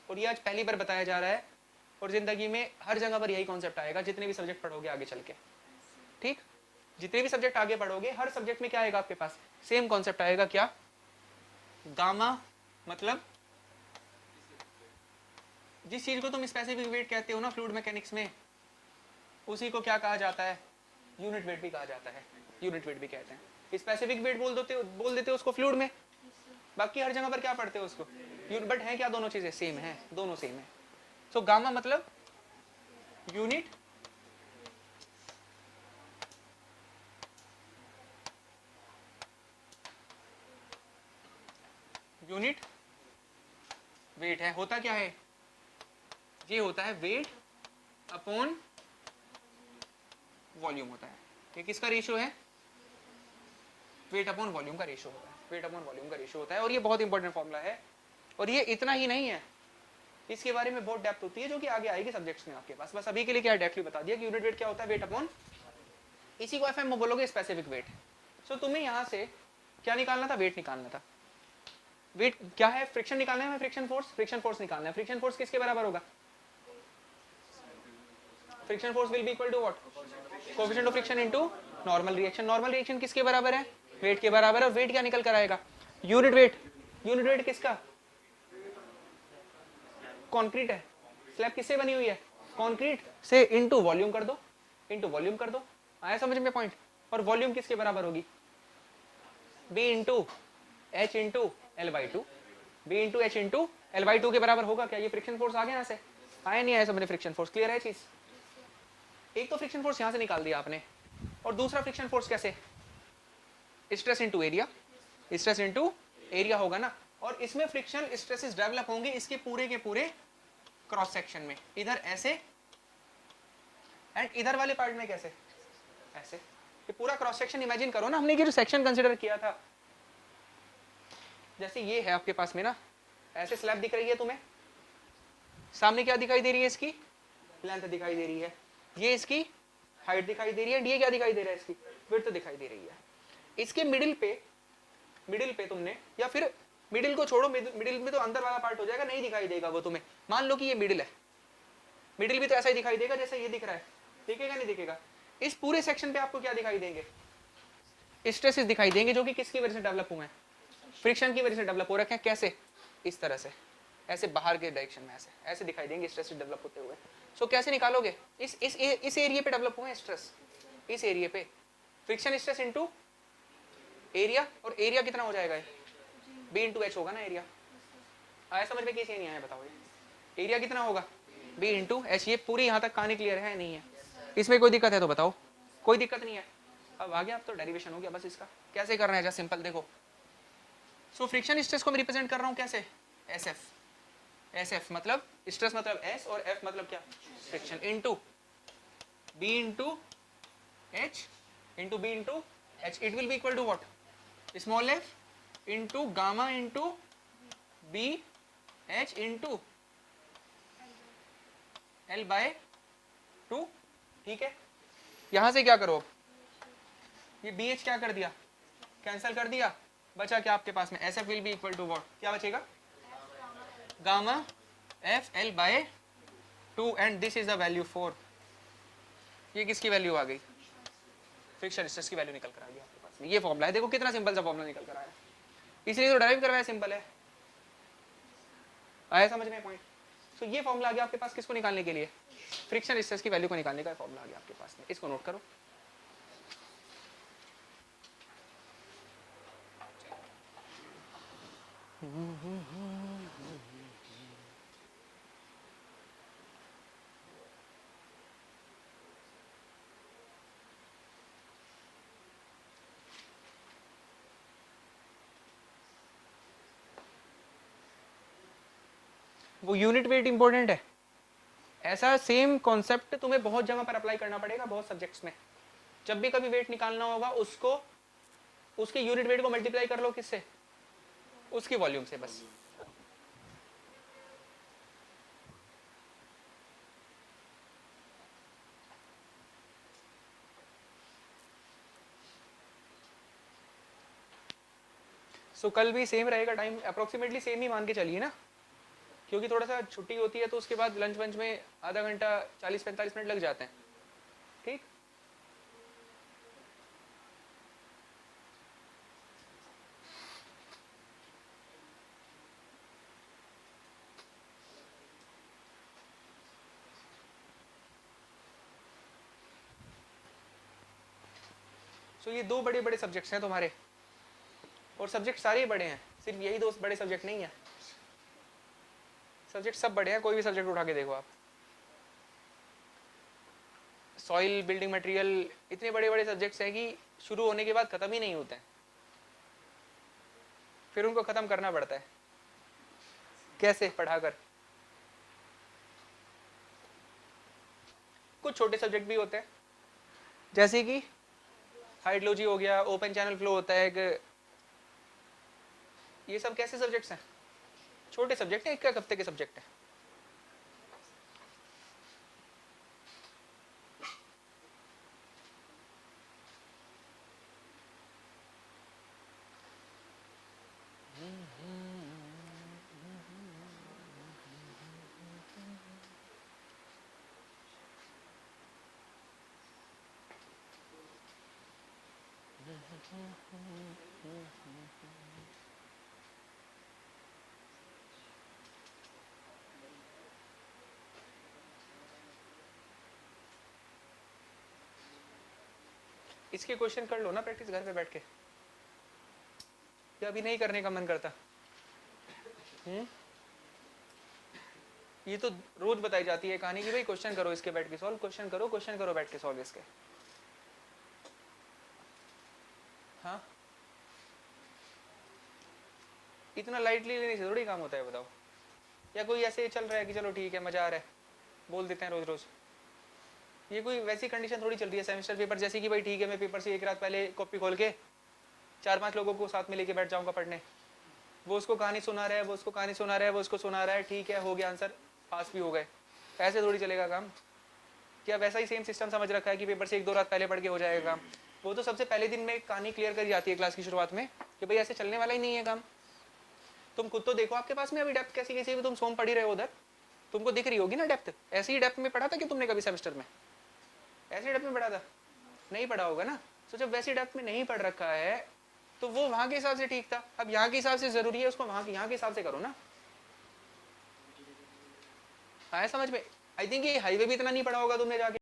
और ये आज पहली बार बताया जा रहा है, और जिंदगी में हर जगह पर यही कॉन्सेप्ट आएगा जितने भी सब्जेक्ट पढ़ोगे आगे चल के। ठीक? जितने भी सब्जेक्ट आगे पढ़ोगे, हर सब्जेक्ट में क्या आएगा आपके पास? सेम कॉन्सेप्ट आएगा। क्या? गामा मतलब जिस चीज को तुम स्पेसिफिक वेट कहते हो ना फ्लूइड मैकेनिक्स में, उसी को क्या कहा जाता है? यूनिट वेट भी कहा जाता है। यूनिट वेट भी कहते हैं। स्पेसिफिक वेट बोल देते हो उसको फ्लूइड में, बाकी हर जगह पर क्या पढ़ते हो उसको? बट है क्या दोनों चीजें? सेम है, दोनों सेम है। सो गामा मतलब यूनिट वेट है। होता क्या है? ये होता है वेट अपॉन वॉल्यूम होता है। ये किसका रेशियो है? वेट अपॉन वॉल्यूम का रेशियो होता है। वेट अपॉन वॉल्यूम का रेशियो होता है, और ये बहुत इंपॉर्टेंट फॉर्मूला है। और ये इतना ही नहीं है, इसके बारे में बहुत डेप्थ होती है जो कि आगे आएगी सब्जेक्ट्स में आपके पास। बस अभी के लिए क्या डायरेक्टली बता दिया कि यूनिट वेट क्या होता है? वेट अपॉन, इसी को एफएम में बोलोगे स्पेसिफिक वेट। सो तुम्हें यहाँ से क्या निकालना था? वेट निकालना था। वेट क्या है? फ्रिक्शन निकालना है, फ्रिक्शन फोर्स। फ्रिक्शन फोर्स निकालना है। फ्रिक्शन फोर्स किसके बराबर होगा? Friction force will be equal to what? Coefficient of friction into normal reaction. Normal reaction किसके बराबर है? वेट के बराबर है। और वेट क्या निकल कर आएगा? Unit weight. यूनिट वेट किसका? कंक्रीट है। स्लैब किससे बनी हुई है? कंक्रीट से इनटू वॉल्यूम कर दो, इनटू वॉल्यूम कर दो। आया समझ में पॉइंट? और वॉल्यूम किसके बराबर होगी? B into H into L by two, B into H into L by two के बराबर होगा क्या? ये फ्रिक्शन फोर्स आ गया यहाँ से, आया नहीं आया समझ में? फ्रिक्शन फोर्स क्लियर है चीज? एक तो फ्रिक्शन फोर्स यहाँ से निकाल दिया आपने, और दूसरा फ्रिक्शन फोर्स कैसे? Stress into area, stress into area होगा ना। और इसमें फ्रिक्शन स्ट्रेसेस डेवलप होंगे इसके पूरे के पूरे क्रॉस सेक्शन में, इधर ऐसे एंड इधर वाले पार्ट में कैसे? ऐसे। ये पूरा क्रॉस सेक्शन इमेजिन करो ना, हमने ये जो सेक्शन कंसीडर किया था, जैसे ये है आपके पास में ना, ऐसे स्लैब दिख रही है तुम्हें, सामने क्या दिखाई दे रही है? इसकी लेंथ दिखाई दे रही है, ये इसकी हाइट दिखाई दे रही है, ये क्या दिखाई दे रहा है? इसकी विड्थ दिखाई दे रही है। इसके मिडिल पे तुमने, या फिर मिडिल को छोड़ो, मिडिल में तो अंदर वाला पार्ट हो जाएगा, नहीं दिखाई देगा वो तुम्हें। मान लो कि ये मिडिल है, मिडिल भी तो ऐसा ही दिखाई देगा जैसे ये दिख रहा है, दिखेगा नहीं दिखेगा? इस पूरे सेक्शन पे आपको क्या दिखाई देंगे? स्ट्रेसेस दिखाई देंगे, जो कि किसकी वजह से डेवलप हुए हैं? फ्रिक्शन की वजह से डेवलप हो रखे हैं। कैसे? इस तरह से, ऐसे बाहर के डायरेक्शन में ऐसे ऐसे दिखाई देंगे स्ट्रेसेस डेवलप होते हुए। सो कैसे निकालोगे? इस एरिया पे डेवलप हुए हैं स्ट्रेस, इस एरिया पे फ्रिक्शन स्ट्रेस इनटू एरिया, और एरिया कितना हो जाएगा? बी इंटू एच होगा ना एरिया। आया समझ में? कैसे नहीं आया बताओ? ये एरिया कितना होगा? B into H. ये पूरी यहाँ तक कहानी क्लियर है नहीं है? इसमें कोई दिक्कत है तो बताओ? कोई दिक्कत नहीं है? अब आ गया, अब तो डेरिवेशन हो गया बस इसका। कैसे करना है? जस्ट सिंपल देखो। सो फ्रिक्शन स्ट्रेस को मैं रिप्रेजेंट कर रहा हूँ कैसे? S F. एस एफ मतलब स्ट्रेस मतलब एस, और एफ मतलब क्या? Friction, into B into H into B into H. It will be equal to what? Small F into gamma into B H into L by two. ठीक है, यहां से क्या करो? ये बी एच क्या कर दिया? कैंसिल कर दिया। बचा क्या आपके पास में? S F will be equal to what? क्या बचेगा? Gamma F L by two, and this is the value 4। ये किसकी वैल्यू आ गई? फ्रिक्शन स्ट्रेस की वैल्यू निकल कर आ गई आपके पास में। ये फॉर्मूला है, देखो कितना सिंपल सा फॉर्मूला निकल कर आया, इसलिए तो ड्राइव करवाया, सिंपल है। आया समझ में पॉइंट? सो ये फॉर्मूला आ गया आपके पास किसको निकालने के लिए? फ्रिक्शन स्ट्रेस की वैल्यू को निकालने का फॉर्मूला आ गया आपके पास में। इसको नोट करो। वो यूनिट वेट इंपॉर्टेंट है। ऐसा सेम कॉन्सेप्ट तुम्हें बहुत जगह पर अप्लाई करना पड़ेगा, बहुत सब्जेक्ट्स में। जब भी कभी वेट निकालना होगा, उसको उसके यूनिट वेट को मल्टीप्लाई कर लो किससे? उसकी वॉल्यूम से बस। सो कल भी सेम रहेगा टाइम, अप्रोक्सीमेटली सेम ही मान के चलिए ना, क्योंकि थोड़ा सा छुट्टी होती है तो उसके बाद लंच वंच में आधा घंटा 40-45 मिनट लग जाते हैं। ठीक, सो ये दो बड़े बड़े सब्जेक्ट्स हैं तुम्हारे, और सब्जेक्ट सारे ही बड़े हैं, सिर्फ यही दो बड़े सब्जेक्ट नहीं है। सब्जेक्ट सब बड़े हैं, कोई भी सब्जेक्ट उठा के देखो आप। सॉइल, बिल्डिंग मटेरियल, इतने बड़े बड़े सब्जेक्ट्स हैं कि शुरू होने के बाद खत्म ही नहीं होते हैं, फिर उनको खत्म करना पड़ता है। कैसे? पढ़ाकर। कुछ छोटे सब्जेक्ट भी होते हैं, जैसे कि हाइड्रोलॉजी हो गया, ओपन चैनल फ्लो होता है एक, ये सब कैसे सब्जेक्ट्स हैं? छोटे सब्जेक्ट हैं, एक हफ्ते के सब्जेक्ट हैं। इसके क्वेश्चन कर लो ना प्रैक्टिस घर पे बैठ के, या अभी नहीं करने का मन करता? ये तो रोज बताई जाती है कहानी कि भाई क्वेश्चन करो इसके बैठ के सॉल्व, क्वेश्चन करो बैठ के सॉल्व इसके। हाँ, इतना लाइटली लेने से थोड़ी काम होता है बताओ। या कोई ऐसे चल रहा है कि चलो ठीक है मजा आ रहा है, बोल देते हैं रोज रोज। ये कोई वैसी कंडीशन थोड़ी चल रही है सेमेस्टर पेपर जैसी कि भाई ठीक है मैं पेपर से एक रात पहले कॉपी खोल के 4-5 लोगों को साथ में लेके बैठ जाऊंगा पढ़ने, वो उसको कहानी सुना रहा है, वो उसको कहानी सुना रहा है, वो उसको सुना रहा है, ठीक है हो गया आंसर, पास भी हो गए। ऐसे थोड़ी चलेगा काम। क्या वैसा ही सेम सिस्टम समझ रखा है कि पेपर से 1-2 रात पहले पढ़ के हो जाएगा काम? वो तो सबसे पहले दिन में कहानी क्लियर करी जाती है क्लास की शुरुआत में कि भाई ऐसे चलने वाला ही नहीं है काम। तुम खुद तो देखो आपके पास में अभी डेप्थ कैसी कैसी, तुम सोम पढ़ ही रहे हो उधर, तुमको दिख रही होगी ना डेप्थ। ऐसी ही डेप्थ में पढ़ा था कि तुमने कभी सेमेस्टर में ऐसी डेप्थ में पढ़ा था? नहीं पढ़ा होगा ना। तो जब वैसी डेप्थ में नहीं पढ़ रखा है तो वो वहां के हिसाब से ठीक था, अब यहाँ के हिसाब से जरूरी है उसको वहां यहाँ के हिसाब से करो ना। आया समझ में? आई थिंक ये हाईवे भी इतना नहीं पढ़ा होगा तुमने जाके।